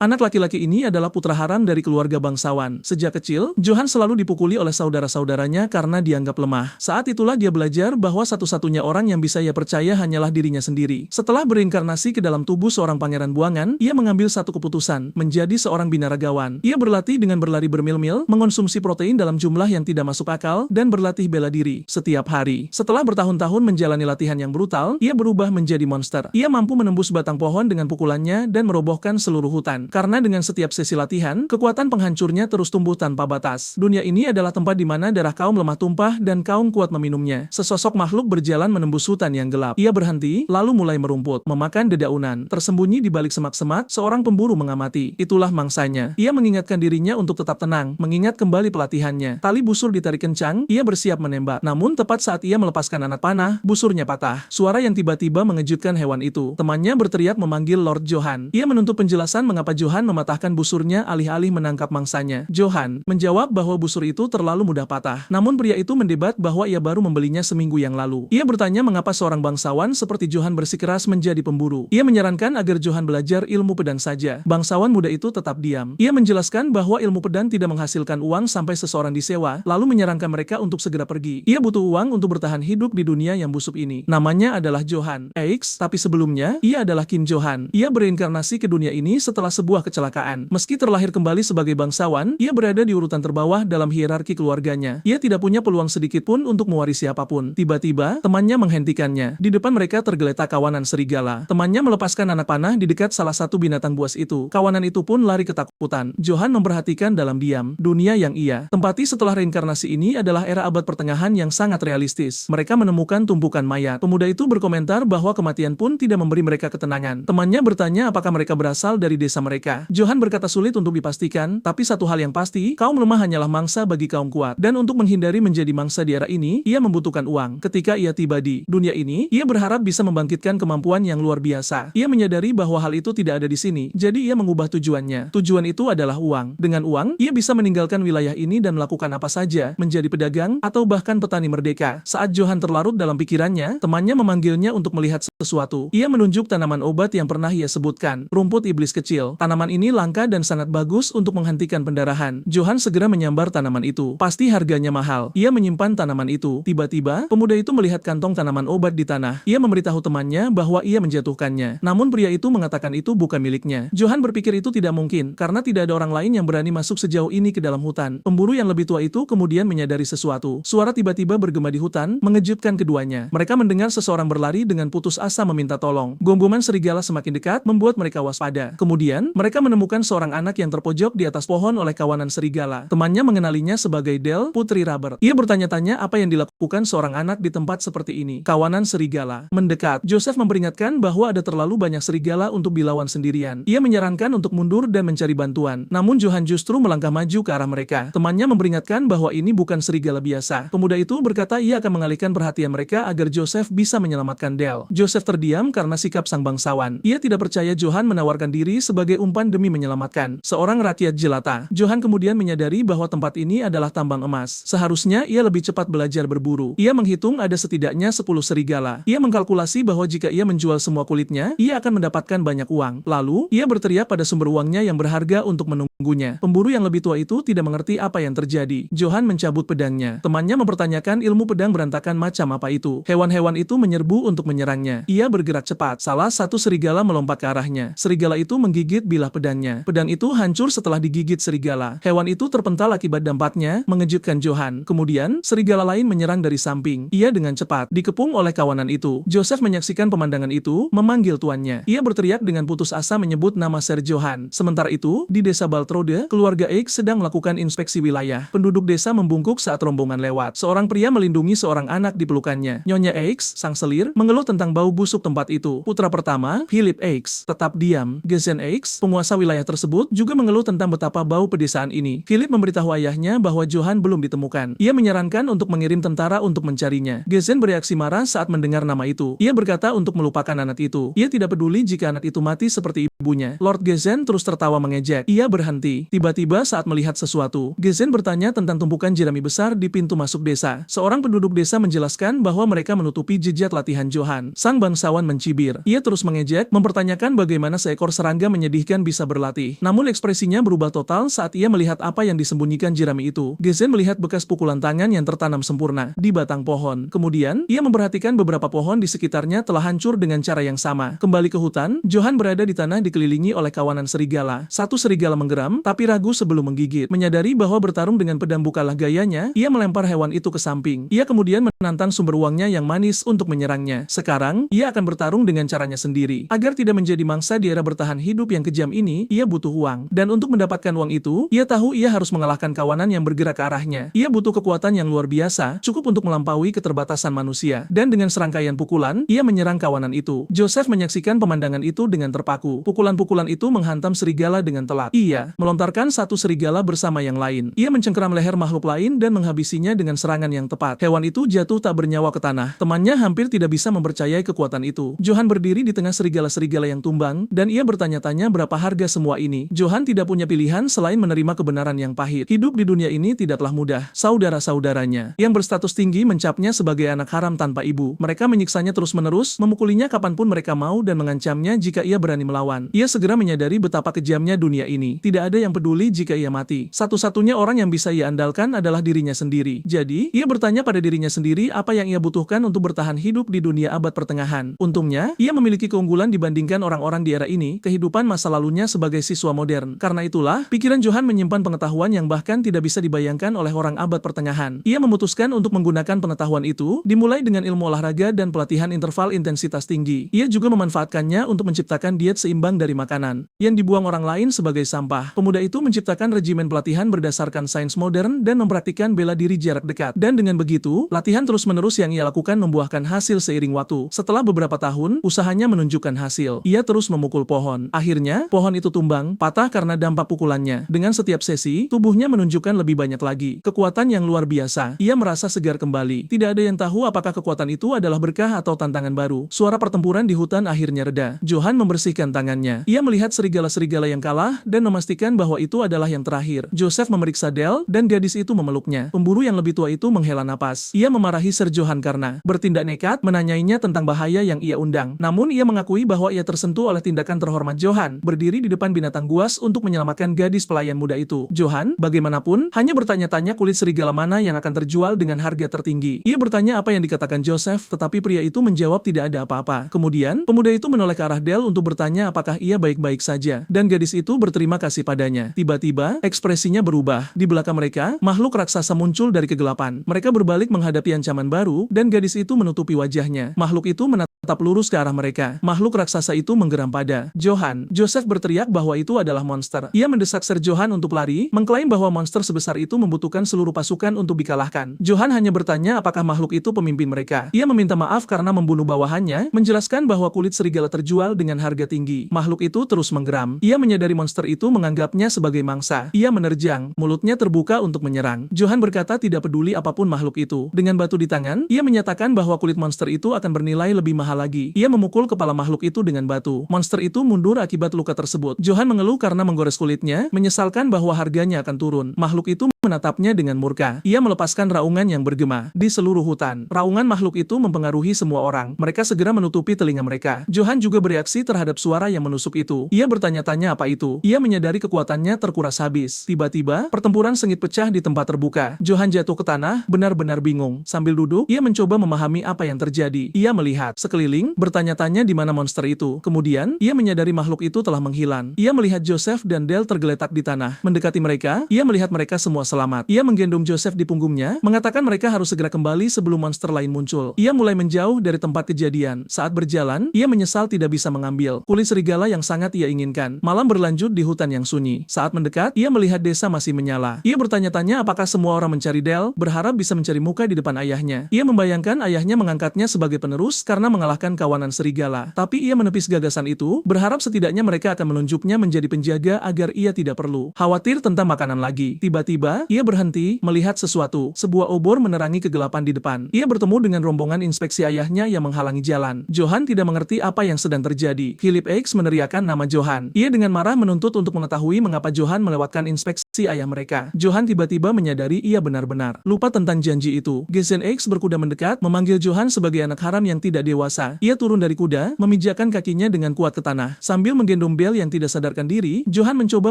Anak laki-laki ini adalah putra haram dari keluarga bangsawan. Sejak kecil, Johan selalu dipukuli oleh saudara-saudaranya karena dianggap lemah. Saat itulah dia belajar bahwa satu-satunya orang yang bisa ia percaya hanyalah dirinya sendiri. Setelah berinkarnasi ke dalam tubuh seorang pangeran buangan, ia mengambil satu keputusan, menjadi seorang binaragawan. Ia berlatih dengan berlari bermil-mil, mengonsumsi protein dalam jumlah yang tidak masuk akal, dan berlatih bela diri setiap hari. Setelah bertahun-tahun menjalani latihan yang brutal, ia berubah menjadi monster. Ia mampu menembus batang pohon dengan pukulannya dan merobohkan seluruh hutan. Karena dengan setiap sesi latihan, kekuatan penghancurnya terus tumbuh tanpa batas. Dunia ini adalah tempat di mana darah kaum lemah tumpah dan kaum kuat meminumnya. Sesosok makhluk berjalan menembus hutan yang gelap. Ia berhenti, lalu mulai merumput, memakan dedaunan. Tersembunyi di balik semak-semak, seorang pemburu mengamati. Itulah mangsanya. Ia mengingatkan dirinya untuk tetap tenang, mengingat kembali pelatihannya. Tali busur ditarik kencang, ia bersiap menembak. Namun tepat saat ia melepaskan anak panah, busurnya patah. Suara yang tiba-tiba mengejutkan hewan itu. Temannya berteriak memanggil Lord Johan. Ia menuntut penjelasan mengapa Johan mematahkan busurnya alih-alih menangkap mangsanya. Johan menjawab bahwa busur itu terlalu mudah patah. Namun pria itu mendebat bahwa ia baru membelinya seminggu yang lalu. Ia bertanya mengapa seorang bangsawan seperti Johan bersikeras menjadi pemburu. Ia menyarankan agar Johan belajar ilmu pedang saja. Bangsawan muda itu tetap diam. Ia menjelaskan bahwa ilmu pedang tidak menghasilkan uang sampai seseorang disewa, lalu menyarankan mereka untuk segera pergi. Ia butuh uang untuk bertahan hidup di dunia yang busuk ini. Namanya adalah Johan X, tapi sebelumnya, ia adalah Qin Johan. Ia berinkarnasi ke dunia ini setelah sebuah kecelakaan. Meski terlahir kembali sebagai bangsawan, ia berada di urutan terbawah dalam hierarki keluarganya. Ia tidak punya peluang sedikit pun untuk mewarisi apapun. Tiba-tiba, temannya menghentikannya. Di depan mereka tergeletak kawanan serigala. Temannya melepaskan anak panah di dekat salah satu binatang buas itu. Kawanan itu pun lari ketakutan. Johan memperhatikan dalam diam. Dunia yang ia tempati setelah reinkarnasi ini adalah era abad pertengahan yang sangat realistis. Mereka menemukan tumpukan mayat. Pemuda itu berkomentar bahwa kematian pun tidak memberi mereka ketenangan. Temannya bertanya apakah mereka berasal dari desa mereka. Johan berkata sulit untuk dipastikan, tapi satu hal yang pasti, kaum lemah hanyalah mangsa bagi kaum kuat. Dan untuk menghindari menjadi mangsa di era ini, ia membutuhkan uang. Ketika ia tiba di dunia ini, ia berharap bisa membangkitkan kemampuan yang luar biasa. Ia menyadari bahwa hal itu tidak ada di sini, jadi ia mengubah tujuannya. Tujuan itu adalah uang. Dengan uang, ia bisa meninggalkan wilayah ini dan melakukan apa saja, menjadi pedagang, atau bahkan petani merdeka. Saat Johan terlarut dalam pikirannya, temannya memanggilnya untuk melihat sesuatu. Ia menunjuk tanaman obat yang pernah ia sebutkan, rumput iblis kecil. Tanaman ini langka dan sangat bagus untuk menghentikan pendarahan. Johan segera menyambar tanaman itu. Pasti harganya mahal. Ia menyimpan tanaman itu. Tiba-tiba, pemuda itu melihat kantong tanaman obat di tanah. Ia memberitahu temannya bahwa ia menjatuhkannya. Namun pria itu mengatakan itu bukan miliknya. Johan berpikir itu tidak mungkin, karena tidak ada orang lain yang berani masuk sejauh ini ke dalam hutan. Pemburu yang lebih tua itu kemudian menyadari sesuatu. Suara tiba-tiba bergema di hutan, mengejutkan keduanya. Mereka mendengar seseorang berlari dengan putus asa meminta tolong. Gomboman serigala semakin dekat, membuat mereka waspada. Kemudian, mereka menemukan seorang anak yang terpojok di atas pohon oleh kawanan serigala. Temannya mengenalinya sebagai Del, putri Rubber. Ia bertanya-tanya apa yang dilakukan seorang anak di tempat seperti ini. Kawanan serigala mendekat. Joseph memperingatkan bahwa ada terlalu banyak serigala untuk dilawan sendirian. Ia menyarankan untuk mundur dan mencari bantuan. Namun Johan justru melangkah maju ke arah mereka. Temannya memperingatkan bahwa ini bukan serigala biasa. Pemuda itu berkata ia akan mengalihkan perhatian mereka agar Joseph bisa menyelamatkan Del. Joseph terdiam karena sikap sang bangsawan. Ia tidak percaya Johan menawarkan diri sebagai umpan demi menyelamatkan seorang rakyat jelata. Johan kemudian menyadari bahwa tempat ini adalah tambang emas. Seharusnya ia lebih cepat belajar berburu. Ia menghitung ada setidaknya 10 serigala. Ia mengkalkulasi bahwa jika ia menjual semua kulitnya, ia akan mendapatkan banyak uang. Lalu, ia berteriak pada sumber uangnya yang berharga untuk menunggunya. Pemburu yang lebih tua itu tidak mengerti apa yang terjadi. Johan mencabut pedangnya. Temannya mempertanyakan ilmu pedang berantakan macam apa itu. Hewan-hewan itu menyerbu untuk menyerangnya. Ia bergerak cepat. Salah satu serigala melompat ke arahnya. Serigala itu menggigit bilah pedangnya. Pedang itu hancur setelah digigit serigala. Hewan itu terpental akibat dampaknya, mengejutkan Johan. Kemudian, serigala lain menyerang dari samping. Ia dengan cepat dikepung oleh kawanan itu. Joseph menyaksikan pemandangan itu, memanggil tuannya. Ia berteriak dengan putus asa menyebut nama Sir Johan. Sementara itu, di desa Baltrode, keluarga X sedang melakukan inspeksi wilayah. Penduduk desa membungkuk saat rombongan lewat. Seorang pria melindungi seorang anak di pelukannya. Nyonya X, sang selir, mengeluh tentang bau busuk tempat itu. Putra pertama, Philip X, tetap diam. Gezen X, penguasa wilayah tersebut, juga mengeluh tentang betapa bau pedesaan ini. Philip memberitahu ayahnya bahwa Johan belum ditemukan. Ia menyarankan untuk mengirim tentara untuk mencarinya. Gezen bereaksi marah saat mendengar nama itu. Ia berkata untuk melupakan anak itu. Ia tidak peduli jika anak itu mati seperti ibunya. Lord Gezen terus tertawa mengejek. Ia berhenti. Tiba-tiba saat melihat sesuatu, Gezen bertanya tentang tumpukan jerami besar di pintu masuk desa. Seorang penduduk desa menjelaskan bahwa mereka menutupi jejak latihan Johan. Sang bangsawan mencibir. Ia terus mengejek, mempertanyakan bagaimana seekor serangga menyedihkan ikan bisa berlatih. Namun ekspresinya berubah total saat ia melihat apa yang disembunyikan jerami itu. Gezen melihat bekas pukulan tangan yang tertanam sempurna di batang pohon. Kemudian, ia memperhatikan beberapa pohon di sekitarnya telah hancur dengan cara yang sama. Kembali ke hutan, Johan berada di tanah dikelilingi oleh kawanan serigala. Satu serigala menggeram, tapi ragu sebelum menggigit. Menyadari bahwa bertarung dengan pedang bukanlah gayanya, ia melempar hewan itu ke samping. Ia kemudian menantang sumber uangnya yang manis untuk menyerangnya. Sekarang, ia akan bertarung dengan caranya sendiri. Agar tidak menjadi mangsa di era bertahan hidup yang kejam ini, ia butuh uang. Dan untuk mendapatkan uang itu, ia tahu ia harus mengalahkan kawanan yang bergerak ke arahnya. Ia butuh kekuatan yang luar biasa, cukup untuk melampaui keterbatasan manusia. Dan dengan serangkaian pukulan, ia menyerang kawanan itu. Joseph menyaksikan pemandangan itu dengan terpaku. Pukulan-pukulan itu menghantam serigala dengan telat. Ia melontarkan satu serigala bersama yang lain. Ia mencengkeram leher makhluk lain dan menghabisinya dengan serangan yang tepat. Hewan itu jatuh tak bernyawa ke tanah. Temannya hampir tidak bisa mempercayai kekuatan itu. Johan berdiri di tengah serigala-serigala yang tumbang, dan ia bertanya-tanya berapa harga semua ini. Johan tidak punya pilihan selain menerima kebenaran yang pahit. Hidup di dunia ini tidaklah mudah. Saudara-saudaranya yang berstatus tinggi mencapnya sebagai anak haram tanpa ibu. Mereka menyiksanya terus-menerus, memukulinya kapanpun mereka mau dan mengancamnya jika ia berani melawan. Ia segera menyadari betapa kejamnya dunia ini. Tidak ada yang peduli jika ia mati. Satu-satunya orang yang bisa ia andalkan adalah dirinya sendiri. Jadi, ia bertanya pada dirinya sendiri apa yang ia butuhkan untuk bertahan hidup di dunia abad pertengahan. Untungnya, ia memiliki keunggulan dibandingkan orang-orang di era ini, kehidupan masa lalunya sebagai siswa modern. Karena itulah, pikiran Johan menyimpan pengetahuan yang bahkan tidak bisa dibayangkan oleh orang abad pertengahan. Ia memutuskan untuk menggunakan pengetahuan itu, dimulai dengan ilmu olahraga dan pelatihan interval intensitas tinggi. Ia juga memanfaatkannya untuk menciptakan diet seimbang dari makanan yang dibuang orang lain sebagai sampah. Pemuda itu menciptakan regimen pelatihan berdasarkan sains modern dan mempraktikkan bela diri jarak dekat. Dan dengan begitu, latihan terus-menerus yang ia lakukan membuahkan hasil seiring waktu. Setelah beberapa tahun, usahanya menunjukkan hasil. Ia terus memukul pohon. Akhirnya, pohon itu tumbang, patah karena dampak pukulannya. Dengan setiap sesi, tubuhnya menunjukkan lebih banyak lagi kekuatan yang luar biasa. Ia merasa segar kembali. Tidak ada yang tahu apakah kekuatan itu adalah berkah atau tantangan baru. Suara pertempuran di hutan akhirnya reda. Johan membersihkan tangannya. Ia melihat serigala-serigala yang kalah dan memastikan bahwa itu adalah yang terakhir. Joseph memeriksa Del dan gadis itu memeluknya. Pemburu yang lebih tua itu menghela napas. Ia memarahi Sir Johan karena bertindak nekat, menanyainya tentang bahaya yang ia undang. Namun ia mengakui bahwa ia tersentuh oleh tindakan terhormat Johan, berdiri di depan binatang buas untuk menyelamatkan gadis pelayan muda itu. Johan, bagaimanapun, hanya bertanya-tanya kulit serigala mana yang akan terjual dengan harga tertinggi. Ia bertanya apa yang dikatakan Joseph, tetapi pria itu menjawab tidak ada apa-apa. Kemudian, pemuda itu menoleh ke arah Del untuk bertanya apakah ia baik-baik saja. Dan gadis itu berterima kasih padanya. Tiba-tiba, ekspresinya berubah. Di belakang mereka, makhluk raksasa muncul dari kegelapan. Mereka berbalik menghadapi ancaman baru, dan gadis itu menutupi wajahnya. Makhluk itu menatap lurus ke arah mereka. Makhluk raksasa itu menggeram pada Johan. Joseph berteriak bahwa itu adalah monster. Ia mendesak Sir Johan untuk lari, mengklaim bahwa monster sebesar itu membutuhkan seluruh pasukan untuk dikalahkan. Johan hanya bertanya apakah makhluk itu pemimpin mereka. Ia meminta maaf karena membunuh bawahannya, menjelaskan bahwa kulit serigala terjual dengan harga tinggi. Makhluk itu terus menggeram. Ia menyadari monster itu menganggapnya sebagai mangsa. Ia menerjang, mulutnya terbuka untuk menyerang. Johan berkata tidak peduli apapun makhluk itu. Dengan batu di tangan, ia menyatakan bahwa kulit monster itu akan bernilai lebih mahal lagi. Ia memukul kepala makhluk itu dengan batu. Monster itu mundur akibat luka tersebut. Johan mengeluh karena menggores kulitnya, menyesalkan bahwa harganya akan turun. Makhluk itu menatapnya dengan murka. Ia melepaskan raungan yang bergema di seluruh hutan. Raungan makhluk itu mempengaruhi semua orang. Mereka segera menutupi telinga mereka. Johan juga bereaksi terhadap suara yang menusuk itu. Ia bertanya-tanya apa itu. Ia menyadari kekuatannya terkuras habis. Tiba-tiba, pertempuran sengit pecah di tempat terbuka. Johan jatuh ke tanah, benar-benar bingung. Sambil duduk, ia mencoba memahami apa yang terjadi. Ia melihat sekeliling, bertanya-tanya di mana monster itu. Kemudian, ia menyadari makhluk itu telah menghilang. Ia melihat Joseph dan Del tergeletak di tanah. Mendekati mereka, ia melihat mereka semua selamat. Ia menggendong Joseph di punggungnya, mengatakan mereka harus segera kembali sebelum monster lain muncul. Ia mulai menjauh dari tempat kejadian. Saat berjalan, ia menyesal tidak bisa mengambil kulit serigala yang sangat ia inginkan. Malam berlanjut di hutan yang sunyi. Saat mendekat, ia melihat desa masih menyala. Ia bertanya-tanya apakah semua orang mencari Del, berharap bisa mencari muka di depan ayahnya. Ia membayangkan ayahnya mengangkatnya sebagai penerus karena mengalahkan kawanan serigala. Tapi ia menepis gagasan itu, berharap setidaknya mereka akan menunjuknya menjadi penjaga agar ia tidak perlu khawatir tentang makanan lagi. Tiba-tiba, Tiba-tiba, ia berhenti, melihat sesuatu. Sebuah obor menerangi kegelapan di depan. Ia bertemu dengan rombongan inspeksi ayahnya yang menghalangi jalan. Johan tidak mengerti apa yang sedang terjadi. Philip X meneriakkan nama Johan. Ia dengan marah menuntut untuk mengetahui mengapa Johan melewatkan inspeksi ayah mereka. Johan tiba-tiba menyadari ia benar-benar lupa tentang janji itu. Gezen X berkuda mendekat, memanggil Johan sebagai anak haram yang tidak dewasa. Ia turun dari kuda, memijakkan kakinya dengan kuat ke tanah. Sambil menggendong Bel yang tidak sadarkan diri, Johan mencoba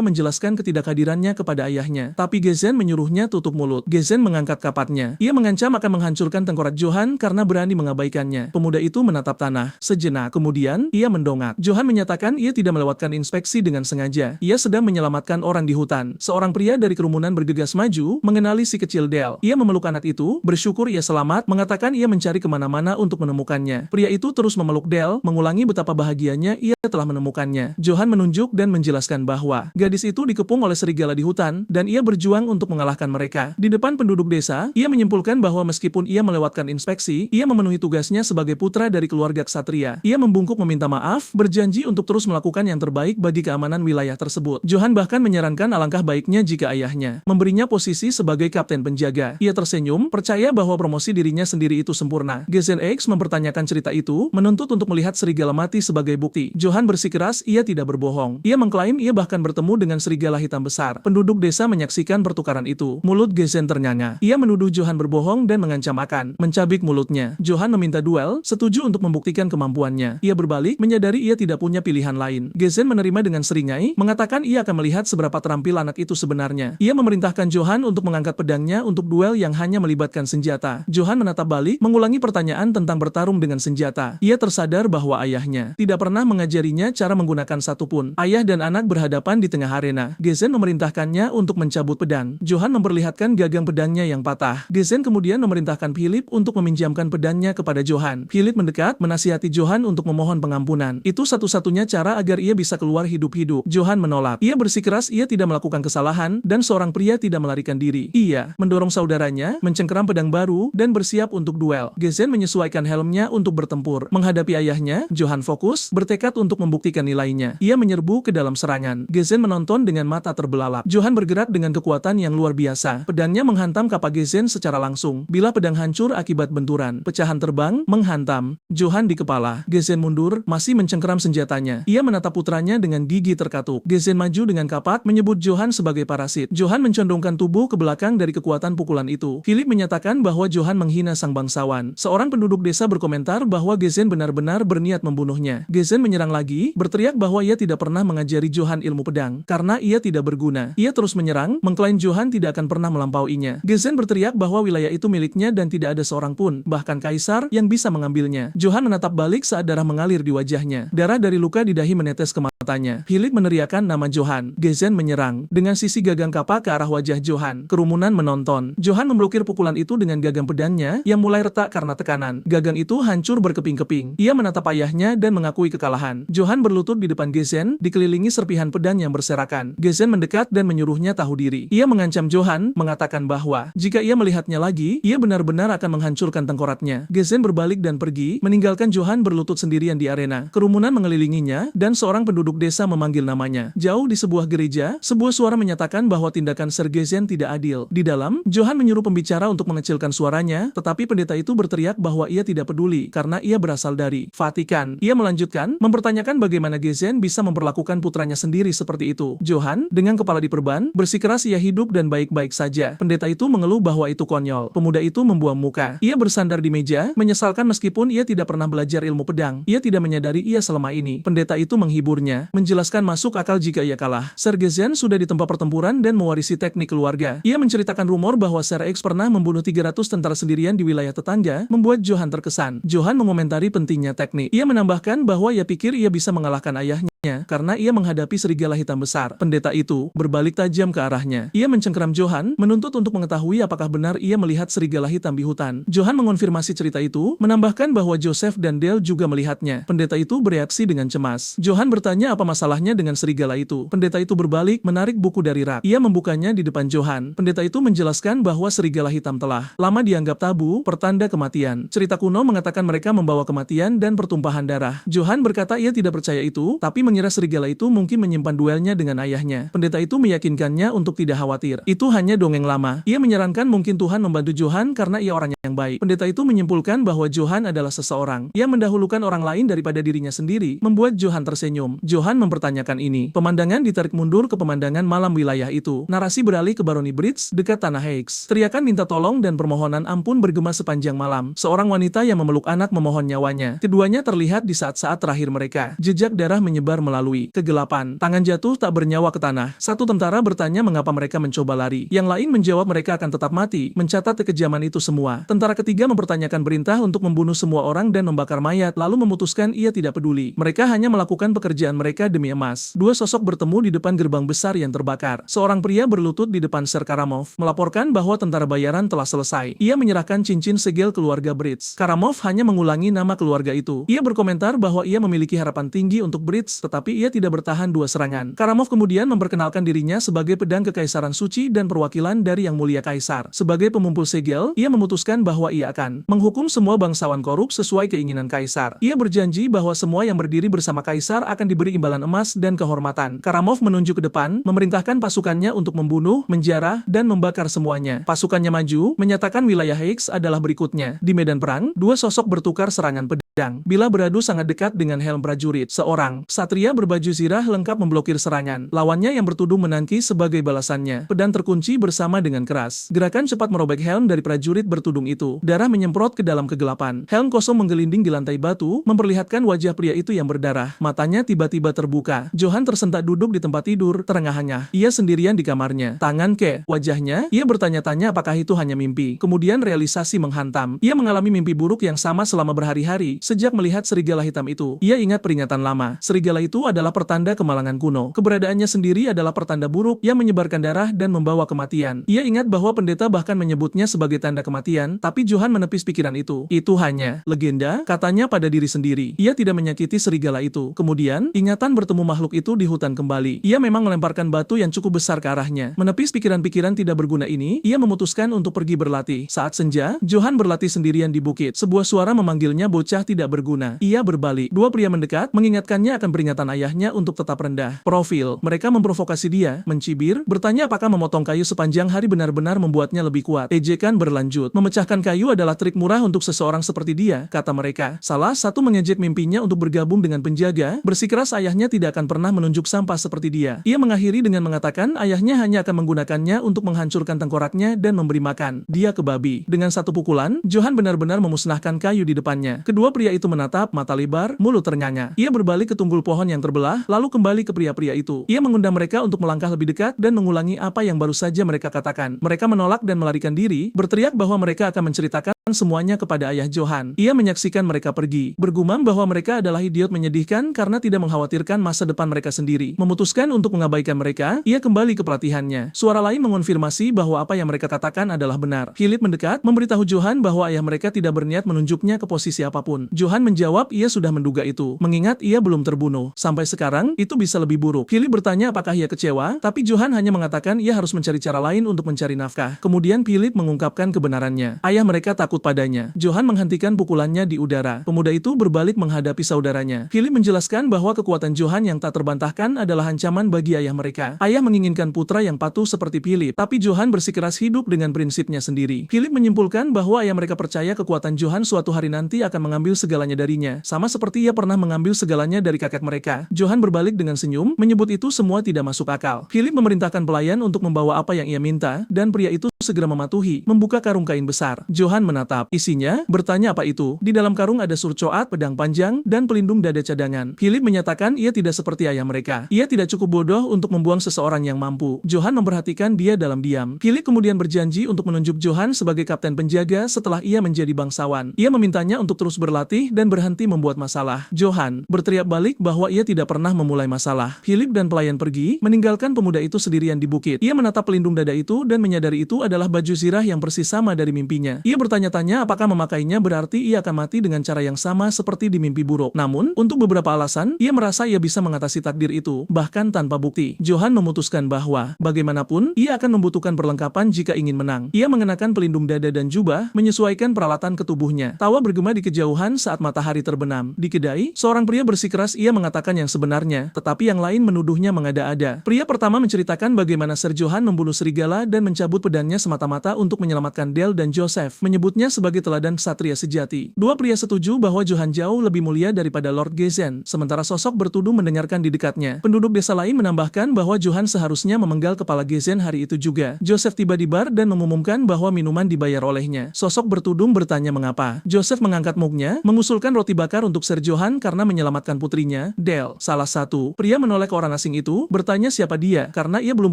menjelaskan ketidakhadirannya kepada ayahnya. Tapi Gezen menyuruhnya tutup mulut. Gezen mengangkat kapatnya. Ia mengancam akan menghancurkan tengkorak Johan karena berani mengabaikannya. Pemuda itu menatap tanah. Sejenak kemudian, ia mendongak. Johan menyatakan ia tidak melewatkan inspeksi dengan sengaja. Ia sedang menyelamatkan orang di hutan. Seorang pria dari kerumunan bergegas maju, mengenali si kecil Del. Ia memeluk anak itu, bersyukur ia selamat, mengatakan ia mencari kemana-mana untuk menemukannya. Pria itu terus memeluk Del, mengulangi betapa bahagianya ia telah menemukannya. Johan menunjuk dan menjelaskan bahwa gadis itu dikepung oleh serigala di hutan, dan ia berjuang untuk mengalahkan mereka. Di depan penduduk desa, ia menyimpulkan bahwa meskipun ia melewatkan inspeksi, ia memenuhi tugasnya sebagai putra dari keluarga ksatria. Ia membungkuk meminta maaf, berjanji untuk terus melakukan yang terbaik bagi keamanan wilayah tersebut. Johan bahkan menyarankan alangkah baiknya jika ayahnya memberinya posisi sebagai kapten penjaga. Ia tersenyum, percaya bahwa promosi dirinya sendiri itu sempurna. Gezen X mempertanyakan cerita itu, menuntut untuk melihat serigala mati sebagai bukti. Johan bersikeras ia tidak berbohong. Ia mengklaim ia bahkan bertemu dengan serigala hitam besar. Penduduk desa menyaksikan pertukaran itu. Mulut Gezen ternyanga. Ia menuduh Johan berbohong dan mengancam akan mencabik mulutnya. Johan meminta duel, setuju untuk membuktikan kemampuannya. Ia berbalik, menyadari ia tidak punya pilihan lain. Gezen menerima dengan seringai, mengatakan ia akan melihat seberapa terampil anak itu sebenarnya. Ia memerintahkan Johan untuk mengangkat pedangnya untuk duel yang hanya melibatkan senjata. Johan menatap balik, mengulangi pertanyaan tentang bertarung dengan senjata. Ia tersadar bahwa ayahnya tidak pernah mengajarinya cara menggunakan satupun. Ayah dan anak berhadapan di tengah arena. Gezen memerintahkannya untuk mencabut pedang. Johan memperlihatkan gagang pedangnya yang patah. Gezen kemudian memerintahkan Philip untuk meminjamkan pedangnya kepada Johan. Philip mendekat, menasihati Johan untuk memohon pengampunan. Itu satu-satunya cara agar ia bisa keluar hidup-hidup. Johan menolak. Ia bersikeras ia tidak melakukan kesalahan, dan seorang pria tidak melarikan diri. Ia mendorong saudaranya, mencengkeram pedang baru, dan bersiap untuk duel. Gezen menyesuaikan helmnya untuk bertempur. Menghadapi ayahnya, Johan fokus, bertekad untuk membuktikan nilainya. Ia menyerbu ke dalam serangan. Gezen menonton dengan mata terbelalak. Johan bergerak dengan kekuatan yang luar biasa. Pedangnya menghantam kapak Gezen secara langsung. Bila pedang hancur akibat benturan, pecahan terbang, menghantam Johan di kepala. Gezen mundur, masih mencengkeram senjatanya. Ia menatap putranya dengan gigi terkatup. Gezen maju dengan kapak, menyebut Johan sebagai parasit. Johan mencondongkan tubuh ke belakang dari kekuatan pukulan itu. Philip menyatakan bahwa Johan menghina sang bangsawan. Seorang penduduk desa berkomentar bahwa Gezen benar-benar berniat membunuhnya. Gezen menyerang lagi, berteriak bahwa ia tidak pernah mengajari Johan ilmu pedang, karena ia tidak berguna. Ia terus menyerang, mengklaim Johan tidak akan pernah melampauinya. Gezen berteriak bahwa wilayah itu miliknya dan tidak ada seorang pun, bahkan kaisar, yang bisa mengambilnya. Johan menatap balik saat darah mengalir di wajahnya. Darah dari luka di dahi menetes ke matanya. Philip meneriakkan nama Johan. Gezen menyerang dengan sisi gagang kapak ke arah wajah Johan. Kerumunan menonton. Johan memblokir pukulan itu dengan gagang pedangnya yang mulai retak karena tekanan. Gagang itu hancur berkeping-keping. Ia menatap ayahnya dan mengakui kekalahan. Johan berlutut di depan Gezen, dikelilingi serpihan pedang yang berserakan. Gezen mendekat dan menyuruhnya tahu diri. Ia mengancam Johan, mengatakan bahwa jika ia melihatnya lagi, ia benar-benar akan menghancurkan tengkoraknya. Gezen berbalik dan pergi, meninggalkan Johan berlutut sendirian di arena. Kerumunan mengelilinginya, dan seorang penduduk desa memanggil namanya. Jauh di sebuah gereja, sebuah suara menyatakan bahwa tindakan Ser Gezen tidak adil. Di dalam, Johan menyuruh pembicara untuk mengecilkan suaranya, tetapi pendeta itu berteriak bahwa ia tidak peduli karena ia berasal dari Vatikan. Ia melanjutkan, mempertanyakan bagaimana Gezen bisa memperlakukan putranya sendiri seperti itu. Johan, dengan kepala diperban, bersikeras ia hidup dan baik-baik saja. Pendeta itu mengeluh bahwa itu konyol. Pemuda itu membuang muka. Ia bersandar di meja, menyesalkan meskipun ia tidak pernah belajar ilmu pedang. Ia tidak menyadari ia selama ini. Pendeta itu menghiburnya, menjelaskan masuk akal jika ia kalah. Ser Gezen sudah di tempat pertempuran dan mewarisi teknik keluarga. Ia menceritakan rumor bahwa Ser X pernah membunuh 300 tentara sendirian di wilayah tetangga, membuat Johan terkesan. Johan mengomentari pentingnya teknik. Ia menambahkan bahwa ia pikir ia bisa mengalahkan ayahnya karena ia menghadapi serigala hitam besar. Pendeta itu berbalik tajam ke arahnya. Ia mencengkeram Johan, menuntut untuk mengetahui apakah benar ia melihat serigala hitam di hutan. Johan mengonfirmasi cerita itu, menambahkan bahwa Joseph dan Dale juga melihatnya. Pendeta itu bereaksi dengan cemas. Johan bertanya apa masalahnya dengan serigala itu. Pendeta itu berbalik, menarik buku dari rak. Ia membukanya di depan Johan. Pendeta itu menjelaskan bahwa serigala hitam telah lama dianggap tabu, pertanda kematian. Cerita kuno mengatakan mereka membawa kematian dan pertumpahan darah. Johan berkata ia tidak percaya itu, tapi mengira serigala itu mungkin menyimpan duelnya dengan ayahnya. Pendeta itu meyakinkannya untuk tidak khawatir. Itu hanya dongeng lama. Ia menyarankan mungkin Tuhan membantu Johan karena ia orang yang baik. Pendeta itu menyimpulkan bahwa Johan adalah seseorang yang mendahulukan orang lain daripada dirinya sendiri, membuat Johan tersenyum. Johan mempertanyakan ini. Pemandangan ditarik mundur ke pemandangan malam wilayah itu. Narasi beralih ke Barony Bridge, dekat tanah Higgs. Teriakan minta tolong dan permohonan ampun bergema sepanjang malam. Seorang wanita yang memeluk anak memohon nyawanya. Keduanya terlihat di saat-saat terakhir mereka. Jejak darah menyebar melalui kegelapan. Tangan jatuh tak bernyawa ke tanah. Satu tentara bertanya mengapa mereka mencoba lari. Yang lain menjawab mereka akan tetap mati. Mencatat kekejaman itu semua. Tentara ketiga mempertanyakan perintah untuk membunuh semua orang dan membakar mayat, lalu memutuskan ia tidak peduli. Mereka hanya melakukan pekerjaan mereka demi emas. Dua sosok bertemu di depan gerbang besar yang terbakar. Seorang pria berlutut di depan Ser Karamov, melaporkan bahwa tentara bayaran telah selesai. Ia menyerahkan cincin segel keluarga Bridge. Karamov hanya mengulangi nama keluarga itu. Ia berkomentar bahwa ia memiliki harapan tinggi untuk Bridge, tetapi ia tidak bertahan dua serangan. Karamov kemudian memperkenalkan dirinya sebagai pedang kekaisaran suci dan perwakilan dari Yang Mulia Kaisar. Sebagai pemumpul segel, ia memutuskan bahwa ia akan menghukum semua bangsawan korup sesuai keinginan Kaisar. Ia berjanji bahwa semua yang berdiri bersama Kaisar akan diberi imbalan emas dan kehormatan. Karamov menunjuk ke depan, memerintahkan pasukannya untuk membunuh, menjarah, dan membakar semuanya. Pasukannya maju, menyatakan wilayah Higgs adalah berikutnya. Di medan perang, dua sosok bertukar serangan pedang. Bila beradu sangat dekat dengan helm prajurit, seorang satria berbaju zirah lengkap memblokir serangan. Lawannya yang bertudung menangki sebagai balasannya. Pedang terkunci bersama dengan keras. Gerakan cepat merobek helm dari prajurit bertudung itu. Darah menyemprot ke dalam kegelapan. Helm kosong menggelinding di lantai batu, memperlihatkan wajah pria itu yang berdarah. Matanya tiba-tiba terbuka. Johan tersentak duduk di tempat tidur, terengah-engah. Ia sendirian di kamarnya. Tangan ke wajahnya, ia bertanya-tanya apakah itu hanya mimpi. Kemudian realisasi menghantam. Ia mengalami mimpi buruk yang sama selama berhari-hari. Sejak melihat serigala hitam itu, ia ingat peringatan lama. Serigala itu adalah pertanda kemalangan kuno. Keberadaannya sendiri adalah pertanda buruk yang menyebarkan darah dan membawa kematian. Ia ingat bahwa pendeta bahkan menyebutnya sebagai tanda kematian, tapi Johan menepis pikiran itu. Itu hanya legenda, katanya pada diri sendiri. Ia tidak menyakiti serigala itu. Kemudian, ingatan bertemu makhluk itu di hutan kembali. Ia memang melemparkan batu yang cukup besar ke arahnya. Menepis pikiran-pikiran tidak berguna ini, ia memutuskan untuk pergi berlatih. Saat senja, Johan berlatih sendirian di bukit. Sebuah suara memanggilnya bocah tidak berguna. Ia berbalik. Dua pria mendekat, mengingatkannya akan peringatan ayahnya untuk tetap rendah. Profil. Mereka memprovokasi dia, mencibir, bertanya apakah memotong kayu sepanjang hari benar-benar membuatnya lebih kuat. Ejekan berlanjut. Memecahkan kayu adalah trik murah untuk seseorang seperti dia, kata mereka. Salah satu mengejek mimpinya untuk bergabung dengan penjaga, bersikeras ayahnya tidak akan pernah menunjuk sampah seperti dia. Ia mengakhiri dengan mengatakan ayahnya hanya akan menggunakannya untuk menghancurkan tengkoraknya dan memberi makan dia ke babi. Dengan satu pukulan, Johan benar-benar memusnahkan kayu di depannya. Kedua pria itu menatap, mata lebar, mulut ternyanya. Ia berbalik ke tunggul pohon yang terbelah, lalu kembali ke pria-pria itu. Ia mengundang mereka untuk melangkah lebih dekat dan mengulangi apa yang baru saja mereka katakan. Mereka menolak dan melarikan diri, berteriak bahwa mereka akan menceritakan semuanya kepada ayah Johan. Ia menyaksikan mereka pergi, bergumam bahwa mereka adalah idiot menyedihkan karena tidak mengkhawatirkan masa depan mereka sendiri. Memutuskan untuk mengabaikan mereka, ia kembali ke pelatihannya. Suara lain mengonfirmasi bahwa apa yang mereka katakan adalah benar. Philip mendekat, memberitahu Johan bahwa ayah mereka tidak berniat menunjuknya ke posisi apapun. Johan menjawab ia sudah menduga itu, mengingat ia belum terbunuh. Sampai sekarang, itu bisa lebih buruk. Philip bertanya apakah ia kecewa, tapi Johan hanya mengatakan ia harus mencari cara lain untuk mencari nafkah. Kemudian Philip mengungkapkan kebenarannya. Ayah mereka takut padanya. Johan menghentikan pukulannya di udara. Pemuda itu berbalik menghadapi saudaranya. Philip menjelaskan bahwa kekuatan Johan yang tak terbantahkan adalah ancaman bagi ayah mereka. Ayah menginginkan putra yang patuh seperti Philip, tapi Johan bersikeras hidup dengan prinsipnya sendiri. Philip menyimpulkan bahwa ayah mereka percaya kekuatan Johan suatu hari nanti akan mengambil segalanya darinya, sama seperti ia pernah mengambil segalanya dari kakek mereka. Johan berbalik dengan senyum, menyebut itu semua tidak masuk akal. Philip memerintahkan pelayan untuk membawa apa yang ia minta, dan pria itu segera mematuhi, membuka karung kain besar. Johan menatap. Isinya, bertanya apa itu. Di dalam karung ada surcoat, pedang panjang, dan pelindung dada cadangan. Philip menyatakan ia tidak seperti ayah mereka. Ia tidak cukup bodoh untuk membuang seseorang yang mampu. Johan memperhatikan dia dalam diam. Philip kemudian berjanji untuk menunjuk Johan sebagai kapten penjaga setelah ia menjadi bangsawan. Ia memintanya untuk terus berlatih dan berhenti membuat masalah. Johan berteriak balik bahwa ia tidak pernah memulai masalah. Philip dan pelayan pergi, meninggalkan pemuda itu sendirian di bukit. Ia menatap pelindung dada itu dan menyadari itu adalah baju zirah yang persis sama dari mimpinya. Ia bertanya bertanya-tanya apakah memakainya berarti ia akan mati dengan cara yang sama seperti di mimpi buruk. Namun, untuk beberapa alasan, ia merasa ia bisa mengatasi takdir itu, bahkan tanpa bukti. Johan memutuskan bahwa, bagaimanapun, ia akan membutuhkan perlengkapan jika ingin menang. Ia mengenakan pelindung dada dan jubah, menyesuaikan peralatan ke tubuhnya. Tawa bergema di kejauhan saat matahari terbenam. Di kedai, seorang pria bersikeras ia mengatakan yang sebenarnya, tetapi yang lain menuduhnya mengada-ada. Pria pertama menceritakan bagaimana Sir Johan membunuh serigala dan mencabut pedangnya semata-mata untuk menyelamatkan Dale dan Joseph, menyebutnya sebagai teladan ksatria sejati. Dua pria setuju bahwa Johan jauh lebih mulia daripada Lord Gezen, sementara sosok bertuduh mendengarkan di dekatnya. Penduduk desa lain menambahkan bahwa Johan seharusnya memenggal kepala Gezen hari itu juga. Joseph tiba di bar dan mengumumkan bahwa minuman dibayar olehnya. Sosok bertudung bertanya mengapa. Joseph mengangkat mugnya, mengusulkan roti bakar untuk Sir Johan karena menyelamatkan putrinya, Dale. Salah satu pria menoleh ke orang asing itu, bertanya siapa dia, karena ia belum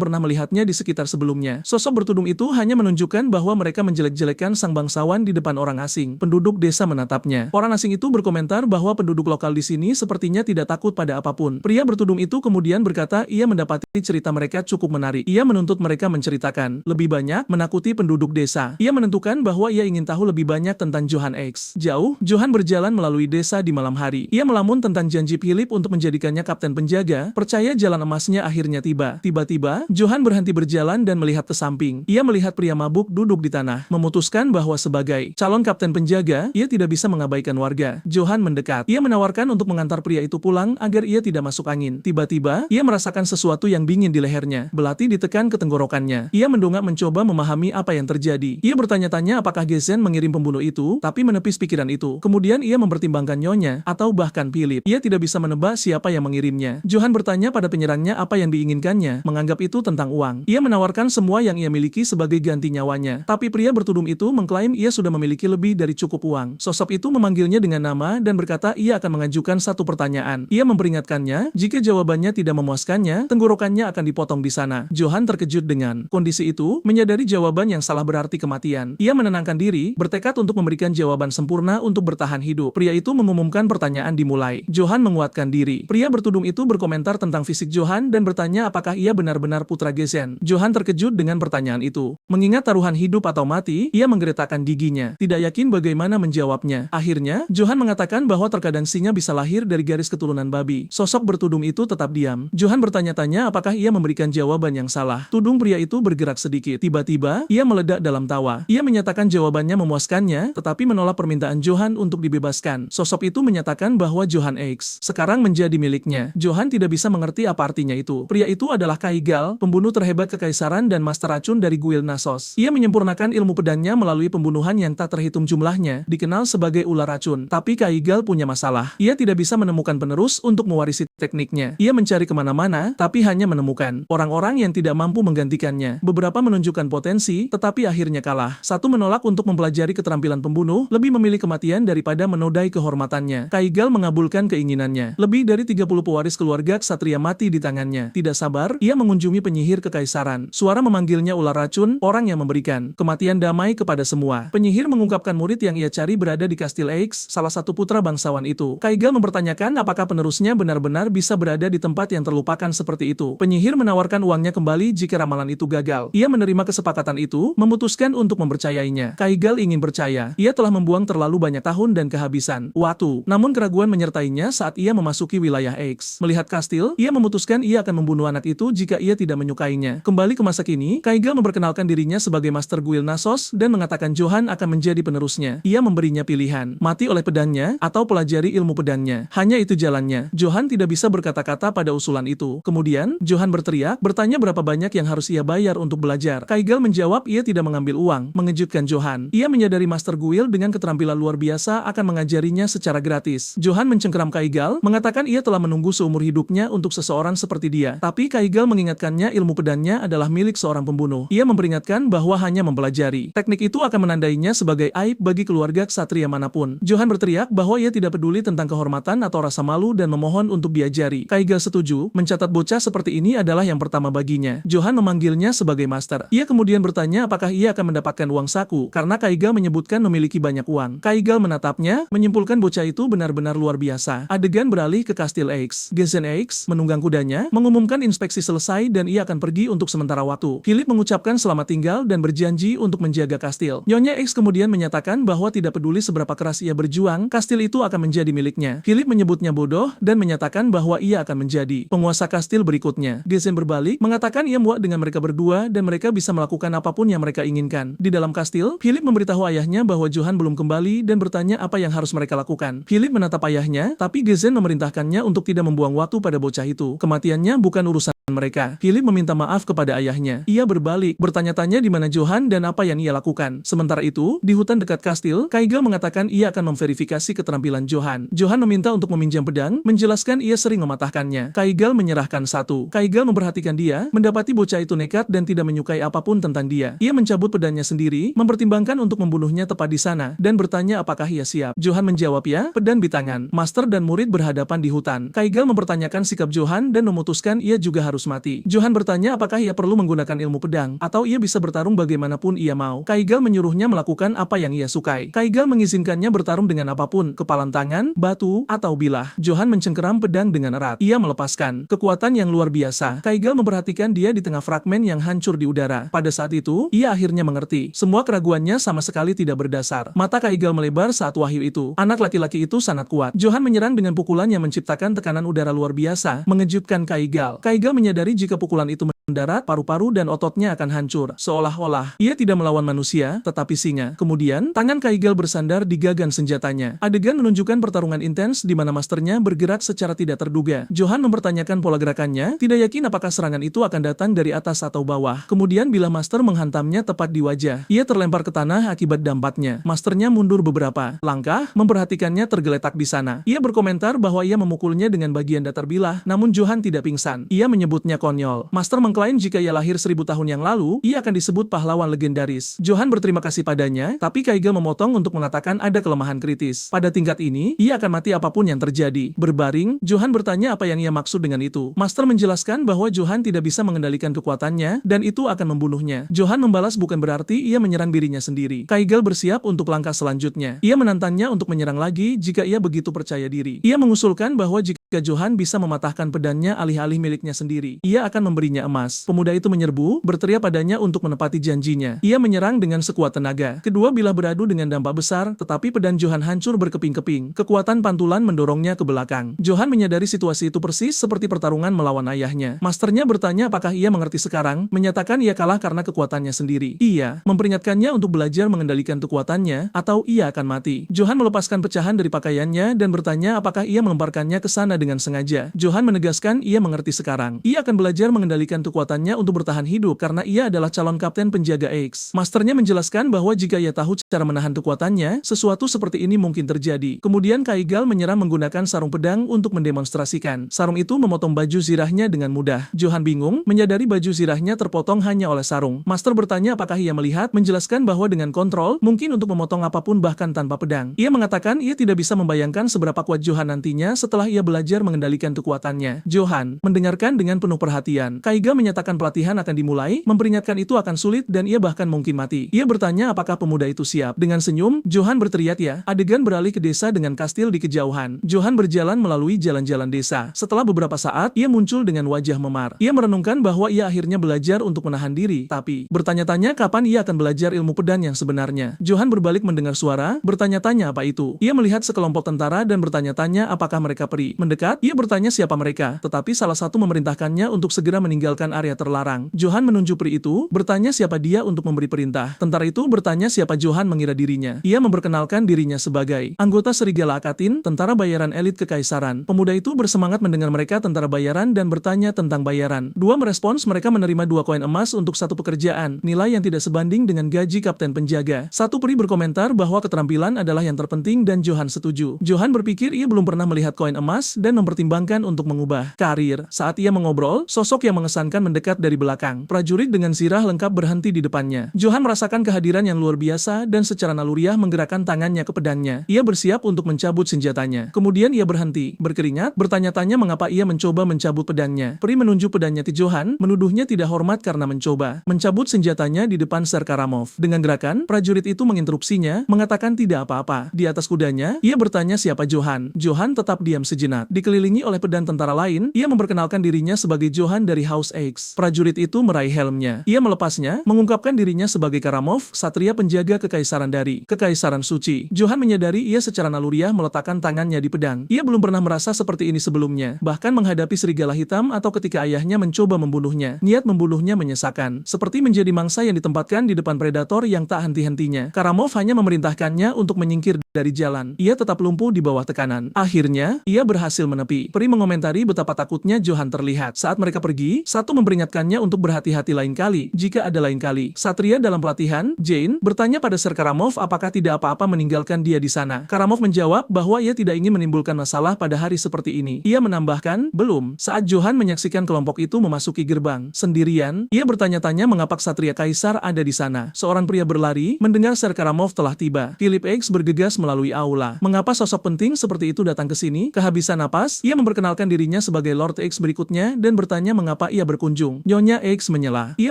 pernah melihatnya di sekitar sebelumnya. Sosok bertudung itu hanya menunjukkan bahwa mereka menjelek-jelekan sang bangsawan di depan orang asing. Penduduk desa menatapnya. Orang asing itu berkomentar bahwa penduduk lokal di sini sepertinya tidak takut pada apapun. Pria bertudung itu kemudian berkata ia mendapati cerita mereka cukup menarik. Ia menuntut mereka menceritakan lebih banyak menakuti penduduk desa. Ia menentukan bahwa ia ingin tahu lebih banyak tentang Johan X. Jauh, Johan berjalan melalui desa di malam hari. Ia melamun tentang janji Philip untuk menjadikannya kapten penjaga, percaya jalan emasnya akhirnya tiba. Tiba-tiba, Johan berhenti berjalan dan melihat ke samping. Ia melihat pria mabuk duduk di tanah, memutuskan bahwa sebagai calon kapten penjaga, ia tidak bisa mengabaikan warga. Johan mendekat. Ia menawarkan untuk mengantar pria itu pulang agar ia tidak masuk angin. Tiba-tiba, ia merasakan sesuatu yang dingin di lehernya. Belati ditekan ke tenggorokannya. Ia mendongak mencoba memahami apa yang terjadi. Ia bertanya-tanya apakah Gezen mengirim pembunuh itu, tapi menepis pikiran itu. Kemudian ia mempertimbangkan nyonya, atau bahkan Philip. Ia tidak bisa menebak siapa yang mengirimnya. Johan bertanya pada penyerangnya apa yang diinginkannya, menganggap itu tentang uang. Ia menawarkan semua yang ia miliki sebagai ganti nyawanya. Tapi pria bertudung itu mengklaim ia sudah memiliki lebih dari cukup uang. Sosok itu memanggilnya dengan nama dan berkata ia akan mengajukan satu pertanyaan. Ia memperingatkannya, jika jawabannya tidak memuaskannya, tenggorokannya akan dipotong di sana. Johan terkejut dengan kondisi itu, menyadari jawaban yang salah berarti kematian. Ia menenangkan diri, bertekad untuk memberikan jawaban sempurna untuk bertahan hidup. Pria itu mengumumkan pertanyaan dimulai. Johan menguatkan diri. Pria bertudung itu berkomentar tentang fisik Johan dan bertanya apakah ia benar-benar putra Gezen. Johan terkejut dengan pertanyaan itu. Mengingat taruhan hidup atau mati, ia menggeretakkan giginya. Tidak yakin bagaimana menjawabnya. Akhirnya, Johan mengatakan bahwa terkadang singa bisa lahir dari garis keturunan babi. Sosok bertudung itu tetap diam. Johan bertanya-tanya apakah ia memberikan jawaban yang salah. Tudung pria itu bergerak sedikit. Tiba-tiba, ia meledak dalam tawa. Ia menyatakan jawabannya memuaskannya, tetapi menolak permintaan Johan untuk dibebaskan. Sosok itu menyatakan bahwa Johan X sekarang menjadi miliknya. Johan tidak bisa mengerti apa artinya itu. Pria itu adalah Kaigal, pembunuh terhebat kekaisaran dan master racun dari Guild Nasos. Ia menyempurnakan ilmu pedangnya melalui pembunuhan yang tak terhitung jumlahnya, dikenal sebagai ular racun. Tapi Kaigal punya masalah. Ia tidak bisa menemukan penerus untuk mewarisi tekniknya. Ia mencari kemana-mana, tapi hanya menemukan orang-orang yang tidak mampu menggantikannya. Beberapa menunjukkan potensi, tetapi akhirnya kalah. Satu menolak untuk mempelajari keterampilan pembunuh, lebih memilih kematian daripada menodai kehormatannya. Kaigal mengabulkan keinginannya. Lebih dari 30 pewaris keluarga ksatria mati di tangannya. Tidak sabar, ia mengunjungi penyihir kekaisaran. Suara memanggilnya ular racun, orang yang memberikan kematian damai kepada semua. Penyihir mengungkapkan murid yang ia cari berada di Kastil X, salah satu putra bangsawan itu. Kaigal mempertanyakan apakah penerusnya benar-benar bisa berada di tempat yang terlupakan seperti itu. Penyihir menawarkan uangnya kembali jika ramalan itu gagal. Ia menerima kesepakatan itu, memutuskan untuk mempercayainya. Kaigal ingin percaya. Ia telah membuang terlalu banyak tahun dan kehabisan waktu. Namun keraguan menyertainya saat ia memasuki wilayah X. Melihat kastil, ia memutuskan ia akan membunuh anak itu jika ia tidak menyukainya. Kembali ke masa kini, Kaigal memperkenalkan dirinya sebagai Master Guild Nasos dan mengatakan Johan akan menjadi penerusnya. Ia memberinya pilihan, mati oleh pedangnya atau pelajari ilmu pedangnya. Hanya itu jalannya. Johan tidak bisa berkata-kata pada usulan itu. Kemudian, Johan berteriak, bertanya berapa banyak yang harus ia bayar untuk belajar. Kaigal menjawab ia tidak mengambil uang. Mengejutkan Johan. Ia menyadari Master Guild dengan keterampilan luar biasa akan mengajarinya secara gratis. Johan mencengkeram Kaigal, mengatakan ia telah menunggu seumur hidupnya untuk seseorang seperti dia. Tapi Kaigal mengingatkannya ilmu pedangnya adalah milik seorang pembunuh. Ia memperingatkan bahwa hanya mempelajari teknik itu akan menandainya sebagai aib bagi keluarga ksatria manapun. Johan berteriak bahwa ia tidak peduli tentang kehormatan atau rasa malu dan memohon untuk diajari. Kaigal setuju, mencatat bocah seperti ini adalah yang pertama baginya. Johan memanggilnya sebagai master. Ia kemudian bertanya apakah ia akan mendapatkan uang saku, karena Kaigal menyebutkan memiliki banyak uang. Kaigal menatapnya, menyimpulkan bocah itu benar-benar luar biasa. Adegan beralih ke Kastil X. Gezen X menunggang kudanya, mengumumkan inspeksi selesai dan ia akan pergi untuk sementara waktu. Philip mengucapkan selamat tinggal dan berjanji untuk menjaga kastil. Nyonya X X kemudian menyatakan bahwa tidak peduli seberapa keras ia berjuang, kastil itu akan menjadi miliknya. Philip menyebutnya bodoh dan menyatakan bahwa ia akan menjadi penguasa kastil berikutnya. Gezen berbalik, mengatakan ia muak dengan mereka berdua dan mereka bisa melakukan apapun yang mereka inginkan. Di dalam kastil, Philip memberitahu ayahnya bahwa Johan belum kembali dan bertanya apa yang harus mereka lakukan. Philip menatap ayahnya, tapi Gezen memerintahkannya untuk tidak membuang waktu pada bocah itu. Kematiannya bukan urusan mereka. Philip meminta maaf kepada ayahnya. Ia berbalik, bertanya-tanya di mana Johan dan apa yang ia lakukan. Sementara itu, di hutan dekat kastil, Kaigel mengatakan ia akan memverifikasi keterampilan Johan. Johan meminta untuk meminjam pedang, menjelaskan ia sering mematahkannya. Kaigel menyerahkan satu. Kaigel memperhatikan dia, mendapati bocah itu nekat dan tidak menyukai apapun tentang dia. Ia mencabut pedangnya sendiri, mempertimbangkan untuk membunuhnya tepat di sana, dan bertanya apakah ia siap. Johan menjawab ya, pedang di tangan. Master dan murid berhadapan di hutan. Kaigel mempertanyakan sikap Johan dan memutuskan ia juga harus mati. Johan bertanya apakah ia perlu menggunakan ilmu pedang, atau ia bisa bertarung bagaimanapun ia mau. Kaigel menyuruhnya melakukan apa yang ia sukai. Kaigel mengizinkannya bertarung dengan apapun, kepalan tangan, batu, atau bilah. Johan mencengkeram pedang dengan erat. Ia melepaskan kekuatan yang luar biasa. Kaigel memperhatikan dia di tengah fragmen yang hancur di udara. Pada saat itu, ia akhirnya mengerti. Semua keraguannya sama sekali tidak berdasar. Mata Kaigel melebar saat wahyu itu. Anak laki-laki itu sangat kuat. Johan menyerang dengan pukulan yang menciptakan tekanan udara luar biasa, mengejutkan Kaigel. Kaigel menyadari jika pukulan itu mendarat, paru-paru dan ototnya akan hancur. Seolah-olah ia tidak melawan manusia, tetapi singa. Kemudian, tangan Kaigel bersandar di gagan senjatanya. Adegan menunjukkan pertarungan intens di mana masternya bergerak secara tidak terduga. Johan mempertanyakan pola gerakannya, tidak yakin apakah serangan itu akan datang dari atas atau bawah. Kemudian bila master menghantamnya tepat di wajah, ia terlempar ke tanah akibat dampaknya. Masternya mundur beberapa langkah, memperhatikannya tergeletak di sana. Ia berkomentar bahwa ia memukulnya dengan bagian datar bilah, namun Johan tidak pingsan. Ia menyebutnya konyol. Master mengklaim jika ia lahir 1000 tahun yang lalu, ia akan disebut pahlawan legendaris. Johan berterima kasih padanya, tapi Kaigel memotong untuk mengatakan ada kelemahan kritis. Pada tingkat ini, ia akan mati apapun yang terjadi. Berbaring, Johan bertanya apa yang ia maksud dengan itu. Master menjelaskan bahwa Johan tidak bisa mengendalikan kekuatannya, dan itu akan membunuhnya. Johan membalas bukan berarti ia menyerang dirinya sendiri. Kaigel bersiap untuk langkah selanjutnya. Ia menantangnya untuk menyerang lagi jika ia begitu percaya diri. Ia mengusulkan bahwa jika Johan bisa mematahkan pedangnya alih-alih miliknya sendiri, ia akan memberinya emas. Pemuda itu menyerbu, berteriak padanya untuk menepati janjinya. Ia menyerang dengan sekuat tenaga. Kedua bilah beradu dengan dampak besar, tetapi pedang Johan hancur berkeping-keping. Kekuatan pantulan mendorongnya ke belakang. Johan menyadari situasi itu persis seperti pertarungan melawan ayahnya. Masternya bertanya apakah ia mengerti sekarang, menyatakan ia kalah karena kekuatannya sendiri. Ia memperingatkannya untuk belajar mengendalikan kekuatannya, atau ia akan mati. Johan melepaskan pecahan dari pakaiannya dan bertanya apakah ia melemparkannya ke sana dengan sengaja. Johan menegaskan ia mengerti sekarang. Ia akan belajar mengendalikan kekuatannya untuk bertahan hidup karena ia adalah calon kapten penjaga X. Masternya menjelaskan bahwa jika ia tahu cara menahan kekuatannya, sesuatu seperti ini mungkin terjadi. Kemudian Kaigel menyerang menggunakan sarung pedang untuk mendemonstrasikan. Sarung itu memotong baju zirahnya dengan mudah. Johan bingung, menyadari baju zirahnya terpotong hanya oleh sarung. Master bertanya apakah ia melihat, menjelaskan bahwa dengan kontrol, mungkin untuk memotong apapun bahkan tanpa pedang. Ia mengatakan ia tidak bisa membayangkan seberapa kuat Johan nantinya setelah ia belajar mengendalikan kekuatannya. Johan mendengarkan dengan penuh perhatian. Kaigel menyatakan pelatihan akan dimulai, memperingatkan itu akan sulit dan ia bahkan mungkin mati. Ia bertanya apakah pemuda itu siap. Dengan senyum, Johan berteriak ya. Adegan beralih ke desa dengan kastil di kejauhan. Johan berjalan melalui jalan-jalan desa. Setelah beberapa saat, ia muncul dengan wajah memar. Ia merenungkan bahwa ia akhirnya belajar untuk menahan diri, tapi bertanya-tanya kapan ia akan belajar ilmu pedang yang sebenarnya. Johan berbalik mendengar suara, bertanya-tanya apa itu. Ia melihat sekelompok tentara dan bertanya-tanya apakah mereka peri. Mendekat, ia bertanya siapa mereka, tetapi salah satu memerintahkannya untuk segera meninggalkan area terlarang. Johan menunjuk peri itu, bertanya siapa dia untuk memberi perintah. Tentara itu bertanya siapa Johan mengira dirinya. Ia memperkenalkan dirinya sebagai anggota Serigala Akatin, tentara bayaran elit kekaisaran. Pemuda itu bersemangat mendengar mereka tentara bayaran dan bertanya tentang bayaran. Dua merespons mereka menerima 2 koin emas untuk satu pekerjaan, nilai yang tidak sebanding dengan gaji kapten penjaga. Satu peri berkomentar bahwa keterampilan adalah yang terpenting dan Johan setuju. Johan berpikir ia belum pernah melihat koin emas dan mempertimbangkan untuk mengubah karir. Saat ia mengobrol, sosok yang mengesankan mendekat dari belakang. Prajurit dengan sirah lengkap berhenti di depannya. Johan merasakan kehadiran yang luar biasa dan secara naluriah menggerakkan tangannya ke pedangnya. Ia bersiap untuk mencabut senjatanya. Kemudian ia berhenti, berkeringat, bertanya-tanya mengapa ia mencoba mencabut pedangnya. Peri menunjuk pedangnya ke Johan, menuduhnya tidak hormat karena mencoba mencabut senjatanya di depan Ser Karamov. Dengan gerakan, prajurit itu menginterupsinya, mengatakan tidak apa-apa. Di atas kudanya, ia bertanya siapa Johan. Johan tetap diam sejenak. Dikelilingi oleh pedang tentara lain, ia memperkenalkan dirinya sebagai Johan dari House X. Prajurit itu meraih helmnya. Ia melepasnya, mengungkapkan dirinya sebagai Karamov, satria penjaga kekaisaran dari Kekaisaran Suci. Johan menyadari ia secara naluriah meletakkan tangannya di pedang. Ia belum pernah merasa seperti ini sebelumnya, bahkan menghadapi serigala hitam atau ketika ayahnya mencoba membunuhnya. Niat membunuhnya menyesakan, seperti menjadi mangsa yang ditempatkan di depan predator yang tak henti-hentinya. Karamov hanya memerintahkannya untuk menyingkir dari jalan. Ia tetap lumpuh di bawah tekanan. Akhirnya, ia berhasil menepi. Peri mengomentari betapa takutnya Johan terlihat. Saat mereka pergi, satu memperingatkannya untuk berhati-hati lain kali. Jika ada lain kali, satria dalam pelatihan, Jane, bertanya pada Sir Karamov apakah tidak apa-apa meninggalkan dia di sana. Karamov menjawab bahwa ia tidak ingin menimbulkan masalah pada hari seperti ini. Ia menambahkan, belum. Saat Johan menyaksikan kelompok itu memasuki gerbang sendirian, ia bertanya-tanya mengapa satria kaisar ada di sana. Seorang pria berlari, mendengar Sir Karamov telah tiba. Philip X bergegas melalui aula. Mengapa sosok penting seperti itu datang ke sini? Kehabisan napas, ia memperkenalkan dirinya sebagai Lord X berikutnya dan bertanya mengapa ia berkunjung. Nyonya X menyela. Ia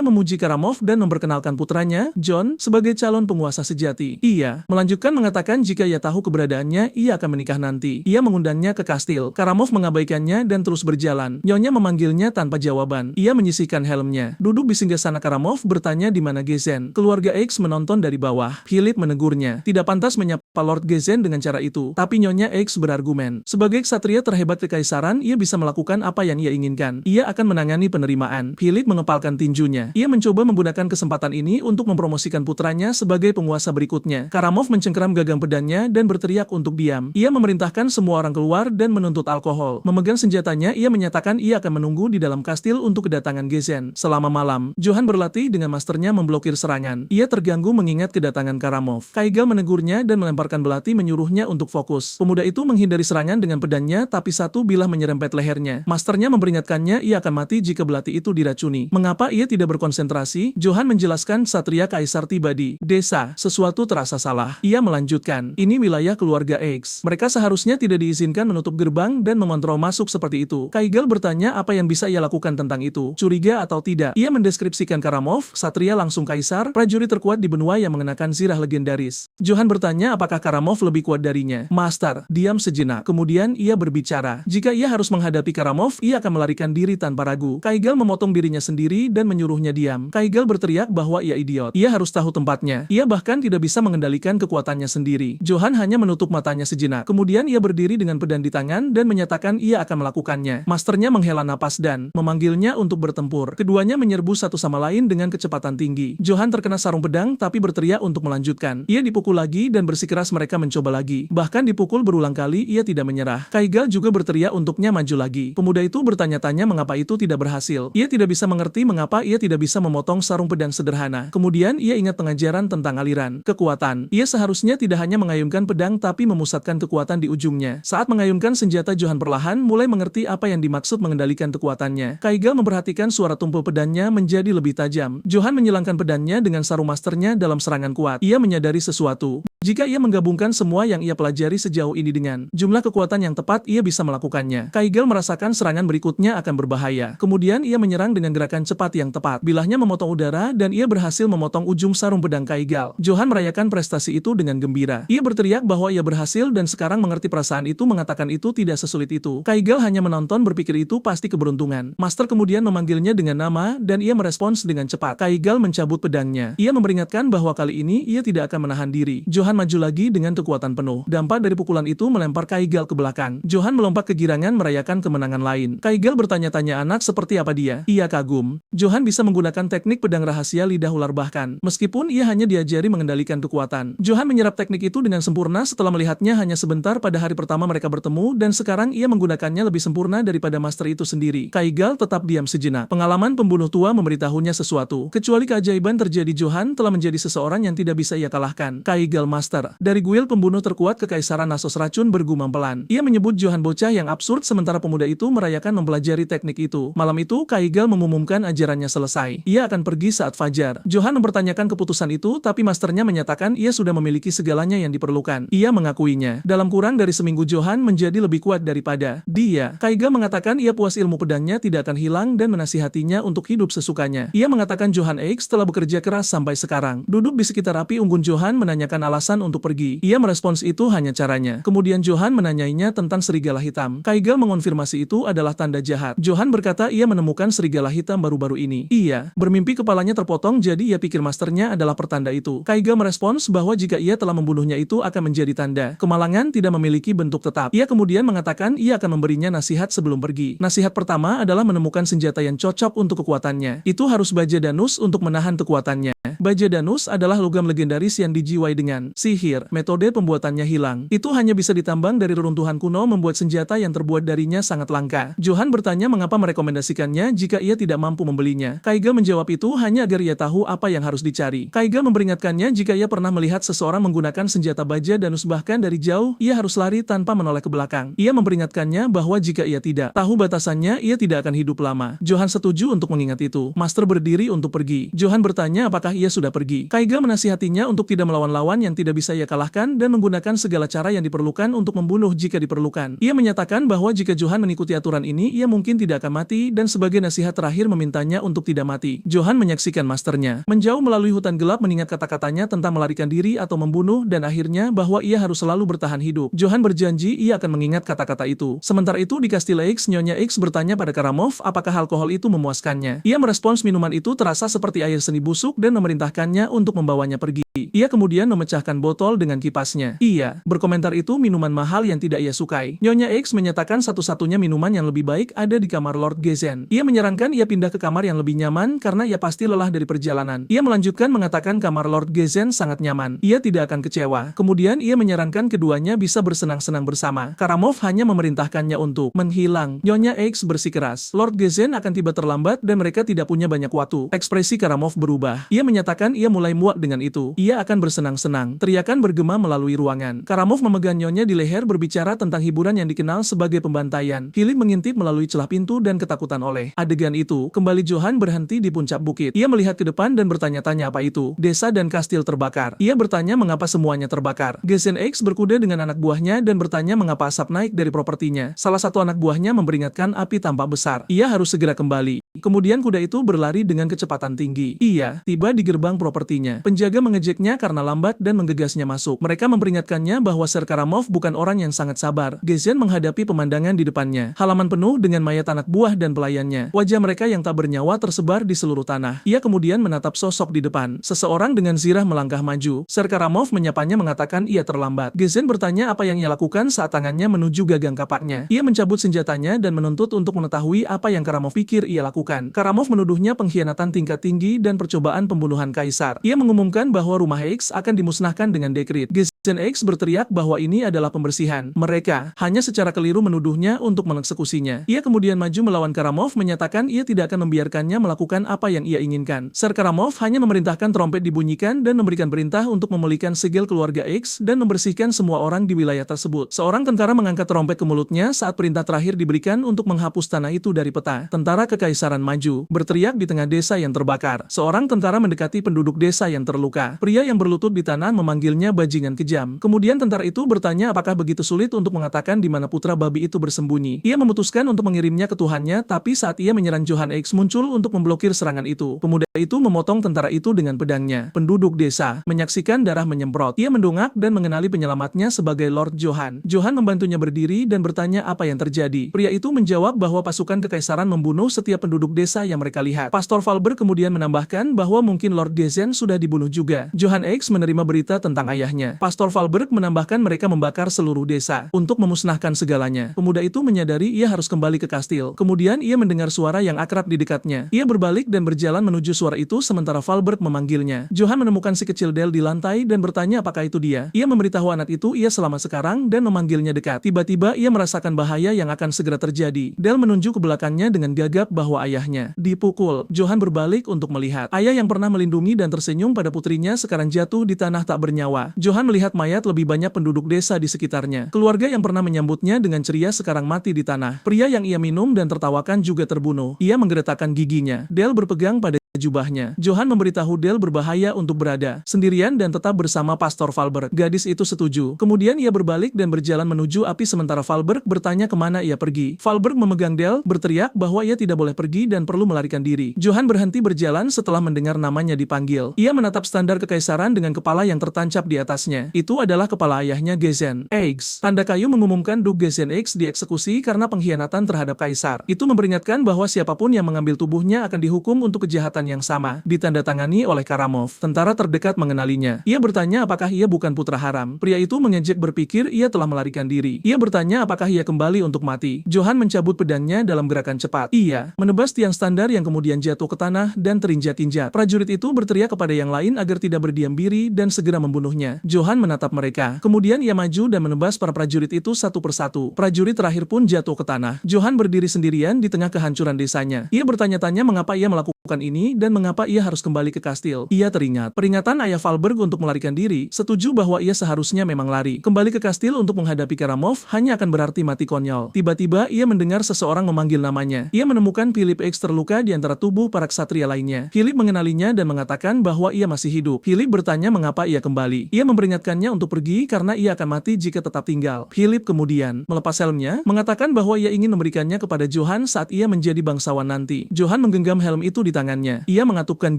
memuji Karamov dan memperkenalkan putranya, John, sebagai calon penguasa sejati. Ia melanjutkan mengatakan jika ia tahu keberadaannya, ia akan menikah nanti. Ia mengundangnya ke kastil. Karamov mengabaikannya dan terus berjalan. Nyonya memanggilnya tanpa jawaban. Ia menyisihkan helmnya. Duduk di singgasana Karamov bertanya di mana Gezen. Keluarga X menonton dari bawah. Philip menegurnya. Tidak pantas menyapa Lord Gezen dengan cara itu. Tapi Nyonya X berargumen. Sebagai ksatria terhebat kekaisaran, ia bisa melakukan apa yang ia inginkan. Ia akan menangani penerimaan. Philip mengepalkan tinjunya. Ia mencoba menggunakan kesempatan ini untuk mempromosikan putranya sebagai penguasa berikutnya. Karamov mencengkeram gagang pedangnya dan berteriak untuk diam. Ia memerintahkan semua orang keluar dan menuntut alkohol. Memegang senjatanya, ia menyatakan ia akan menunggu di dalam kastil untuk kedatangan Gezen. Selama malam, Johan berlatih dengan masternya memblokir serangan. Ia terganggu mengingat kedatangan Karamov. Kaigal menegurnya dan melemparkan belati menyuruhnya untuk fokus. Pemuda itu menghindari serangan dengan pedangnya, tapi satu bilah menyerempet lehernya. Masternya memperingatkannya ia akan mati jika belati itu diracuni. Mengapa ia tidak berkonsentrasi? Johan menjelaskan satria kaisar tiba di desa. Sesuatu terasa salah. Ia melanjutkan, ini wilayah keluarga X. Mereka seharusnya tidak diizinkan menutup gerbang dan memontrol masuk seperti itu. Kaigal bertanya apa yang bisa ia lakukan tentang itu. Curiga atau tidak? Ia mendeskripsikan Karamov, satria langsung kaisar, prajurit terkuat di benua yang mengenakan zirah legendaris. Johan bertanya apakah Karamov lebih kuat darinya. Master, diam sejenak. Kemudian ia berbicara. Jika ia harus menghadapi Karamov, ia akan melarikan diri tanpa ragu. Kaigal memotong dirinya sendiri dan menyuruhnya diam. Kaigal berteriak bahwa ia idiot. Ia harus tahu tempatnya. Ia bahkan tidak bisa mengendalikan kekuatannya sendiri. Johan hanya menutup matanya sejenak. Kemudian ia berdiri dengan pedang di tangan dan menyatakan ia akan melakukannya. Masternya menghela napas dan memanggilnya untuk bertempur. Keduanya menyerbu satu sama lain dengan kecepatan tinggi. Johan terkena sarung pedang tapi berteriak untuk melanjutkan. Ia dipukul lagi dan bersikeras mereka mencoba lagi. Bahkan dipukul berulang kali ia tidak menyerah. Kaigal juga berteriak untuknya maju lagi. Pemuda itu bertanya-tanya mengapa itu tidak berhasil. Ia tidak bisa mengerti mengapa ia tidak bisa memotong sarung pedang sederhana. Kemudian ia ingat pengajaran tentang aliran kekuatan. Ia seharusnya tidak hanya mengayunkan pedang tapi memusatkan kekuatan di ujungnya. Saat mengayunkan senjata, Johan perlahan mulai mengerti apa yang dimaksud mengendalikan kekuatannya. Kaigal memperhatikan suara tumpul pedangnya menjadi lebih tajam. Johan menyilangkan pedangnya dengan sarung masternya dalam serangan kuat. Ia menyadari sesuatu. Jika ia menggabungkan semua yang ia pelajari sejauh ini dengan jumlah kekuatan yang tepat, ia bisa melakukannya. Kaigal merasakan serangan berikutnya akan berbahaya. Kemudian ia menyerang dengan gerakan cepat yang tepat. Bilahnya memotong udara dan ia berhasil memotong ujung sarung pedang Kaigal. Johan merayakan prestasi itu dengan gembira. Ia berteriak bahwa ia berhasil dan sekarang mengerti perasaan itu mengatakan itu tidak sesulit itu. Kaigal hanya menonton berpikir itu pasti keberuntungan. Master kemudian memanggilnya dengan nama dan ia merespons dengan cepat. Kaigal mencabut pedangnya. Ia memperingatkan bahwa kali ini ia tidak akan menahan diri. Johan maju lagi dengan kekuatan penuh. Dampak dari pukulan itu melempar Kaigal ke belakang. Johan melompat kegirangan merayakan kemenangan lain. Kaigal bertanya-tanya anak seperti apa dia. Ia kagum. Johan bisa menggunakan teknik pedang rahasia lidah ular bahkan. Meskipun ia hanya diajari mengendalikan kekuatan. Johan menyerap teknik itu dengan sempurna setelah melihatnya hanya sebentar pada hari pertama mereka bertemu dan sekarang ia menggunakannya lebih sempurna daripada master itu sendiri. Kaigal tetap diam sejenak. Pengalaman pembunuh tua memberitahunya sesuatu. Kecuali keajaiban terjadi, Johan telah menjadi seseorang yang tidak bisa ia kalahkan. Kaigal Master. Dari guil pembunuh terkuat kekaisaran Nasos racun bergumam pelan. Ia menyebut Johan bocah yang absurd sementara pemuda itu merayakan mempelajari teknik itu. Malam itu Kaigal mengumumkan ajarannya selesai. Ia akan pergi saat fajar. Johan mempertanyakan keputusan itu tapi masternya menyatakan ia sudah memiliki segalanya yang diperlukan. Ia mengakuinya. Dalam kurang dari seminggu Johan menjadi lebih kuat daripada dia. Kaigal mengatakan ia puas ilmu pedangnya tidak akan hilang dan menasihatinya untuk hidup sesukanya. Ia mengatakan Johan X telah bekerja keras sampai sekarang. Duduk di sekitar api unggun, Johan menanyakan alasan untuk pergi pergi. Ia merespons itu hanya caranya. Kemudian Johan menanyainya tentang serigala hitam. Kaigal mengonfirmasi itu adalah tanda jahat. Johan berkata ia menemukan serigala hitam baru-baru ini. Iya, bermimpi kepalanya terpotong jadi ia pikir masternya adalah pertanda itu. Kaigal merespons bahwa jika ia telah membunuhnya itu akan menjadi tanda kemalangan tidak memiliki bentuk tetap. Ia kemudian mengatakan ia akan memberinya nasihat sebelum pergi. Nasihat pertama adalah menemukan senjata yang cocok untuk kekuatannya. Itu harus baja danus untuk menahan kekuatannya. Baja danus adalah logam legendaris yang dijiwai dengan sihir. Metode pembuatannya hilang. Itu hanya bisa ditambang dari reruntuhan kuno, membuat senjata yang terbuat darinya sangat langka. Johan bertanya mengapa merekomendasikannya jika ia tidak mampu membelinya. Kaigal menjawab itu hanya agar ia tahu apa yang harus dicari. Kaigal memperingatkannya jika ia pernah melihat seseorang menggunakan senjata baja danus, bahkan dari jauh, ia harus lari tanpa menoleh ke belakang. Ia memperingatkannya bahwa jika ia tidak tahu batasannya, ia tidak akan hidup lama. Johan setuju untuk mengingat itu. Master berdiri untuk pergi. Johan bertanya apakah ia sudah pergi. Kaigal menasihatinya untuk tidak melawan lawan yang tidak bisa ia kalahkan dan menggunakan segala cara yang diperlukan untuk membunuh jika diperlukan. Ia menyatakan bahwa jika Johan mengikuti aturan ini, ia mungkin tidak akan mati, dan sebagai nasihat terakhir memintanya untuk tidak mati. Johan menyaksikan masternya menjauh melalui hutan gelap, mengingat kata-katanya tentang melarikan diri atau membunuh, dan akhirnya bahwa ia harus selalu bertahan hidup. Johan berjanji ia akan mengingat kata-kata itu. Sementara itu di Kastil X, Nyonya X bertanya pada Karamov apakah alkohol itu memuaskannya. Ia merespons minuman itu terasa seperti air seni busuk dan memerintahkannya untuk membawanya pergi. Ia kemudian memecahkan botol dengan kipasnya. Ia berkomentar itu minuman mahal yang tidak ia sukai. Nyonya X menyatakan satu-satunya minuman yang lebih baik ada di kamar Lord Gezen. Ia menyarankan ia pindah ke kamar yang lebih nyaman karena ia pasti lelah dari perjalanan. Ia melanjutkan mengatakan kamar Lord Gezen sangat nyaman. Ia tidak akan kecewa. Kemudian ia menyarankan keduanya bisa bersenang-senang bersama. Karamov hanya memerintahkannya untuk menghilang. Nyonya X bersikeras. Lord Gezen akan tiba terlambat dan mereka tidak punya banyak waktu. Ekspresi Karamov berubah. Ia menyatakan ia mulai muak dengan itu. Ia akan bersenang-senang. Teriakan bergema melalui ruangan. Karamov memegang Nyonya di leher, berbicara tentang hiburan yang dikenal sebagai pembantaian. Philip mengintip melalui celah pintu dan ketakutan oleh adegan itu. Kembali Johan berhenti di puncak bukit. Ia melihat ke depan dan bertanya-tanya apa itu. Desa dan kastil terbakar. Ia bertanya mengapa semuanya terbakar. Gezen X berkuda dengan anak buahnya dan bertanya mengapa asap naik dari propertinya. Salah satu anak buahnya memperingatkan api tampak besar. Ia harus segera kembali. Kemudian kuda itu berlari dengan kecepatan tinggi. Ia tiba di gerbang propertinya. Penjaga mengejeknya karena lambat dan menggegasnya masuk. Mereka memperingatkannya bahwa Ser Karamov bukan orang yang sangat sabar. Gezen menghadapi pemandangan di depannya. Halaman penuh dengan mayat anak buah dan pelayannya. Wajah mereka yang tak bernyawa tersebar di seluruh tanah. Ia kemudian menatap sosok di depan. Seseorang dengan zirah melangkah maju. Ser Karamov menyapanya mengatakan ia terlambat. Gezen bertanya apa yang ia lakukan saat tangannya menuju gagang kapaknya. Ia mencabut senjatanya dan menuntut untuk mengetahui apa yang Karamov pikir ia lakukan. Karamov menuduhnya pengkhianatan tingkat tinggi dan percobaan pembunuhan kaisar. Ia mengumumkan bahwa rumah X akan dimusnahkan dengan dekret. Gezen X berteriak bahwa ini adalah pembersihan. Mereka hanya secara keliru menuduhnya untuk mengeksekusinya. Ia kemudian maju melawan Karamov, menyatakan ia tidak akan membiarkannya melakukan apa yang ia inginkan. Ser Karamov hanya memerintahkan trompet dibunyikan dan memberikan perintah untuk memulihkan segel keluarga X dan membersihkan semua orang di wilayah tersebut. Seorang tentara mengangkat trompet ke mulutnya saat perintah terakhir diberikan untuk menghapus tanah itu dari peta. Tentara kekaisaran maju, berteriak di tengah desa yang terbakar. Seorang tentara mendekati penduduk desa yang terluka. Pria yang berlutut di tanah memanggilnya bajingan kejam. Kemudian tentara itu bertanya apakah begitu sulit untuk mengatakan di mana putra babi itu bersembunyi. Ia memutuskan untuk mengirimnya ke Tuhannya, tapi saat ia menyerang Johan X muncul untuk memblokir serangan itu. Pemuda itu memotong tentara itu dengan pedangnya. Penduduk desa menyaksikan darah menyemprot. Ia mendongak dan mengenali penyelamatnya sebagai Lord Johan. Johan membantunya berdiri dan bertanya apa yang terjadi. Pria itu menjawab bahwa pasukan kekaisaran membunuh setiap penduduk desa yang mereka lihat. Pastor Valber kemudian menambahkan bahwa mungkin Lord Gezen sudah dibunuh juga. Johan X menerima berita tentang ayahnya. Pastor Valberg menambahkan mereka membakar seluruh desa untuk memusnahkan segalanya. Pemuda itu menyadari ia harus kembali ke kastil. Kemudian ia mendengar suara yang akrab di dekatnya. Ia berbalik dan berjalan menuju suara itu sementara Valberg memanggilnya. Johan menemukan si kecil Del di lantai dan bertanya apakah itu dia. Ia memberitahu anak itu ia selamat sekarang dan memanggilnya dekat. Tiba-tiba ia merasakan bahaya yang akan segera terjadi. Del menunjuk ke belakangnya dengan gagap bahwa ayahnya dipukul. Johan berbalik untuk melihat. Ayah yang pernah melindungi dan tersenyum pada putrinya sekarang jatuh di tanah tak bernyawa. Johan melihat mayat lebih banyak penduduk desa di sekitarnya. Keluarga yang pernah menyambutnya dengan ceria sekarang mati di tanah. Pria yang ia minum dan tertawakan juga terbunuh. Ia menggeretakkan giginya. Del berpegang pada jubahnya. Johan memberitahu Del berbahaya untuk berada sendirian dan tetap bersama Pastor Valberg. Gadis itu setuju. Kemudian ia berbalik dan berjalan menuju api sementara Valberg bertanya kemana ia pergi. Valberg memegang Del, berteriak bahwa ia tidak boleh pergi dan perlu melarikan diri. Johan berhenti berjalan setelah mendengar namanya dipanggil. Ia menatap standar kekaisaran dengan kepala yang tertancap di atasnya. Itu adalah kepala ayahnya Gezen X. Tanda kayu mengumumkan Duke Gezen X dieksekusi karena pengkhianatan terhadap kaisar. Itu memperingatkan bahwa siapapun yang mengambil tubuhnya akan dihukum untuk kejahatan yang sama. Ditandatangani oleh Karamov. Tentara terdekat mengenalinya. Ia bertanya apakah ia bukan putra haram. Pria itu mengejek berpikir ia telah melarikan diri. Ia bertanya apakah ia kembali untuk mati. Johan mencabut pedangnya dalam gerakan cepat. Ia menebas tiang standar yang kemudian jatuh ke tanah dan terinjak-injak. Prajurit itu berteriak kepada yang lain agar tidak berdiam diri dan segera membunuhnya. Johan menatap mereka. Kemudian ia maju dan menebas para prajurit itu satu persatu. Prajurit terakhir pun jatuh ke tanah. Johan berdiri sendirian di tengah kehancuran desanya. Ia bertanya-tanya mengapa ia melakukan ini dan mengapa ia harus kembali ke kastil. Ia teringat peringatan ayah Valberg untuk melarikan diri, setuju bahwa ia seharusnya memang lari. Kembali ke kastil untuk menghadapi Karamov hanya akan berarti mati konyol. Tiba-tiba ia mendengar seseorang memanggil namanya. Ia menemukan Philip X terluka di antara tubuh para ksatria lainnya. Philip mengenalinya dan mengatakan bahwa ia masih hidup. Philip bertanya mengapa ia kembali. Ia memperingatkannya untuk pergi karena ia akan mati jika tetap tinggal. Philip kemudian melepas helmnya, mengatakan bahwa ia ingin memberikannya kepada Johan saat ia menjadi bangsawan nanti. Johan menggenggam helm itu di tangannya. Ia mengatupkan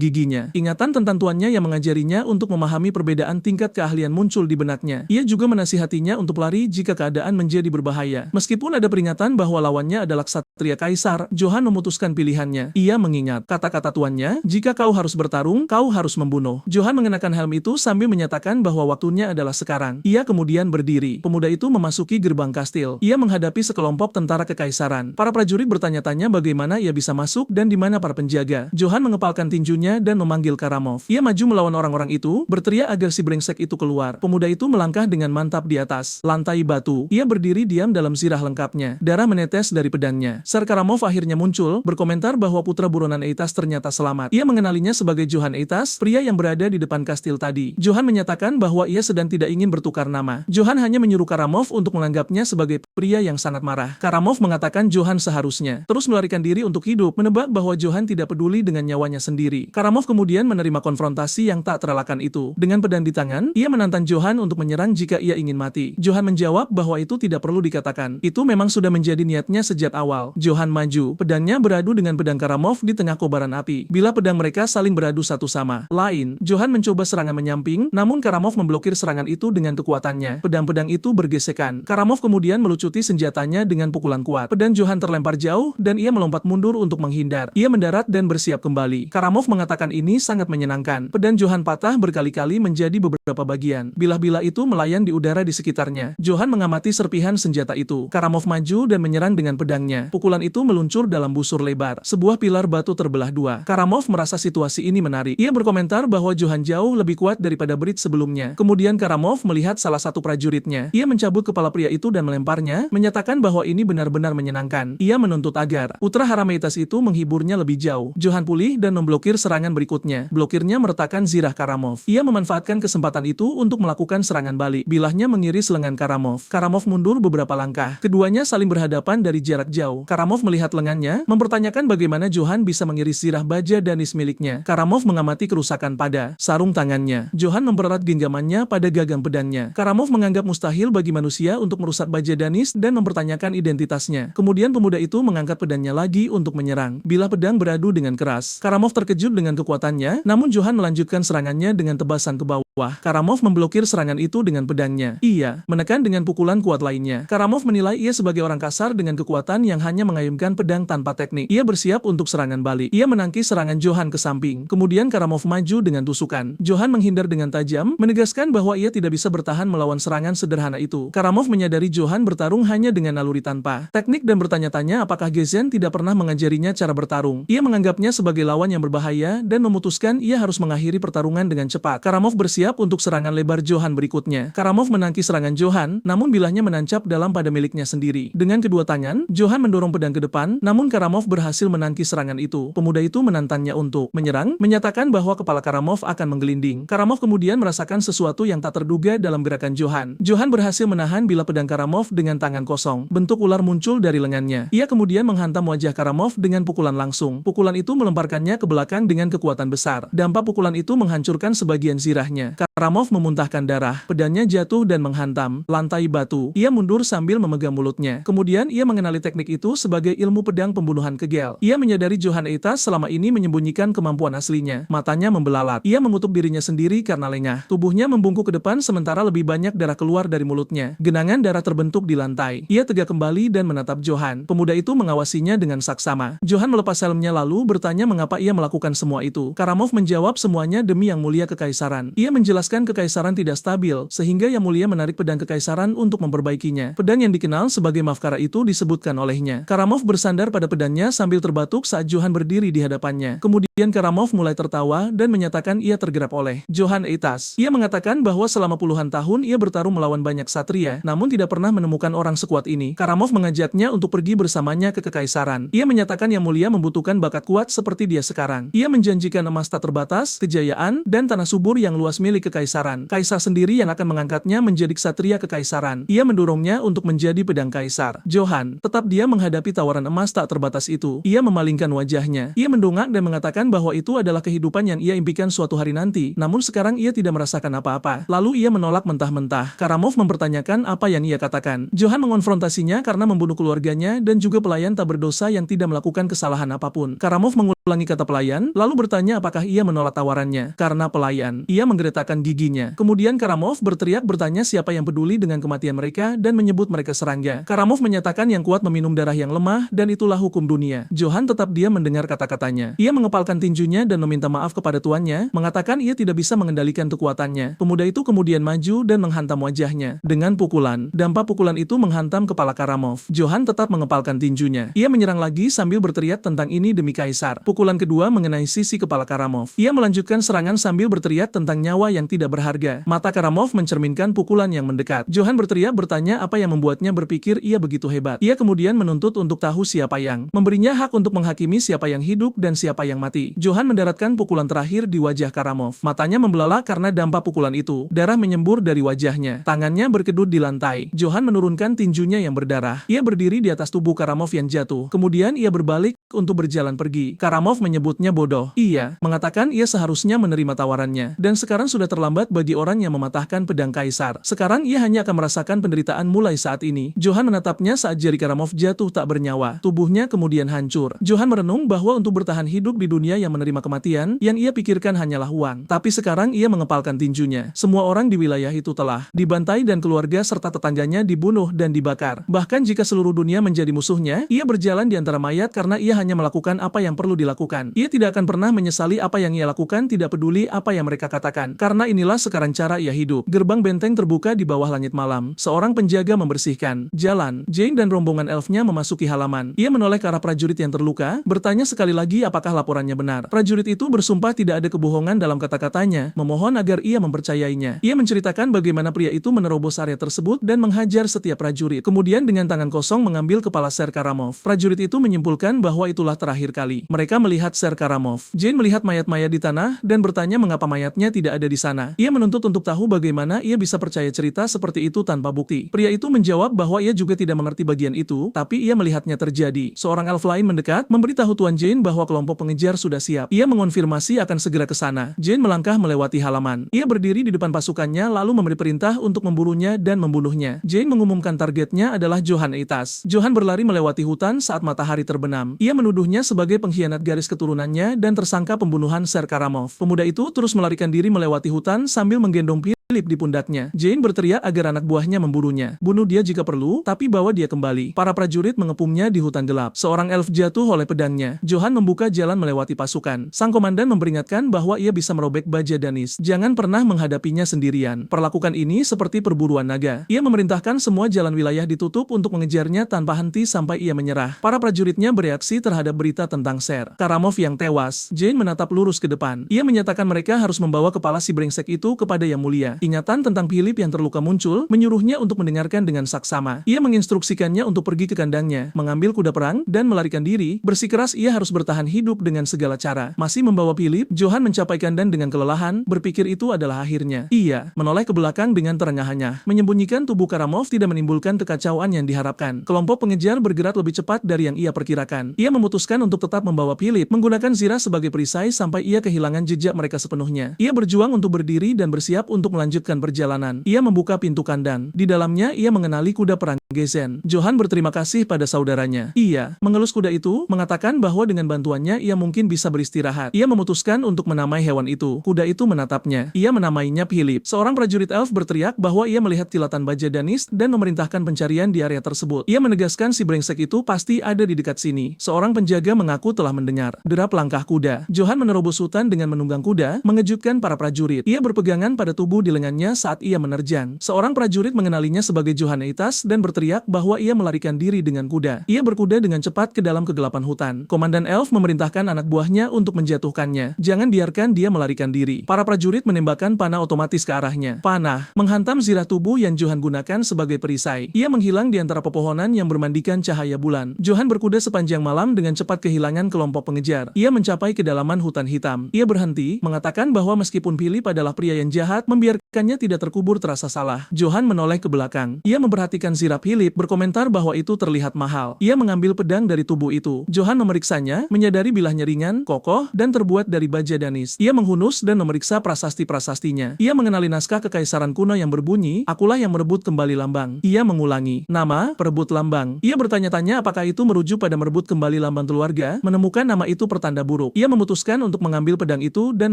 giginya. Ingatan tentang tuannya yang mengajarinya untuk memahami perbedaan tingkat keahlian muncul di benaknya. Ia juga menasihatinya untuk lari jika keadaan menjadi berbahaya. Meskipun ada peringatan bahwa lawannya adalah ksatria kaisar, Johan memutuskan pilihannya. Ia mengingat kata-kata tuannya, jika kau harus bertarung, kau harus membunuh. Johan mengenakan helm itu sambil menyatakan bahwa waktunya adalah sekarang. Ia kemudian berdiri. Pemuda itu memasuki gerbang kastil. Ia menghadapi sekelompok tentara kekaisaran. Para prajurit bertanya-tanya bagaimana ia bisa masuk dan di mana para penjaga. Johan mengepalkan tinjunya dan memanggil Karamov. Ia maju melawan orang-orang itu, berteriak agar si brengsek itu keluar. Pemuda itu melangkah dengan mantap di atas lantai batu. Ia berdiri diam dalam zirah lengkapnya. Darah menetes dari pedangnya. Ser Karamov akhirnya muncul, berkomentar bahwa putra buronan Eitas ternyata selamat. Ia mengenalinya sebagai Johan Eitas, pria yang berada di depan kastil tadi. Johan menyatakan bahwa ia sedang tidak ingin bertukar nama. Johan hanya menyuruh Karamov untuk menganggapnya sebagai pria yang sangat marah. Karamov mengatakan Johan seharusnya terus melarikan diri untuk hidup, menebak bahwa Johan tidak peduli dengan nyawanya sendiri. Karamov kemudian menerima konfrontasi yang tak terelakkan itu. Dengan pedang di tangan, ia menantang Johan untuk menyerang jika ia ingin mati. Johan menjawab bahwa itu tidak perlu dikatakan. Itu memang sudah menjadi niatnya sejak awal. Johan maju. Pedangnya beradu dengan pedang Karamov di tengah kobaran api. Bila pedang mereka saling beradu satu sama lain, Johan mencoba serangan menyamping, namun Karamov memblokir serangan itu dengan kekuatannya. Pedang-pedang itu bergesekan. Karamov kemudian melucuti senjatanya dengan pukulan kuat. Pedang Johan terlempar jauh dan ia melompat mundur untuk menghindar. Ia mendarat dan bersiap kembali. Karamov mengatakan ini sangat menyenangkan. Pedang Johan patah berkali-kali menjadi beberapa bagian. Bilah-bilah itu melayang di udara di sekitarnya. Johan mengamati serpihan senjata itu. Karamov maju dan menyerang dengan pedangnya. Pukulan itu meluncur dalam busur lebar. Sebuah pilar batu terbelah dua. Karamov merasa situasi ini menarik. Ia berkomentar bahwa Johan jauh lebih kuat daripada Brit sebelumnya. Kemudian Karamov melihat salah satu prajuritnya. Ia mencabut kepala pria itu dan melemparnya, menyatakan bahwa ini benar-benar menyenangkan. Ia menuntut agar putra Harameitas itu menghiburnya lebih jauh. Johan pulih dan memblokir serangan berikutnya. Blokirnya meretakkan zirah Karamov. Ia memanfaatkan kesempatan itu untuk melakukan serangan balik. Bilahnya mengiris lengan Karamov. Karamov mundur beberapa langkah. Keduanya saling berhadapan dari jarak jauh. Karamov melihat lengannya, mempertanyakan bagaimana Johan bisa mengiris zirah baja danis miliknya. Karamov mengamati kerusakan pada sarung tangannya. Johan mempererat genggamannya pada gagang pedangnya. Karamov menganggap mustahil bagi manusia untuk merusak baja danis dan mempertanyakan identitasnya. Kemudian pemuda itu mengangkat pedangnya lagi untuk menyerang. Bila pedang beradu dengan keras, Karamov terkejut dengan kekuatannya, namun Johan melanjutkan serangannya dengan tebasan ke bawah. Karamov memblokir serangan itu dengan pedangnya. Ia menekan dengan pukulan kuat lainnya. Karamov menilai ia sebagai orang kasar dengan kekuatan yang hanya mengayunkan pedang tanpa teknik. Ia bersiap untuk serangan balik. Ia menangkis serangan Johan ke samping. Kemudian Karamov maju dengan tusukan. Johan menghindar dengan tajam, menegaskan bahwa ia tidak bisa bertahan melawan serangan sederhana itu. Karamov menyadari Johan bertarung hanya dengan naluri tanpa teknik dan bertanya-tanya apakah Gezen tidak pernah mengajarinya cara bertarung. Ia menganggapnya sebagai lawan yang berbahaya dan memutuskan ia harus mengakhiri pertarungan dengan cepat. Karamov bersiap bersiap untuk serangan lebar Johan berikutnya. Karamov menangkis serangan Johan, namun bilahnya menancap dalam pada miliknya sendiri. Dengan kedua tangan, Johan mendorong pedang ke depan, namun Karamov berhasil menangkis serangan itu. Pemuda itu menantangnya untuk menyerang, menyatakan bahwa kepala Karamov akan menggelinding. Karamov kemudian merasakan sesuatu yang tak terduga dalam gerakan Johan. Johan berhasil menahan bilah pedang Karamov dengan tangan kosong. Bentuk ular muncul dari lengannya. Ia kemudian menghantam wajah Karamov dengan pukulan langsung. Pukulan itu melemparkannya ke belakang dengan kekuatan besar. Dampak pukulan itu menghancurkan sebagian zirahnya. Karamov memuntahkan darah. Pedangnya jatuh dan menghantam lantai batu. Ia mundur sambil memegang mulutnya. Kemudian ia mengenali teknik itu sebagai ilmu pedang pembunuhan kegel. Ia menyadari Johan Eitas selama ini menyembunyikan kemampuan aslinya. Matanya membelalat. Ia mengutuk dirinya sendiri karena lengah. Tubuhnya membungkuk ke depan sementara lebih banyak darah keluar dari mulutnya. Genangan darah terbentuk di lantai. Ia tegak kembali dan menatap Johan. Pemuda itu mengawasinya dengan saksama. Johan melepas helmnya lalu bertanya mengapa ia melakukan semua itu. Karamov menjawab semuanya demi Yang Mulia Kekaisaran. Ia menjelaskan kekaisaran tidak stabil, sehingga Yang Mulia menarik pedang kekaisaran untuk memperbaikinya. Pedang yang dikenal sebagai Mafkara itu disebutkan olehnya. Karamov bersandar pada pedangnya sambil terbatuk saat Johan berdiri di hadapannya. Kemudian Karamov mulai tertawa dan menyatakan ia tergerak oleh Johan Eitas. Ia mengatakan bahwa selama puluhan tahun ia bertarung melawan banyak satria, namun tidak pernah menemukan orang sekuat ini. Karamov mengajaknya untuk pergi bersamanya ke kekaisaran. Ia menyatakan Yang Mulia membutuhkan bakat kuat seperti dia sekarang. Ia menjanjikan emas tak terbatas, kejayaan, dan tanah subur yang luas milik kekaisaran. Kaisar sendiri yang akan mengangkatnya menjadi ksatria kekaisaran. Ia mendorongnya untuk menjadi pedang kaisar. Johan, tetap dia menghadapi tawaran emas tak terbatas itu. Ia memalingkan wajahnya. Ia mendongak dan mengatakan bahwa itu adalah kehidupan yang ia impikan suatu hari nanti. Namun sekarang ia tidak merasakan apa-apa. Lalu ia menolak mentah-mentah. Karamov mempertanyakan apa yang ia katakan. Johan mengonfrontasinya karena membunuh keluarganya dan juga pelayan tak berdosa yang tidak melakukan kesalahan apapun. Karamov mengulangi kata pelayan, lalu bertanya apakah ia menolak tawarannya. Karena pelayan, ia menggeretakkan giginya. Kemudian Karamov berteriak bertanya siapa yang peduli dengan kematian mereka dan menyebut mereka serangga. Karamov menyatakan yang kuat meminum darah yang lemah dan itulah hukum dunia. Johan tetap diam mendengar kata-katanya. Ia mengepalkan tinjunya dan meminta maaf kepada tuannya, mengatakan ia tidak bisa mengendalikan kekuatannya. Pemuda itu kemudian maju dan menghantam wajahnya dengan pukulan. Dampak pukulan itu menghantam kepala Karamov. Johan tetap mengepalkan tinjunya. Ia menyerang lagi sambil berteriak tentang ini demi kaisar. Pukulan kedua mengenai sisi kepala Karamov. Ia melanjutkan serangan sambil berteriak tentang nyawa yang tidak berharga. Mata Karamov mencerminkan pukulan yang mendekat. Johan berteriak bertanya apa yang membuatnya berpikir ia begitu hebat. Ia kemudian menuntut untuk tahu siapa yang memberinya hak untuk menghakimi siapa yang hidup dan siapa yang mati. Johan mendaratkan pukulan terakhir di wajah Karamov. Matanya membelalak karena dampak pukulan itu. Darah menyembur dari wajahnya. Tangannya berkedut di lantai. Johan menurunkan tinjunya yang berdarah. Ia berdiri di atas tubuh Karamov yang jatuh. Kemudian ia berbalik untuk berjalan pergi. Karamov menyebutnya bodoh. Ia mengatakan ia seharusnya menerima tawarannya. Dan sekarang sudah terlambat bagi orang yang mematahkan pedang kaisar. Sekarang ia hanya akan merasakan penderitaan mulai saat ini. Johan menatapnya saat jari Karamov jatuh tak bernyawa. Tubuhnya kemudian hancur. Johan merenung bahwa untuk bertahan hidup di dunia yang menerima kematian, yang ia pikirkan hanyalah uang. Tapi sekarang ia mengepalkan tinjunya. Semua orang di wilayah itu telah dibantai dan keluarga serta tetangganya dibunuh dan dibakar. Bahkan jika seluruh dunia menjadi musuhnya, ia berjalan di antara mayat karena ia hanya melakukan apa yang perlu dilakukan. Ia tidak akan pernah menyesali apa yang ia lakukan, tidak peduli apa yang mereka katakan. Karena inilah sekarang cara ia hidup. Gerbang benteng terbuka di bawah langit malam. Seorang penjaga membersihkan jalan. Jane dan rombongan elfnya memasuki halaman. Ia menoleh ke arah prajurit yang terluka, bertanya sekali lagi apakah laporannya benar. Prajurit itu bersumpah tidak ada kebohongan dalam kata-katanya, memohon agar ia mempercayainya. Ia menceritakan bagaimana pria itu menerobos area tersebut dan menghajar setiap prajurit. Kemudian dengan tangan kosong mengambil kepala Ser Karamov. Prajurit itu menyimpulkan bahwa itulah terakhir kali mereka melihat Ser Karamov. Jane melihat mayat-mayat di tanah dan bertanya mengapa mayatnya tidak ada di sana. Ia menuntut untuk tahu bagaimana ia bisa percaya cerita seperti itu tanpa bukti. Pria itu menjawab bahwa ia juga tidak mengerti bagian itu, tapi ia melihatnya terjadi. Seorang elf lain mendekat, memberitahu Tuan Jane bahwa kelompok pengejar sudah siap. Ia mengonfirmasi akan segera ke sana. Jane melangkah melewati halaman. Ia berdiri di depan pasukannya lalu memberi perintah untuk membunuhnya dan membunuhnya. Jane mengumumkan targetnya adalah Johan Eitas. Johan berlari melewati hutan saat matahari terbenam. Ia menuduhnya sebagai pengkhianat garis keturunannya dan tersangka pembunuhan Ser Karamov. Pemuda itu terus melarikan diri melewati hutan sambil menggendong Philip di pundaknya. Jane berteriak agar anak buahnya memburunya. Bunuh dia jika perlu, tapi bawa dia kembali. Para prajurit mengepungnya di hutan gelap. Seorang elf jatuh oleh pedangnya. Johan membuka jalan melewati pasukan. Sang komandan memperingatkan bahwa ia bisa merobek baja Danis. Jangan pernah menghadapinya sendirian. Perlakukan ini seperti perburuan naga. Ia memerintahkan semua jalan wilayah ditutup untuk mengejarnya tanpa henti sampai ia menyerah. Para prajuritnya bereaksi terhadap berita tentang Ser Karamov yang tewas. Jane menatap lurus ke depan. Ia menyatakan mereka harus membawa kepala si brengsek itu kepada Yang Mulia. Ingatan tentang Philip yang terluka muncul, menyuruhnya untuk mendengarkan dengan saksama. Ia menginstruksikannya untuk pergi ke kandangnya, mengambil kuda perang, dan melarikan diri. Bersikeras ia harus bertahan hidup dengan segala cara. Masih membawa Philip, Johan mencapai kandang dengan kelelahan, berpikir itu adalah akhirnya. Ia menoleh ke belakang dengan terengah-engah. Menyembunyikan tubuh Karamov tidak menimbulkan kekacauan yang diharapkan. Kelompok pengejar bergerak lebih cepat dari yang ia perkirakan. Ia memutuskan untuk tetap membawa Philip, menggunakan Zira sebagai perisai sampai ia kehilangan jejak mereka sepenuhnya. Ia berjuang untuk berdiri dan bersiap untuk melanjutkan perjalanan. Ia membuka pintu kandang. Di dalamnya ia mengenali kuda perang Gezen. Johan berterima kasih pada saudaranya. Ia mengelus kuda itu, mengatakan bahwa dengan bantuannya ia mungkin bisa beristirahat. Ia memutuskan untuk menamai hewan itu. Kuda itu menatapnya. Ia menamainya Philip. Seorang prajurit elf berteriak bahwa ia melihat kilatan baja Danis dan memerintahkan pencarian di area tersebut. Ia menegaskan si brengsek itu pasti ada di dekat sini. Seorang penjaga mengaku telah mendengar derap langkah kuda. Johan menerobos hutan dengan menunggang kuda, mengejutkan para prajurit. Ia berpegangan pada tubuh di lengannya saat ia menerjang. Seorang prajurit mengenalinya sebagai Johanneitas dan berteriak bahwa ia melarikan diri dengan kuda. Ia berkuda dengan cepat ke dalam kegelapan hutan. Komandan elf memerintahkan anak buahnya untuk menjatuhkannya. Jangan biarkan dia melarikan diri. Para prajurit menembakkan panah otomatis ke arahnya. Panah menghantam zirah tubuh yang Johan gunakan sebagai perisai. Ia menghilang di antara pepohonan yang bermandikan cahaya bulan. Johan berkuda sepanjang malam dengan cepat kehilangan kelompok pengejar. Ia mencapai kedalaman hutan hitam. Ia berhenti, mengatakan bahwa meskipun Philip adalah pria yang jahat, membiarkannya tidak terkubur terasa salah. Johan menoleh ke belakang. Ia memperhatikan zirah Philip, berkomentar bahwa itu terlihat mahal. Ia mengambil pedang dari tubuh itu. Johan memeriksanya, menyadari bilahnya ringan, kokoh, dan terbuat dari baja Danis. Ia menghunus dan memeriksa prasasti-prasastinya. Ia mengenali naskah kekaisaran kuno yang berbunyi, "Akulah yang merebut kembali lambang." Ia mengulangi, "Nama, perebut lambang." Ia bertanya-tanya apakah itu merujuk pada merebut kembali lambang keluarga. Menemukan nama itu pertanda buruk. Ia memutuskan untuk mengambil pedang itu dan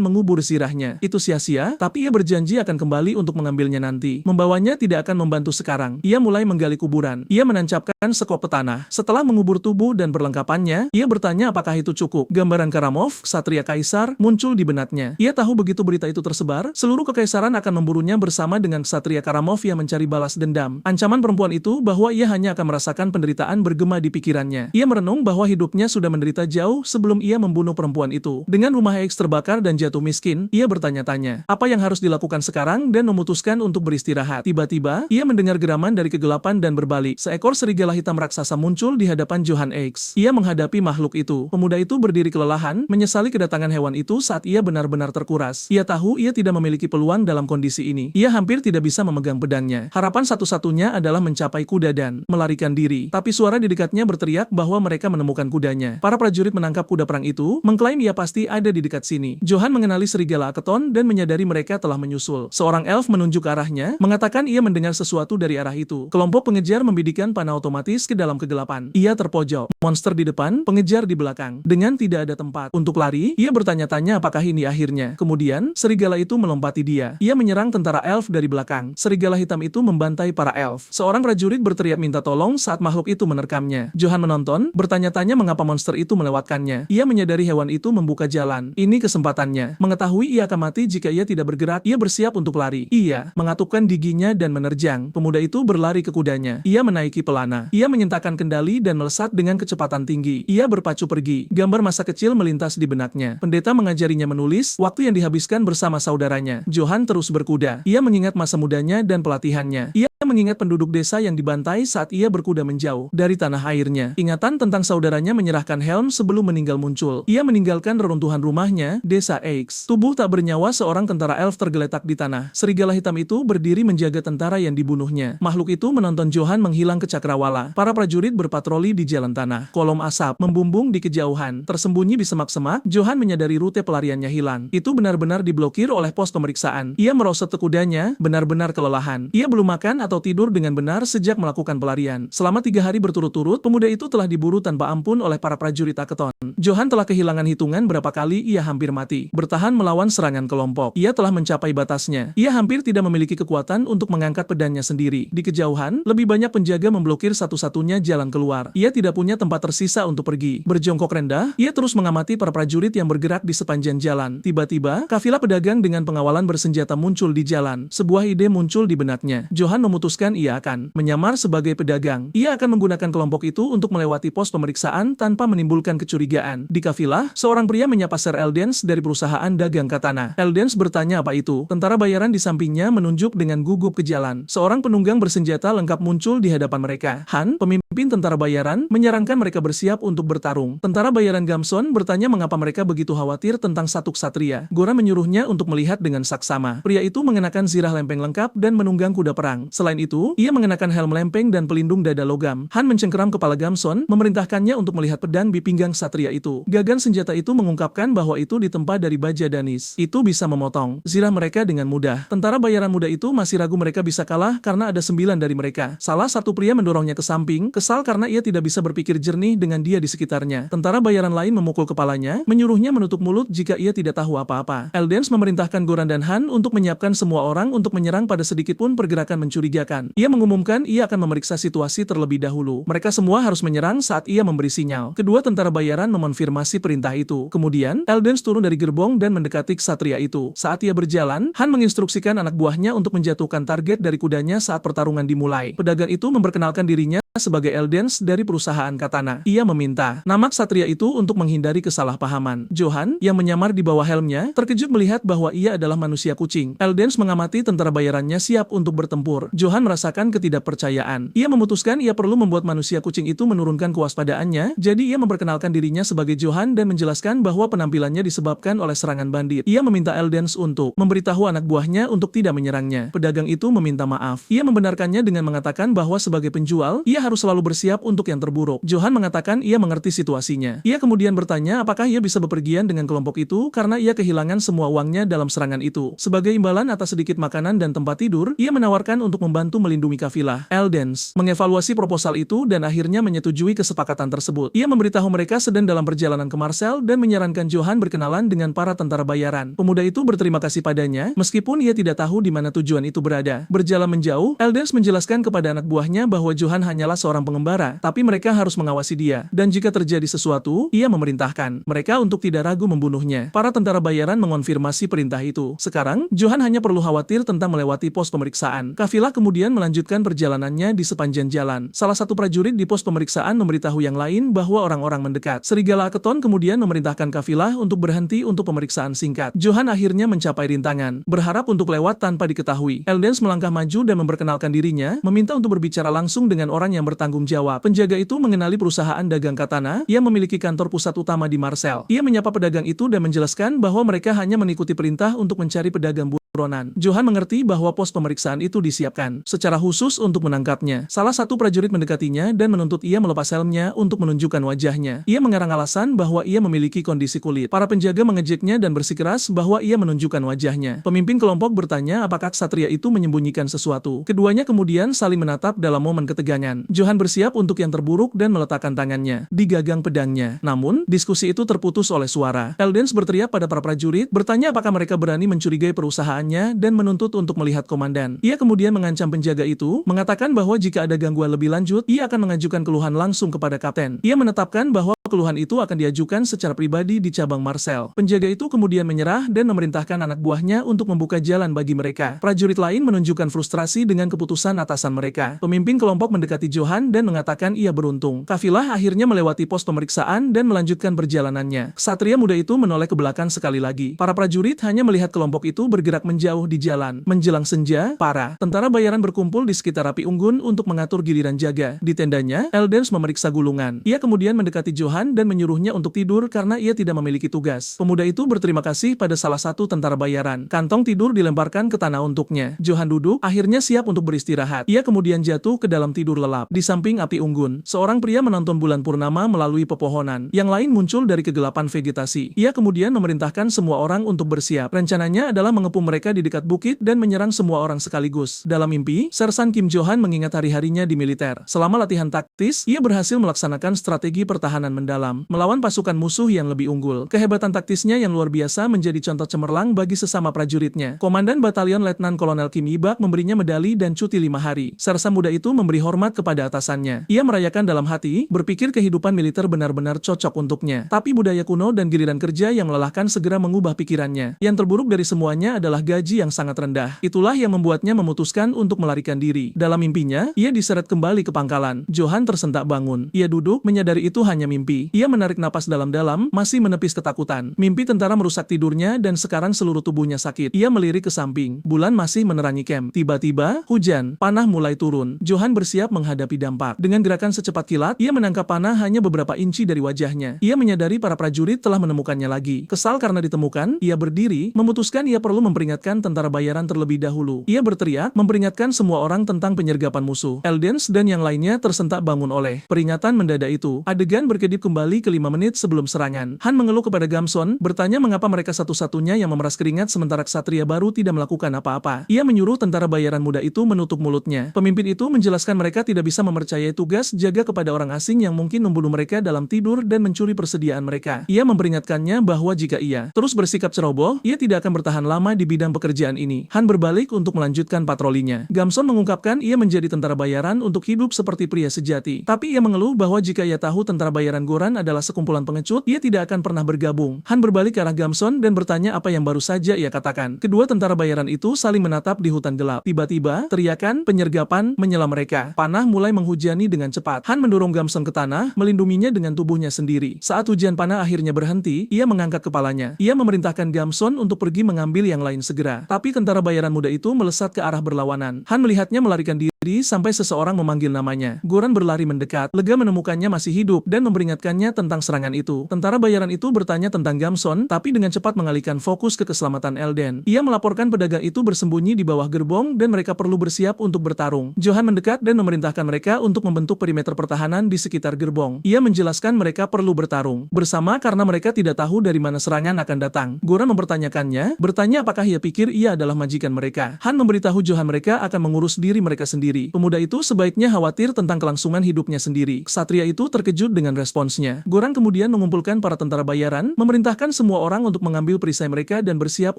mengubur zirahnya. Itu sia-sia, tapi ia berjanji akan kembali untuk mengambilnya nanti. Membawanya tidak akan membantu sekarang. Ia mulai menggali kuburan. Ia menancapkan sekop petanah. Setelah mengubur tubuh dan perlengkapannya, ia bertanya apakah itu cukup. Gambaran Karamov, Ksatria Kaisar, muncul di benaknya. Ia tahu begitu berita itu tersebar, seluruh kekaisaran akan memburunya bersama dengan Ksatria Karamov yang mencari balas dendam. Ancaman perempuan itu bahwa ia hanya akan merasakan penderitaan bergema di pikirannya. Ia merenung bahwa hidupnya sudah menderita jauh sebelum ia membunuh perempuan itu. Dengan rumah X terbakar dan jatuh miskin, ia bertanya-tanya apa yang harus dilakukan sekarang dan memutuskan untuk beristirahat. Tiba-tiba, ia mendengar geraman dari kegelapan dan berbalik. Seekor serigala hitam raksasa muncul di hadapan Johan X. Ia menghadapi makhluk itu. Pemuda itu berdiri kelelahan, menyesali kedatangan hewan itu saat ia benar-benar terkuras. Ia tahu ia tidak memiliki peluang dalam kondisi ini. Ia hampir tidak bisa memegang pedangnya. Harapan satu-satunya adalah mencapai kuda dan melarikan diri. Tapi suara di dekatnya berteriak bahwa mereka menemukan kudanya. Para prajurit menangkap kuda perang itu, mengklaim ia pasti ada di dekat sini. Johan mengenali serigala Aketon dan menyadari mereka telah menyusul. Seorang elf menunjuk ke arahnya, mengatakan ia mendengar sesuatu dari arah itu. Kelompok pengejar membidikan panah otomatis ke dalam kegelapan. Ia terpojok. Monster di depan, pengejar di belakang. Dengan tidak ada tempat untuk lari, ia bertanya-tanya apakah ini akhirnya. Kemudian, serigala itu melompati dia. Ia menyerang tentara elf dari belakang. Serigala hitam itu membantai para elf. Seorang prajurit berteriak minta tolong saat makhluk itu menerkamnya. Johan menonton, bertanya-tanya mengapa monster itu melewatkannya. Ia menyadari hewan itu membuka jalan. Ini kesempatannya. Mengetahui ia akan mati jika ia tidak bergerak, ia bersiap untuk lari. Ia mengatupkan giginya dan menerjang. Pemuda itu berlari ke kudanya. Ia menaiki pelana. Ia menyentakkan kendali dan melesat dengan kecepatan tinggi. Ia berpacu pergi. Gambar masa kecil melintas di benaknya. Pendeta mengajarinya menulis, waktu yang dihabiskan bersama saudaranya. Johan terus berkuda. Ia mengingat masa mudanya dan pelatihannya. Ia mengingat penduduk desa yang dibantai saat ia berkuda menjauh dari tanah airnya. Ingatan tentang saudaranya menyerahkan helm sebelum meninggal muncul. Ia meninggalkan reruntuhan rumahnya, desa X. Tubuh tak bernyawa seorang tentara elf tergeletak di tanah. Serigala hitam itu berdiri menjaga tentara yang dibunuhnya. Makhluk itu menonton Johan menghilang ke cakrawala. Para prajurit berpatroli di jalan tanah. Kolom asap membumbung di kejauhan. Tersembunyi di semak-semak, Johan menyadari rute pelariannya hilang. Itu benar-benar diblokir oleh pos pemeriksaan. Ia merosot ke kudanya, benar-benar kelelahan. Ia belum makan atau tidur dengan benar sejak melakukan pelarian. Selama 3 hari berturut-turut, pemuda itu telah diburu tanpa ampun oleh para prajurit Aketon. Johan telah kehilangan hitungan berapa kali ia hampir mati. Bertahan melawan serangan kelompok. Ia telah mencapai batasnya. Ia hampir tidak memiliki kekuatan untuk mengangkat pedangnya sendiri. Di kejauhan, lebih banyak penjaga memblokir satu-satunya jalan keluar. Ia tidak punya tempat tersisa untuk pergi. Berjongkok rendah, ia terus mengamati para prajurit yang bergerak di sepanjang jalan. Tiba-tiba, kafilah pedagang dengan pengawalan bersenjata muncul di jalan. Sebuah ide muncul di benaknya. Johan memutuskan ia akan menyamar sebagai pedagang. Ia akan menggunakan kelompok itu untuk melewati pos pemeriksaan tanpa menimbulkan kecurigaan. Di kafilah, seorang pria menyapa Sir Eldens dari perusahaan dagang katana. Eldens bertanya apa itu. Tentara bayaran di sampingnya menunjuk dengan gugup ke jalan. Seorang penunggang bersenjata lengkap muncul di hadapan mereka. Han, pemimpin tentara bayaran, menyarankan mereka bersiap untuk bertarung. Tentara bayaran Gamson bertanya mengapa mereka begitu khawatir tentang satu ksatria. Gora menyuruhnya untuk melihat dengan saksama. Pria itu mengenakan zirah lempeng lengkap dan menunggang kuda perang. Selain itu, ia mengenakan helm lempeng dan pelindung dada logam. Han mencengkeram kepala Gamson, memerintahkannya untuk melihat pedang di pinggang ksatria itu. Gagan senjata itu mengungkapkan bahwa itu ditempa dari baja Danis. Itu bisa memotong zirah mereka dengan mudah. Tentara bayaran muda itu masih ragu mereka bisa kalah karena ada 9 dari mereka. Salah satu pria mendorongnya ke samping, kesal karena ia tidak bisa berpikir jernih dengan dia di sekitarnya. Tentara bayaran lain memukul kepalanya, menyuruhnya menutup mulut jika ia tidak tahu apa-apa. Eldens memerintahkan Goran dan Han untuk menyiapkan semua orang untuk menyerang pada sedikit pun pergerakan mencurigakan. Ia mengumumkan ia akan memeriksa situasi terlebih dahulu. Mereka semua harus menyerang saat ia memberi sinyal. Kedua tentara bayaran memonfirmasi perintah itu. Kemudian, Eldens turun dari gerbong dan mendekati ksatria itu. Saat ia berjalan, Han menginstruksikan anak buahnya untuk menjatuhkan target dari kudanya saat pertarungan dimulai. Pedagang itu memperkenalkan dirinya sebagai Eldens dari perusahaan katana. Ia meminta nama ksatria itu untuk menghindari kesalahpahaman. Johan, yang menyamar di bawah helmnya, terkejut melihat bahwa ia adalah manusia kucing. Eldens mengamati tentara bayarannya siap untuk bertempur. Johan merasakan ketidakpercayaan. Ia memutuskan ia perlu membuat manusia kucing itu menurunkan kewaspadaannya, jadi ia memperkenalkan dirinya sebagai Johan dan menjelaskan bahwa penampilannya disebabkan oleh serangan bandit. Ia meminta Eldens untuk memberitahu anak buahnya untuk tidak menyerangnya. Pedagang itu meminta maaf. Ia membenarkannya dengan mengatakan bahwa sebagai penjual, ia harus selalu bersiap untuk yang terburuk. Johan mengatakan ia mengerti situasinya. Ia kemudian bertanya apakah ia bisa bepergian dengan kelompok itu karena ia kehilangan semua uangnya dalam serangan itu. Sebagai imbalan atas sedikit makanan dan tempat tidur, ia menawarkan untuk membantu melindungi kafilah. Eldens mengevaluasi proposal itu dan akhirnya menyetujui kesepakatan tersebut. Ia memberitahu mereka sedang dalam perjalanan ke Marcel dan menyarankan Johan berkenalan dengan para tentara bayaran. Pemuda itu berterima kasih padanya, meskipun ia tidak tahu di mana tujuan itu berada. Berjalan menjauh, Eldens menjelaskan kepada anak buahnya bahwa Johan hanyalah seorang pengembara, tapi mereka harus mengawasi dia. Dan jika terjadi sesuatu, ia memerintahkan mereka untuk tidak ragu membunuhnya. Para tentara bayaran mengonfirmasi perintah itu. Sekarang, Johan hanya perlu khawatir tentang melewati pos pemeriksaan. Kafilah kemudian melanjutkan perjalanannya di sepanjang jalan. Salah satu prajurit di pos pemeriksaan memberitahu yang lain bahwa orang-orang mendekat. Serigala Aketon kemudian memerintahkan kafilah untuk berhenti untuk pemeriksaan singkat. Johan akhirnya mencapai rintangan, berharap untuk lewat tanpa diketahui. Eldens melangkah maju dan memperkenalkan dirinya, meminta untuk berbicara langsung dengan orang yang bertanggung jawab. Penjaga itu mengenali perusahaan dagang katana yang memiliki kantor pusat utama di Marcel. Ia menyapa pedagang itu dan menjelaskan bahwa mereka hanya mengikuti perintah untuk mencari pedagang buronan. Johan mengerti bahwa pos pemeriksaan itu disiapkan secara khusus untuk menangkapnya. Salah satu prajurit mendekatinya dan menuntut ia melepas helmnya untuk menunjukkan wajahnya. Ia mengarang alasan bahwa ia memiliki kondisi kulit. Para penjaga mengejeknya dan bersikeras bahwa ia menunjukkan wajahnya. Pemimpin kelompok bertanya apakah ksatria itu menyembunyikan sesuatu. Keduanya kemudian saling menatap dalam momen ketegangan. Johan bersiap untuk yang terburuk dan meletakkan tangannya di gagang pedangnya. Namun, diskusi itu terputus oleh suara. Eldens berteriak pada para prajurit, bertanya apakah mereka berani mencurigai perusahaannya dan menuntut untuk melihat komandan. Ia kemudian mengancam penjaga itu, mengatakan bahwa jika ada gangguan lebih lanjut, ia akan mengajukan keluhan langsung kepada kapten. Ia menetapkan bahwa keluhan itu akan diajukan secara pribadi di cabang Marcel. Penjaga itu kemudian menyerah dan memerintahkan anak buahnya untuk membuka jalan bagi mereka. Prajurit lain menunjukkan frustrasi dengan keputusan atasan mereka. Pemimpin kelompok mendekati Johan dan mengatakan ia beruntung. Kafilah akhirnya melewati pos pemeriksaan dan melanjutkan perjalanannya. Ksatria muda itu menoleh ke belakang sekali lagi. Para prajurit hanya melihat kelompok itu bergerak menjauh di jalan. Menjelang senja, para tentara bayaran berkumpul di sekitar api unggun untuk mengatur giliran jaga. Di tendanya, Eldens memeriksa gulungan. Ia kemudian mendekati Johan Johan dan menyuruhnya untuk tidur karena ia tidak memiliki tugas. Pemuda itu berterima kasih pada salah satu tentara bayaran. Kantong tidur dilemparkan ke tanah untuknya. Johan duduk, akhirnya siap untuk beristirahat. Ia kemudian jatuh ke dalam tidur lelap. Di samping api unggun, seorang pria menonton bulan purnama melalui pepohonan. Yang lain muncul dari kegelapan vegetasi. Ia kemudian memerintahkan semua orang untuk bersiap. Rencananya adalah mengepung mereka di dekat bukit dan menyerang semua orang sekaligus. Dalam mimpi, Sersan Kim Jo-han mengingat hari-harinya di militer. Selama latihan taktis, ia berhasil melaksanakan strategi pertahanan mendalam, melawan pasukan musuh yang lebih unggul. Kehebatan taktisnya yang luar biasa menjadi contoh cemerlang bagi sesama prajuritnya. Komandan Batalion Letnan Kolonel Kim Ibak memberinya medali dan cuti 5 hari. Sersan muda itu memberi hormat kepada atasannya. Ia merayakan dalam hati, berpikir kehidupan militer benar-benar cocok untuknya. Tapi budaya kuno dan giliran kerja yang melelahkan segera mengubah pikirannya. Yang terburuk dari semuanya adalah gaji yang sangat rendah. Itulah yang membuatnya memutuskan untuk melarikan diri. Dalam mimpinya, ia diseret kembali ke pangkalan. Johan tersentak bangun. Ia duduk, menyadari itu hanya mimpi. Ia menarik napas dalam-dalam, masih menepis ketakutan. Mimpi tentara merusak tidurnya dan sekarang seluruh tubuhnya sakit. Ia melirik ke samping. Bulan masih menerangi camp. Tiba-tiba, hujan, panah mulai turun. Johan bersiap menghadapi dampak. Dengan gerakan secepat kilat, ia menangkap panah hanya beberapa inci dari wajahnya. Ia menyadari para prajurit telah menemukannya lagi. Kesal karena ditemukan, ia berdiri, memutuskan ia perlu memperingatkan tentara bayaran terlebih dahulu. Ia berteriak, memperingatkan semua orang tentang penyergapan musuh. Eldens dan yang lainnya tersentak bangun oleh peringatan mendadak itu. Adegan berkedip kembali ke 5 menit sebelum serangan. Han mengeluh kepada Gamson, bertanya mengapa mereka satu-satunya yang memeras keringat sementara ksatria baru tidak melakukan apa-apa. Ia menyuruh tentara bayaran muda itu menutup mulutnya. Pemimpin itu menjelaskan mereka tidak bisa mempercayai tugas jaga kepada orang asing yang mungkin membunuh mereka dalam tidur dan mencuri persediaan mereka. Ia memperingatkannya bahwa jika ia terus bersikap ceroboh, ia tidak akan bertahan lama di bidang pekerjaan ini. Han berbalik untuk melanjutkan patrolinya. Gamson mengungkapkan ia menjadi tentara bayaran untuk hidup seperti pria sejati. Tapi ia mengeluh bahwa jika ia tahu tentara bayaran Goran adalah sekumpulan pengecut, ia tidak akan pernah bergabung. Han berbalik ke arah Gamson dan bertanya apa yang baru saja ia katakan. Kedua tentara bayaran itu saling menatap di hutan gelap. Tiba-tiba, teriakan penyergapan menyela mereka. Panah mulai menghujani dengan cepat. Han mendorong Gamson ke tanah, melindunginya dengan tubuhnya sendiri. Saat hujan panah akhirnya berhenti, ia mengangkat kepalanya. Ia memerintahkan Gamson untuk pergi mengambil yang lain segera. Tapi tentara bayaran muda itu melesat ke arah berlawanan. Han melihatnya melarikan diri sampai seseorang memanggil namanya. Goran berlari mendekat, lega menemukannya masih hidup dan memperingatkannya tentang serangan itu. Tentara bayaran itu bertanya tentang Gamson, tapi dengan cepat mengalihkan fokus ke keselamatan Elden. Ia melaporkan pedagang itu bersembunyi di bawah gerbong dan mereka perlu bersiap untuk bertarung. Johan mendekat dan memerintahkan mereka untuk membentuk perimeter pertahanan di sekitar gerbong. Ia menjelaskan mereka perlu bertarung bersama karena mereka tidak tahu dari mana serangan akan datang. Goran mempertanyakannya, bertanya apakah ia pikir ia adalah majikan mereka. Han memberitahu Johan mereka akan mengurus diri mereka sendiri. Pemuda itu sebaiknya khawatir tentang kelangsungan hidupnya sendiri. Ksatria itu terkejut dengan responsnya. Goran kemudian mengumpulkan para tentara bayaran, memerintahkan semua orang untuk mengambil perisai mereka dan bersiap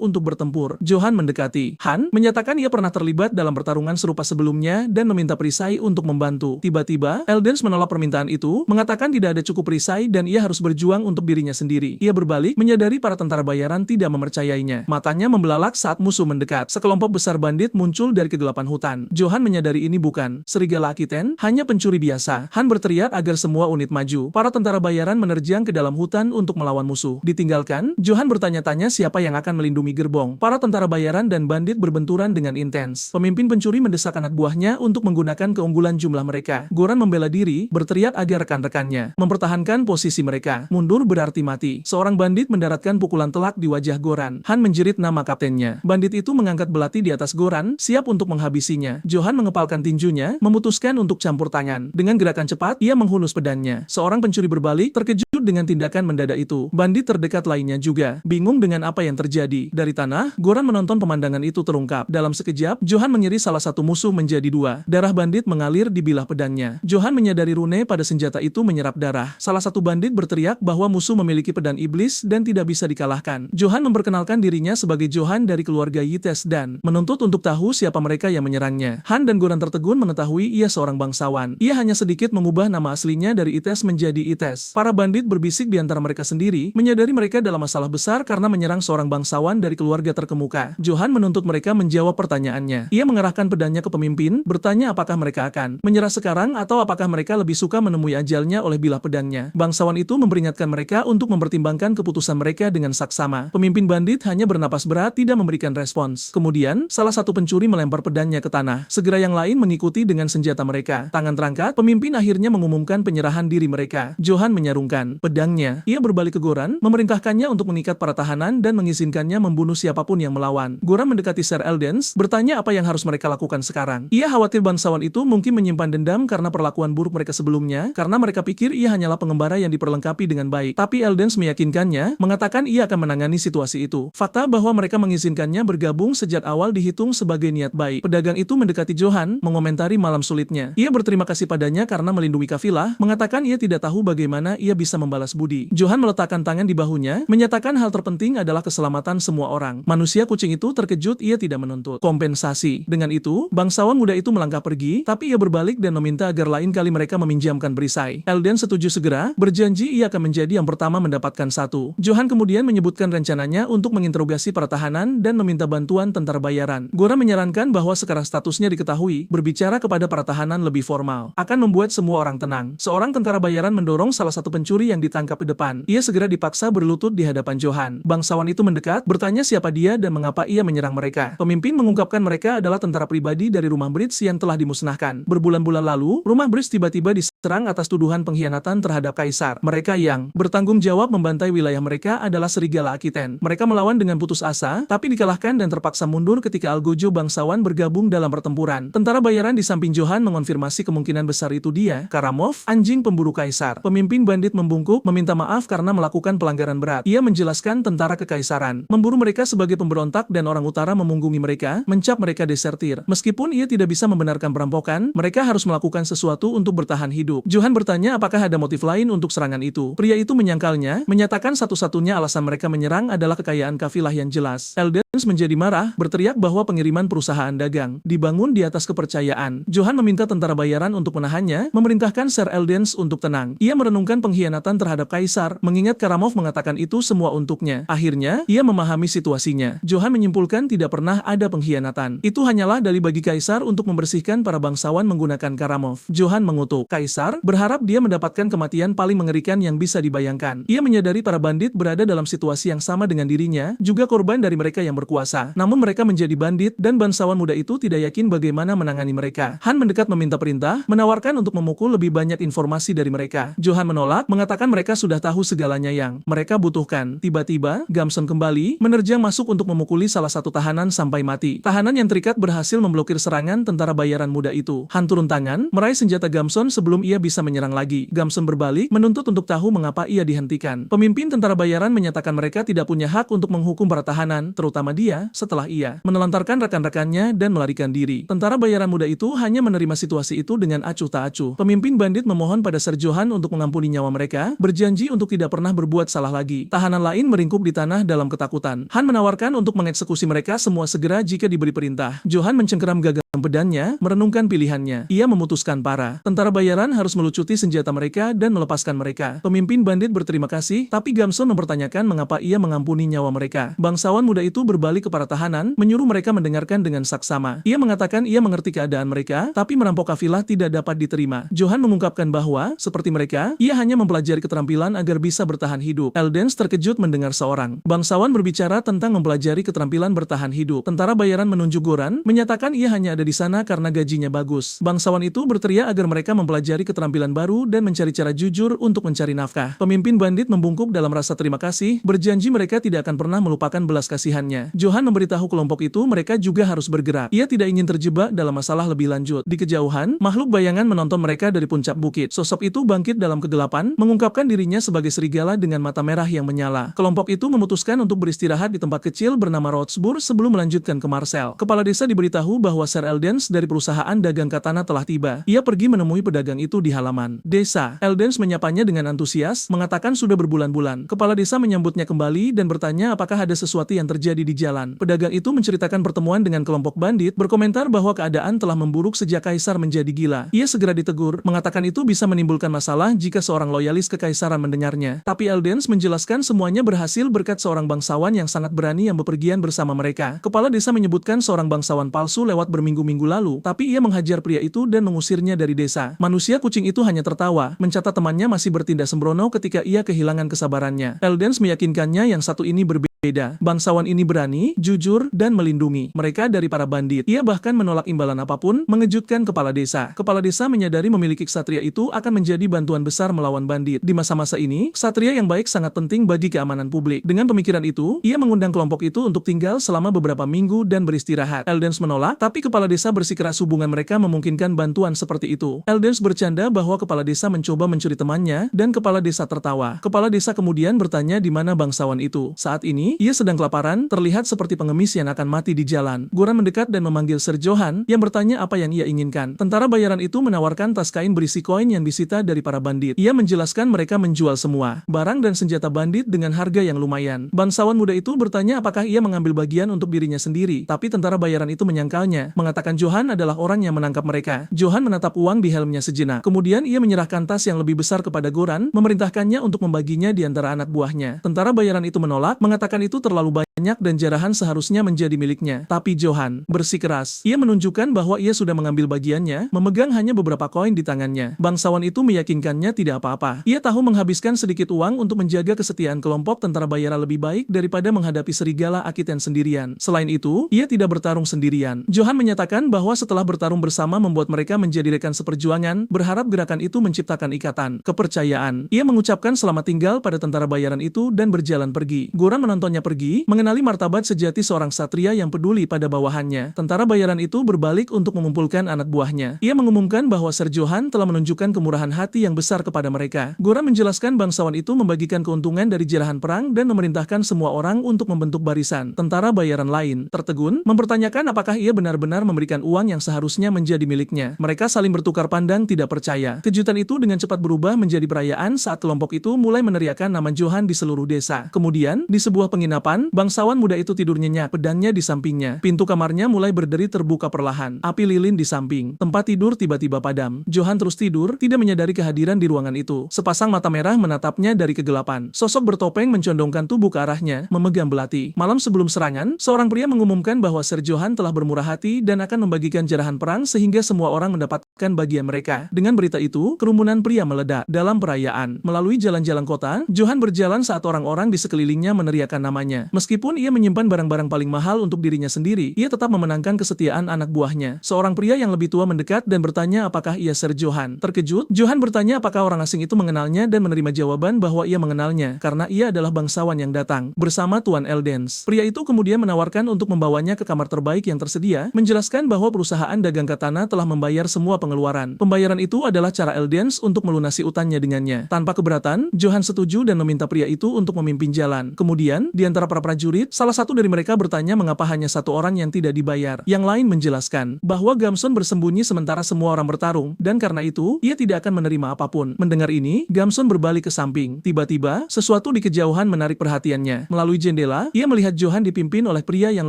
untuk bertempur. Johan mendekati. Han menyatakan ia pernah terlibat dalam pertarungan serupa sebelumnya dan meminta perisai untuk membantu. Tiba-tiba, Eldens menolak permintaan itu, mengatakan tidak ada cukup perisai dan ia harus berjuang untuk dirinya sendiri. Ia berbalik, menyadari para tentara bayaran tidak mempercayainya. Matanya membelalak saat musuh mendekat. Sekelompok besar bandit muncul dari kegelapan hutan. Johan menyadari ini bukan serigala Akiten, hanya pencuri biasa. Han berteriak agar semua unit maju. Para tentara bayaran menerjang ke dalam hutan untuk melawan musuh. Ditinggalkan, Johan bertanya-tanya siapa yang akan melindungi gerbong. Para tentara bayaran dan bandit berbenturan dengan intens. Pemimpin pencuri mendesak anak buahnya untuk menggunakan keunggulan jumlah mereka. Goran membela diri, berteriak agar rekan-rekannya mempertahankan posisi mereka. Mundur berarti mati. Seorang bandit mendaratkan pukulan telak di wajah Goran. Han menjerit nama kaptennya. Bandit itu mengangkat belati di atas Goran, siap untuk menghabisinya. Johan mengepalkan tinjunya, memutuskan untuk campur tangan. Dengan gerakan cepat, ia menghunus pedangnya. Seorang pencuri berbalik, terkejut dengan tindakan mendadak itu. Bandit terdekat lainnya juga, bingung dengan apa yang terjadi. Dari tanah, Goran menonton pemandangan itu terungkap. Dalam sekejap, Johan menyeri salah satu musuh menjadi dua. Darah bandit mengalir di bilah pedangnya. Johan menyadari rune pada senjata itu menyerap darah. Salah satu bandit berteriak bahwa musuh memiliki pedang iblis dan tidak bisa dikalahkan. Johan memperkenalkan dirinya sebagai Johan dari keluarga Yites dan menuntut untuk tahu siapa mereka yang menyerangnya. Han dan Goran tertegun mengetahui ia seorang bangsawan. Ia hanya sedikit mengubah nama aslinya dari Ites menjadi Ites. Para bandit berbisik di antara mereka sendiri, menyadari mereka dalam masalah besar karena menyerang seorang bangsawan dari keluarga terkemuka. Johan menuntut mereka menjawab pertanyaannya. Ia mengerahkan pedangnya ke pemimpin, bertanya apakah mereka akan menyerah sekarang atau apakah mereka lebih suka menemui ajalnya oleh bilah pedangnya. Bangsawan itu memperingatkan mereka untuk mempertimbangkan keputusan mereka dengan saksama. Pemimpin bandit hanya bernapas berat, tidak memberikan respons. Kemudian, salah satu pencuri melempar pedangnya ke tanah. Segera yang lain lain mengikuti dengan senjata mereka. Tangan terangkat, pemimpin akhirnya mengumumkan penyerahan diri mereka. Johan menyarungkan pedangnya. Ia berbalik ke Goran, memerintahkannya untuk mengikat para tahanan dan mengizinkannya membunuh siapapun yang melawan. Goran mendekati Ser Eldens, bertanya apa yang harus mereka lakukan sekarang. Ia khawatir bangsawan itu mungkin menyimpan dendam karena perlakuan buruk mereka sebelumnya, karena mereka pikir ia hanyalah pengembara yang diperlengkapi dengan baik. Tapi Eldens meyakinkannya, mengatakan ia akan menangani situasi itu. Fakta bahwa mereka mengizinkannya bergabung sejak awal dihitung sebagai niat baik. Pedagang itu mendekati Johan, mengomentari malam sulitnya. Ia berterima kasih padanya karena melindungi kafilah, mengatakan ia tidak tahu bagaimana ia bisa membalas budi. Johan meletakkan tangan di bahunya, menyatakan hal terpenting adalah keselamatan semua orang. Manusia kucing itu terkejut, ia tidak menuntut kompensasi. Dengan itu, bangsawan muda itu melangkah pergi, tapi ia berbalik dan meminta agar lain kali mereka meminjamkan perisai. Elden setuju segera, berjanji ia akan menjadi yang pertama mendapatkan satu. Johan kemudian menyebutkan rencananya untuk menginterogasi para tahanan dan meminta bantuan tentara bayaran. Goran menyarankan bahwa sekarang statusnya diketahui, berbicara kepada para tahanan lebih formal akan membuat semua orang tenang. Seorang tentara bayaran mendorong salah satu pencuri yang ditangkap di depan. Ia segera dipaksa berlutut di hadapan Johan. Bangsawan itu mendekat, bertanya siapa dia dan mengapa ia menyerang mereka. Pemimpin mengungkapkan mereka adalah tentara pribadi dari rumah Brits yang telah dimusnahkan. Berbulan-bulan lalu, rumah Brits tiba-tiba diserang atas tuduhan pengkhianatan terhadap kaisar. Mereka yang bertanggung jawab membantai wilayah mereka adalah Serigala Akiten. Mereka melawan dengan putus asa, tapi dikalahkan dan terpaksa mundur ketika Algojo bangsawan bergabung dalam pertempuran. Tentara bayaran di samping Johan mengonfirmasi kemungkinan besar itu dia, Karamov, anjing pemburu kaisar. Pemimpin bandit membungkuk, meminta maaf karena melakukan pelanggaran berat. Ia menjelaskan tentara kekaisaran memburu mereka sebagai pemberontak dan orang utara memunggungi mereka, mencap mereka desertir. Meskipun ia tidak bisa membenarkan perampokan, mereka harus melakukan sesuatu untuk bertahan hidup. Johan bertanya apakah ada motif lain untuk serangan itu. Pria itu menyangkalnya, menyatakan satu-satunya alasan mereka menyerang adalah kekayaan kafilah yang jelas. Eldens menjadi marah, berteriak bahwa pengiriman perusahaan dagang dibangun di atas kepercayaan. Johan meminta tentara bayaran untuk menahannya, memerintahkan Ser Eldens untuk tenang. Ia merenungkan pengkhianatan terhadap kaisar, mengingat Karamov mengatakan itu semua untuknya. Akhirnya, ia memahami situasinya. Johan menyimpulkan tidak pernah ada pengkhianatan. Itu hanyalah dalih bagi kaisar untuk membersihkan para bangsawan menggunakan Karamov. Johan mengutuk kaisar, berharap dia mendapatkan kematian paling mengerikan yang bisa dibayangkan. Ia menyadari para bandit berada dalam situasi yang sama dengan dirinya, juga korban dari mereka yang berkuasa. Namun mereka menjadi bandit dan bangsawan muda itu tidak yakin bagaimana menangani mereka. Han mendekat meminta perintah, menawarkan untuk memukul lebih banyak informasi dari mereka. Johan menolak, mengatakan mereka sudah tahu segalanya yang mereka butuhkan. Tiba-tiba, Gamson kembali, menerjang masuk untuk memukuli salah satu tahanan sampai mati. Tahanan yang terikat berhasil memblokir serangan tentara bayaran muda itu. Han turun tangan, meraih senjata Gamson sebelum ia bisa menyerang lagi. Gamson berbalik, menuntut untuk tahu mengapa ia dihentikan. Pemimpin tentara bayaran menyatakan mereka tidak punya hak untuk menghukum para tahanan, terutama dia, setelah ia menelantarkan rekan-rekannya dan melarikan diri. Tentara bayaran muda itu hanya menerima situasi itu dengan acuh tak acuh. Pemimpin bandit memohon pada Ser Johan untuk mengampuni nyawa mereka, berjanji untuk tidak pernah berbuat salah lagi. Tahanan lain meringkuk di tanah dalam ketakutan. Han menawarkan untuk mengeksekusi mereka semua segera jika diberi perintah. Johan mencengkeram gagam pedangnya, merenungkan pilihannya. Ia memutuskan para tentara bayaran harus melucuti senjata mereka dan melepaskan mereka. Pemimpin bandit berterima kasih, tapi Gamson mempertanyakan mengapa ia mengampuni nyawa mereka. Bangsawan muda itu berbalik ke para tahanan, menyuruh mereka mendengarkan dengan saksama. Ia mengatakan ia mengerti keadaan mereka, tapi merampok kafilah tidak dapat diterima. Johan mengungkapkan bahwa, seperti mereka, ia hanya mempelajari keterampilan agar bisa bertahan hidup. Eldens terkejut mendengar seorang bangsawan berbicara tentang mempelajari keterampilan bertahan hidup. Tentara bayaran menunjuk Goran, menyatakan ia hanya ada di sana karena gajinya bagus. Bangsawan itu berteriak agar mereka mempelajari keterampilan baru dan mencari cara jujur untuk mencari nafkah. Pemimpin bandit membungkuk dalam rasa terima kasih, berjanji mereka tidak akan pernah melupakan belas kasihannya. Johan memberitahu kelompok itu mereka juga harus bergerak. Ia tidak ingin terjebak dalam masalah lebih lanjut. Di kejauhan, makhluk bayangan menonton mereka dari puncak bukit. Sosok itu bangkit dalam kegelapan, mengungkapkan dirinya sebagai serigala dengan mata merah yang menyala. Kelompok itu memutuskan untuk beristirahat di tempat kecil bernama Rothsburg sebelum melanjutkan ke Marcel. Kepala desa diberitahu bahwa Ser Eldens dari perusahaan dagang katana telah tiba. Ia pergi menemui pedagang itu di halaman desa. Eldens menyapanya dengan antusias, mengatakan sudah berbulan-bulan. Kepala desa menyambutnya kembali dan bertanya apakah ada sesuatu yang terjadi di jalan. Pedagang itu menceritakan pertemuan dengan kelompok bandit, berkomentar bahwa keadaan telah memburuk sejak kaisar menjadi gila. Ia segera ditegur, mengatakan itu bisa menimbulkan masalah jika seorang loyalis kekaisaran mendengarnya. Tapi Eldens menjelaskan semuanya berhasil berkat seorang bangsawan yang sangat berani yang bepergian bersama mereka. Kepala desa menyebutkan seorang bangsawan palsu lewat berminggu-minggu lalu, tapi ia menghajar pria itu dan mengusirnya dari desa. Manusia kucing itu hanya tertawa, mencatat temannya masih bertindak sembrono ketika ia kehilangan kesabarannya. Eldens meyakinkannya yang satu ini berbeda berbeda. Bangsawan ini berani, jujur, dan melindungi mereka dari para bandit. Ia bahkan menolak imbalan apapun, mengejutkan kepala desa. Kepala desa menyadari memiliki ksatria itu akan menjadi bantuan besar melawan bandit. Di masa-masa ini, ksatria yang baik sangat penting bagi keamanan publik. Dengan pemikiran itu, ia mengundang kelompok itu untuk tinggal selama beberapa minggu dan beristirahat. Eldens menolak, tapi kepala desa bersikeras hubungan mereka memungkinkan bantuan seperti itu. Eldens bercanda bahwa kepala desa mencoba mencuri temannya, dan kepala desa tertawa. Kepala desa kemudian bertanya di mana bangsawan itu. Saat ini, ia sedang kelaparan, terlihat seperti pengemis yang akan mati di jalan. Goran mendekat dan memanggil Sir Johan, yang bertanya apa yang ia inginkan. Tentara bayaran itu menawarkan tas kain berisi koin yang disita dari para bandit. Ia menjelaskan mereka menjual semua barang dan senjata bandit dengan harga yang lumayan. Bangsawan muda itu bertanya apakah ia mengambil bagian untuk dirinya sendiri, tapi tentara bayaran itu menyangkalnya, mengatakan Johan adalah orang yang menangkap mereka. Johan menatap uang di helmnya sejenak. Kemudian ia menyerahkan tas yang lebih besar kepada Goran, memerintahkannya untuk membaginya di antara anak buahnya. Tentara bayaran itu menolak, mengatakan itu terlalu banyak dan jarahan seharusnya menjadi miliknya. Tapi Johan bersikeras. Ia menunjukkan bahwa ia sudah mengambil bagiannya, memegang hanya beberapa koin di tangannya. Bangsawan itu meyakinkannya tidak apa-apa. Ia tahu menghabiskan sedikit uang untuk menjaga kesetiaan kelompok tentara bayaran lebih baik daripada menghadapi serigala Akiten sendirian. Selain itu, ia tidak bertarung sendirian. Johan menyatakan bahwa setelah bertarung bersama membuat mereka menjadi rekan seperjuangan, berharap gerakan itu menciptakan ikatan kepercayaan. Ia mengucapkan selamat tinggal pada tentara bayaran itu dan berjalan pergi. Goran menontonnya pergi, mengenali martabat sejati seorang satria yang peduli pada bawahannya. Tentara bayaran itu berbalik untuk mengumpulkan anak buahnya. Ia mengumumkan bahwa Sir Johan telah menunjukkan kemurahan hati yang besar kepada mereka. Goran menjelaskan bangsawan itu membagikan keuntungan dari jarahan perang dan memerintahkan semua orang untuk membentuk barisan. Tentara bayaran lain tertegun, mempertanyakan apakah ia benar-benar memberikan uang yang seharusnya menjadi miliknya. Mereka saling bertukar pandang tidak percaya. Kejutan itu dengan cepat berubah menjadi perayaan saat kelompok itu mulai meneriakkan nama Johan di seluruh desa. Kemudian, di sebuah penginapan, bangsawan muda itu tidur nyenyak, pedangnya di sampingnya. Pintu kamarnya mulai berderi terbuka perlahan. Api lilin di samping. Tempat tidur tiba-tiba padam. Johan terus tidur, tidak menyadari kehadiran di ruangan itu. Sepasang mata merah menatapnya dari kegelapan. Sosok bertopeng mencondongkan tubuh ke arahnya, memegang belati. Malam sebelum serangan, seorang pria mengumumkan bahwa Sir Johan telah bermurah hati dan akan membagikan jarahan perang sehingga semua orang mendapatkan bagian mereka. Dengan berita itu, kerumunan pria meledak. Dalam perayaan, melalui jalan-jalan kota, Johan berjalan saat orang-orang di sekelilingnya meneriakkan namanya. Meskipun ia menyimpan barang-barang paling mahal untuk dirinya sendiri, ia tetap memenangkan kesetiaan anak buahnya. Seorang pria yang lebih tua mendekat dan bertanya apakah ia Sir Johan. Terkejut, Johan bertanya apakah orang asing itu mengenalnya dan menerima jawaban bahwa ia mengenalnya, karena ia adalah bangsawan yang datang bersama Tuan Eldens. Pria itu kemudian menawarkan untuk membawanya ke kamar terbaik yang tersedia, menjelaskan bahwa perusahaan dagang katana telah membayar semua pengeluaran. Pembayaran itu adalah cara Eldens untuk melunasi utangnya dengannya. Tanpa keberatan, Johan setuju dan meminta pria itu untuk memimpin jalan. Kemudian, di antara para prajurit, salah satu dari mereka bertanya mengapa hanya satu orang yang tidak dibayar. Yang lain menjelaskan bahwa Gamson bersembunyi sementara semua orang bertarung, dan karena itu, ia tidak akan menerima apapun. Mendengar ini, Gamson berbalik ke samping. Tiba-tiba, sesuatu di kejauhan menarik perhatiannya. Melalui jendela, ia melihat Johan dipimpin oleh pria yang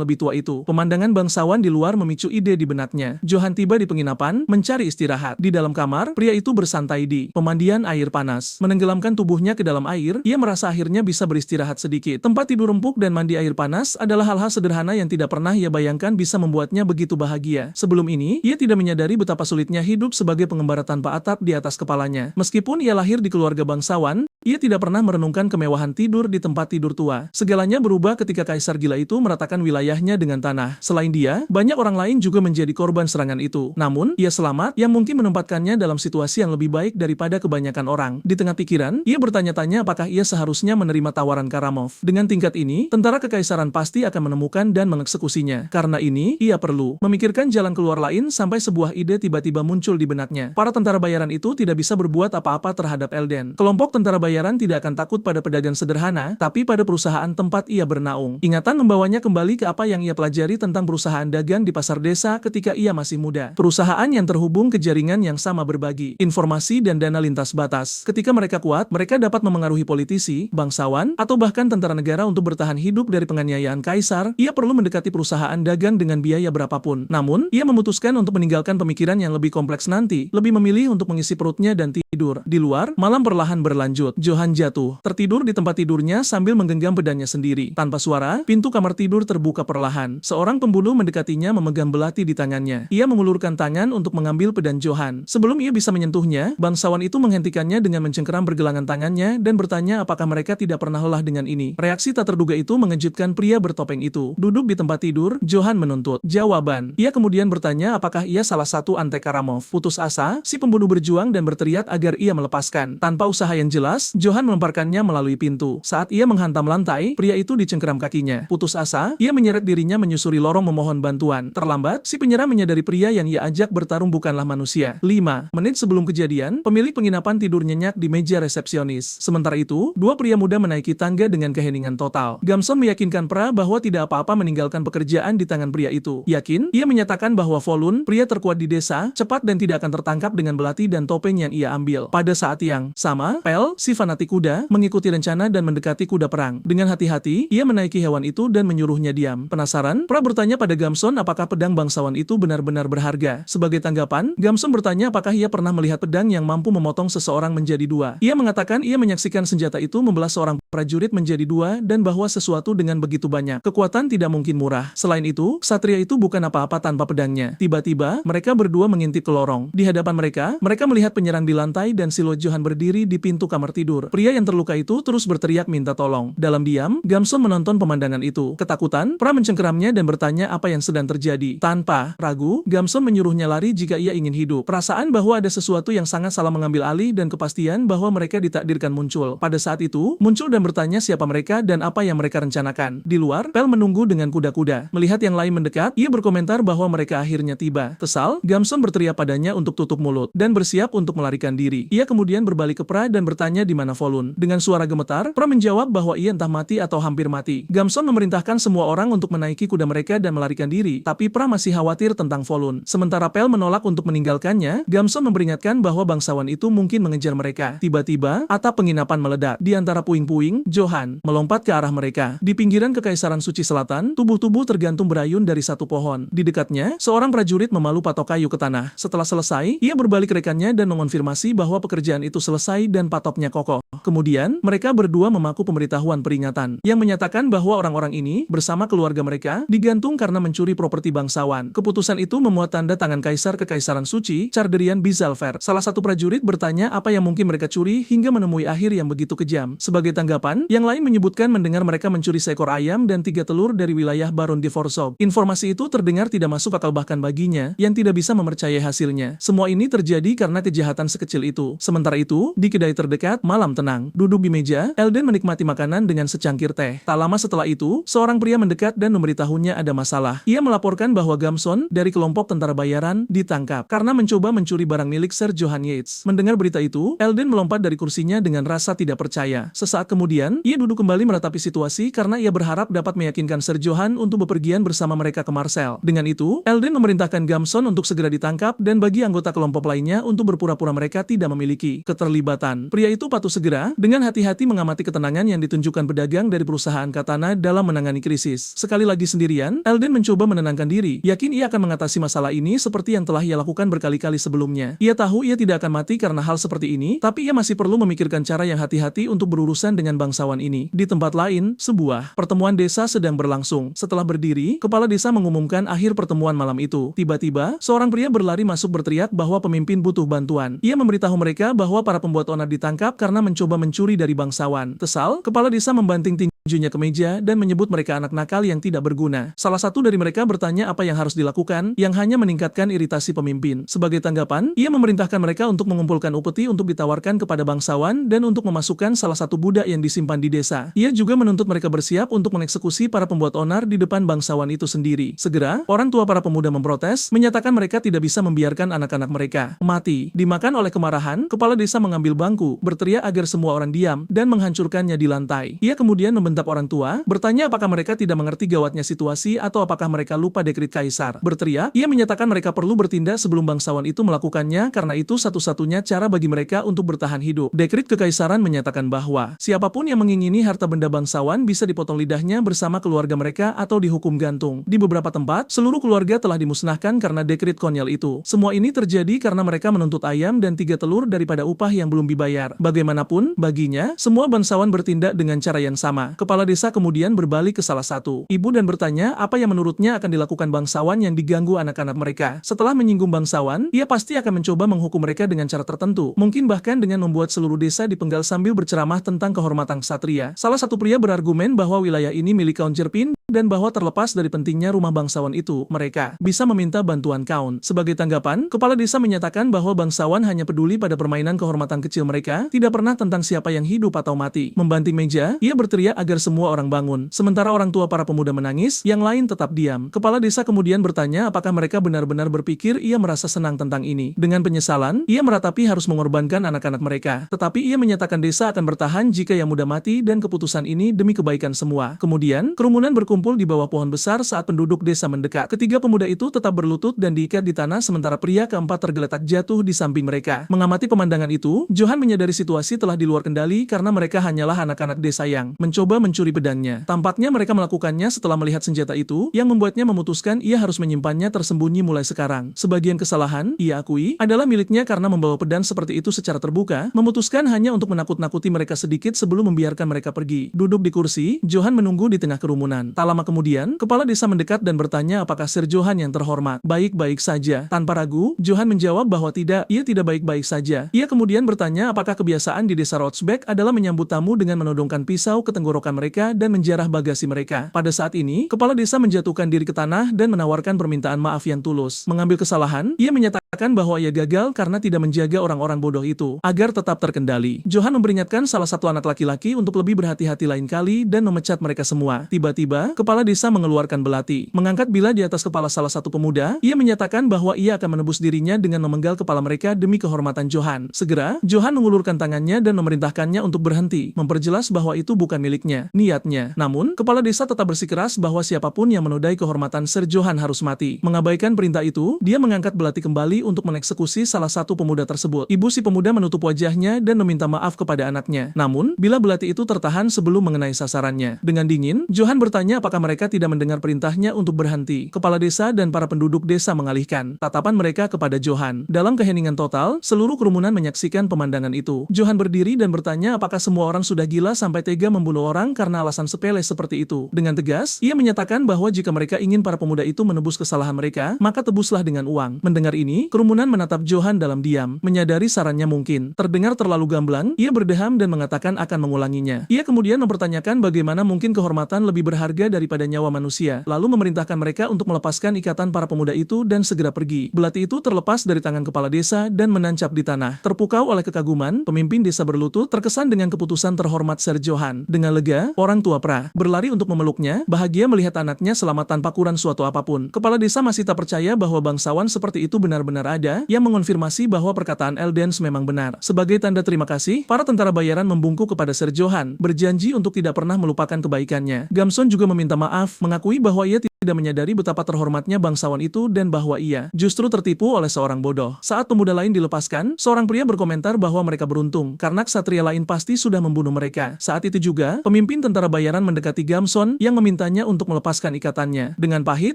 lebih tua itu. Pemandangan bangsawan di luar memicu ide di benaknya. Johan tiba di penginapan, mencari istirahat. Di dalam kamar, pria itu bersantai di pemandian air panas. Menenggelamkan tubuhnya ke dalam air, ia merasa akhirnya bisa beristirahat sedikit. Tempat tidur empuk dan mandi air panas adalah hal-hal sederhana yang tidak pernah ia bayangkan bisa membuatnya begitu bahagia. Sebelum ini, ia tidak menyadari betapa sulitnya hidup sebagai pengembara tanpa atap di atas kepalanya. Meskipun ia lahir di keluarga bangsawan, ia tidak pernah merenungkan kemewahan tidur di tempat tidur tua. Segalanya berubah ketika kaisar gila itu meratakan wilayahnya dengan tanah. Selain dia, banyak orang lain juga menjadi korban serangan itu. Namun, ia selamat, yang mungkin menempatkannya dalam situasi yang lebih baik daripada kebanyakan orang. Di tengah pikiran, ia bertanya-tanya apakah ia seharusnya menerima tawaran Karamov. Dengan tingkat ini, tentara kekaisaran pasti akan menemukan dan mengeksekusinya. Karena ini, ia perlu memikirkan jalan keluar lain sampai sebuah ide tiba-tiba muncul di benaknya. Para tentara bayaran itu tidak bisa berbuat apa-apa terhadap Elden. Kelompok tentara bayaran tidak akan takut pada pedagang sederhana, tapi pada perusahaan tempat ia bernaung. Ingatan membawanya kembali ke apa yang ia pelajari tentang perusahaan dagang di pasar desa ketika ia masih muda. Perusahaan yang terhubung ke jaringan yang sama berbagi informasi dan dana lintas batas. Ketika mereka kuat, mereka dapat memengaruhi politisi, bangsawan, atau bahkan tentara negara untuk bertahan hidup dari penganiayaan kaisar. Ia perlu mendekati perusahaan dagang dengan biaya berapapun. Namun, ia memutuskan untuk meninggalkan pemikiran yang lebih kompleks nanti, lebih memilih untuk mengisi perutnya dan tidur. Di luar, malam perlahan berlanjut. Johan jatuh, tertidur di tempat tidurnya sambil menggenggam pedangnya sendiri. Tanpa suara, pintu kamar tidur terbuka perlahan. Seorang pembunuh mendekatinya memegang belati di tangannya. Ia mengulurkan tangan untuk mengambil pedang Johan. Sebelum ia bisa menyentuhnya, bangsawan itu menghentikannya dengan mencengkeram bergelangan tangannya dan bertanya apakah mereka tidak pernah lelah dengan ini. Reaksi tak terduga itu mengejutkan pria bertopeng itu. Duduk di tempat tidur, Johan menuntut jawaban. Ia kemudian bertanya apakah ia salah satu Ante Karamov. Putus asa, si pembunuh berjuang dan berteriak agar ia melepaskan. Tanpa usaha yang jelas, Johan melemparkannya melalui pintu. Saat ia menghantam lantai, pria itu dicengkeram kakinya. Putus asa, ia menyeret dirinya menyusuri lorong memohon bantuan. Terlambat, si penyerang menyadari pria yang ia ajak bertarung bukanlah manusia. 5 menit sebelum kejadian, pemilik penginapan tidur nyenyak di meja resepsionis. Sementara itu, dua pria muda menaiki tangga dengan keheningan total. Gamson meyakinkan Pra bahwa tidak apa-apa meninggalkan pekerjaan di tangan pria itu. Yakin, ia menyatakan bahwa Volun, pria terkuat di desa, cepat dan tidak akan tertangkap dengan belati dan topeng yang ia ambil. Pada saat yang sama, Pel, si fanatik kuda, mengikuti rencana dan mendekati kuda perang. Dengan hati-hati, ia menaiki hewan itu dan menyuruhnya diam. Penasaran, Pra bertanya pada Gamson apakah pedang bangsawan itu benar-benar berharga. Sebagai tanggapan, Gamson bertanya apakah ia pernah melihat pedang yang mampu memotong seseorang menjadi dua. Ia mengatakan ia menyaksikan senjata itu membelah seorang prajurit menjadi dua dan bahwa sesuatu dengan begitu banyak kekuatan tidak mungkin murah. Selain itu, Satria itu bukan apa-apa tanpa pedangnya. Tiba-tiba, mereka berdua mengintip ke lorong. Di hadapan mereka melihat penyerang di lantai dan siluet Johan berdiri di pintu kamar tidur. Pria yang terluka itu terus berteriak minta tolong. Dalam diam, Gamson menonton pemandangan itu. Ketakutan, Pra mencengkeramnya dan bertanya apa yang sedang terjadi. Tanpa ragu, Gamson menyuruhnya lari jika ia ingin hidup. Perasaan bahwa ada sesuatu yang sangat salah mengambil alih dan kepastian bahwa mereka ditakdirkan muncul. Pada saat itu, muncul dan bertanya siapa mereka dan apa yang mereka rencanakan. Di luar, Pel menunggu dengan kuda-kuda. Melihat yang lain mendekat, ia berkomentar bahwa mereka akhirnya tiba. Kesal, Gamson berteriak padanya untuk tutup mulut dan bersiap untuk melarikan diri. Ia kemudian berbalik ke Pra dan bertanya di mana Volun. Dengan suara gemetar, Pra menjawab bahwa ia entah mati atau hampir mati. Gamson memerintahkan semua orang untuk menaiki kuda mereka dan melarikan diri, tapi Pra masih khawatir tentang Volun. Sementara Pel menolak untuk meninggalkannya, Gamson memperingatkan bahwa bangsawan itu mungkin mengejar mereka. Tiba-tiba, atap penginapan meledak. Di antara puing-puing, Johan melompat ke arah mereka. Di pinggiran Kekaisaran Suci Selatan, tubuh-tubuh tergantung berayun dari satu pohon. Di dekatnya, seorang prajurit memalu patok kayu ke tanah. Setelah selesai, ia berbalik ke rekannya dan mengonfirmasi bahwa pekerjaan itu selesai dan patoknya kokoh. Kemudian, mereka berdua memaku pemberitahuan peringatan yang menyatakan bahwa orang-orang ini, bersama keluarga mereka, digantung karena mencuri properti bangsawan. Keputusan itu memuat tanda tangan Kaisar Kekaisaran Suci, Charderian Bizalfer. Salah satu prajurit bertanya apa yang mungkin mereka curi hingga menemui akhir yang begitu kejam. Sebagai tanggapan, yang lain menyebutkan mendengar mereka mencuri seekor ayam dan 3 telur dari wilayah Baron de Forsov. Informasi itu terdengar tidak masuk akal bahkan baginya, yang tidak bisa mempercayai hasilnya. Semua ini terjadi karena kejahatan sekecil itu. Sementara itu, di kedai terdekat, malam tenang. Duduk di meja, Elden menikmati makanan dengan secangkir teh. Tak lama setelah itu, seorang pria mendekat dan memberitahunya ada masalah. Ia melaporkan bahwa Gamson, dari kelompok tentara bayaran, ditangkap karena mencoba mencuri barang milik Sir Johan Yates. Mendengar berita itu, Elden melompat dari kursinya dengan rasa tidak percaya. Sesaat kemudian, ia duduk kembali meratapi situasi karena ia berharap dapat meyakinkan Sir Johan untuk bepergian bersama mereka ke Marseille. Dengan itu, Elden memerintahkan Gamson untuk segera ditangkap dan bagi anggota kelompok lainnya untuk berpura-pura mereka tidak memiliki keterlibatan. Pria itu patuh segera, dengan hati-hati mengamati ketenangan yang ditunjukkan pedagang dari perusahaan Katana dalam menangani krisis. Sekali lagi sendirian, Elden mencoba menenangkan diri, yakin ia akan mengatasi masalah ini seperti yang telah ia lakukan berkali-kali sebelumnya. Ia tahu ia tidak akan mati karena hal seperti ini, tapi ia masih perlu memikirkan cara yang hati-hati untuk berurusan dengan bangsawan ini. Di tempat lain, sebuah pertemuan desa sedang berlangsung. Setelah berdiri, kepala desa mengumumkan akhir pertemuan malam itu. Tiba-tiba, seorang pria berlari masuk berteriak bahwa pemimpin butuh bantuan. Ia memberitahu mereka bahwa para pembuat onar ditangkap karena mencoba mencuri dari bangsawan. Kesal, kepala desa membanting tinjunya ke meja dan menyebut mereka anak nakal yang tidak berguna. Salah satu dari mereka bertanya apa yang harus dilakukan, yang hanya meningkatkan iritasi pemimpin. Sebagai tanggapan, ia memerintahkan mereka untuk mengumpulkan upeti untuk ditawarkan kepada bangsawan dan untuk memasukkan salah satu budak yang disimpan di desa. Ia juga menuntut mereka bersiap untuk mengeksekusi para pembuat onar di depan bangsawan itu sendiri. Segera, orang tua para pemuda memprotes, menyatakan mereka tidak bisa membiarkan anak-anak mereka mati. Dimakan oleh kemarahan, kepala desa mengambil bangku, berteriak agar semua orang diam, dan menghancurkannya di lantai. Ia kemudian membentak orang tua, bertanya apakah mereka tidak mengerti gawatnya situasi atau apakah mereka lupa dekrit kaisar. Berteriak, ia menyatakan mereka perlu bertindak sebelum bangsawan itu melakukannya karena itu satu-satunya cara bagi mereka untuk bertahan hidup. Dekrit kekaisaran menyatakan bahwa siapapun yang mengingini harta benda bangsawan bisa dipotong lidahnya bersama keluarga mereka atau dihukum gantung. Di beberapa tempat, seluruh keluarga telah dimusnahkan karena dekrit konyol itu. Semua ini terjadi karena mereka menuntut ayam dan 3 telur daripada upah yang belum dibayar. Bagaimana Bagaimanapun, baginya, semua bangsawan bertindak dengan cara yang sama. Kepala desa kemudian berbalik ke salah satu ibu dan bertanya apa yang menurutnya akan dilakukan bangsawan yang diganggu anak-anak mereka. Setelah menyinggung bangsawan, ia pasti akan mencoba menghukum mereka dengan cara tertentu. Mungkin bahkan dengan membuat seluruh desa dipenggal sambil berceramah tentang kehormatan ksatria. Salah satu pria berargumen bahwa wilayah ini milik Kaun Cerpin, dan bahwa terlepas dari pentingnya rumah bangsawan itu, mereka bisa meminta bantuan Kaun. Sebagai tanggapan, kepala desa menyatakan bahwa bangsawan hanya peduli pada permainan kehormatan kecil mereka, tidak pernah tentang siapa yang hidup atau mati. Membanting meja, ia berteriak agar semua orang bangun. Sementara orang tua para pemuda menangis, yang lain tetap diam. Kepala desa kemudian bertanya apakah mereka benar-benar berpikir ia merasa senang tentang ini. Dengan penyesalan, ia meratapi harus mengorbankan anak-anak mereka. Tetapi ia menyatakan desa akan bertahan jika yang muda mati dan keputusan ini demi kebaikan semua. Kemudian, kerumunan berkumpul di bawah pohon besar saat penduduk desa mendekat. Ketiga pemuda itu tetap berlutut dan diikat di tanah sementara pria keempat tergeletak jatuh di samping mereka. Mengamati pemandangan itu, Johan menyadari situasi telah di luar kendali karena mereka hanyalah anak-anak desa yang mencoba mencuri pedangnya. Tampaknya mereka melakukannya setelah melihat senjata itu, yang membuatnya memutuskan ia harus menyimpannya tersembunyi mulai sekarang. Sebagian kesalahan, ia akui, adalah miliknya karena membawa pedang seperti itu secara terbuka, memutuskan hanya untuk menakut-nakuti mereka sedikit sebelum membiarkan mereka pergi. Duduk di kursi, Johan menunggu di tengah kerumunan. Tak lama kemudian, kepala desa mendekat dan bertanya apakah Sir Johan yang terhormat baik-baik saja. Tanpa ragu, Johan menjawab bahwa tidak, ia tidak baik-baik saja. Ia kemudian bertanya apakah kebiasaan di desa Rotsbeck adalah menyambut tamu dengan menodongkan pisau ke tenggorokan mereka dan menjarah bagasi mereka. Pada saat ini, kepala desa menjatuhkan diri ke tanah dan menawarkan permintaan maaf yang tulus. Mengambil kesalahan, ia menyatakan bahwa ia gagal karena tidak menjaga orang-orang bodoh itu agar tetap terkendali. Johan memperingatkan salah satu anak laki-laki untuk lebih berhati-hati lain kali dan memecat mereka semua. Tiba-tiba, kepala desa mengeluarkan belati. Mengangkat bila di atas kepala salah satu pemuda, ia menyatakan bahwa ia akan menebus dirinya dengan memenggal kepala mereka demi kehormatan Johan. Segera, Johan mengulurkan tangannya dan memerintahkannya untuk berhenti, memperjelas bahwa itu bukan miliknya, niatnya. Namun, kepala desa tetap bersikeras bahwa siapapun yang menodai kehormatan Sir Johan harus mati. Mengabaikan perintah itu, dia mengangkat belati kembali untuk mengeksekusi salah satu pemuda tersebut. Ibu si pemuda menutup wajahnya dan meminta maaf kepada anaknya. Namun, bila belati itu tertahan sebelum mengenai sasarannya. Dengan dingin, Johan bertanya apakah mereka tidak mendengar perintahnya untuk berhenti. Kepala desa dan para penduduk desa mengalihkan tatapan mereka kepada Johan. Dalam keheningan total, seluruh kerumunan menyaksikan pemandangan itu. Johan berdiri dan bertanya apakah semua orang sudah gila sampai tega membunuh orang karena alasan sepele seperti itu. Dengan tegas, ia menyatakan bahwa jika mereka ingin para pemuda itu menebus kesalahan mereka, maka tebuslah dengan uang. Mendengar ini, kerumunan menatap Johan dalam diam, menyadari sarannya mungkin terdengar terlalu gamblang. Ia berdeham dan mengatakan akan mengulanginya. Ia kemudian mempertanyakan bagaimana mungkin kehormatan lebih berharga daripada nyawa manusia, lalu memerintahkan mereka untuk melepaskan ikatan para pemuda itu dan segera pergi. Belati itu terlepas dari tangan kepala desa dan menancap di tanah. Terpukau oleh kekaguman, pemimpin desa berlutut terkesan dengan keputusan terhormat Sir Johan. Dengan lega, orang tua pra berlari untuk memeluknya, bahagia melihat anaknya selamat tanpa kurang suatu apapun. Kepala desa masih tak percaya bahwa bangsawan seperti itu benar-benar ada, yang mengonfirmasi bahwa perkataan Eldens memang benar. Sebagai tanda terima kasih, para tentara bayaran membungkuk kepada Sir Johan, berjanji untuk tidak pernah melupakan kebaikannya. Gamson juga meminta maaf, mengakui bahwa ia tidak menyadari betapa terhormatnya bangsawan itu dan bahwa ia justru tertipu oleh seorang bodoh. Saat pemuda lain dilepaskan, seorang pria berkomentar bahwa mereka beruntung karena ksatria lain pasti sudah membunuh mereka. Saat itu juga, pemimpin tentara bayaran mendekati Gamson yang memintanya untuk melepaskan ikatannya. Dengan pahit,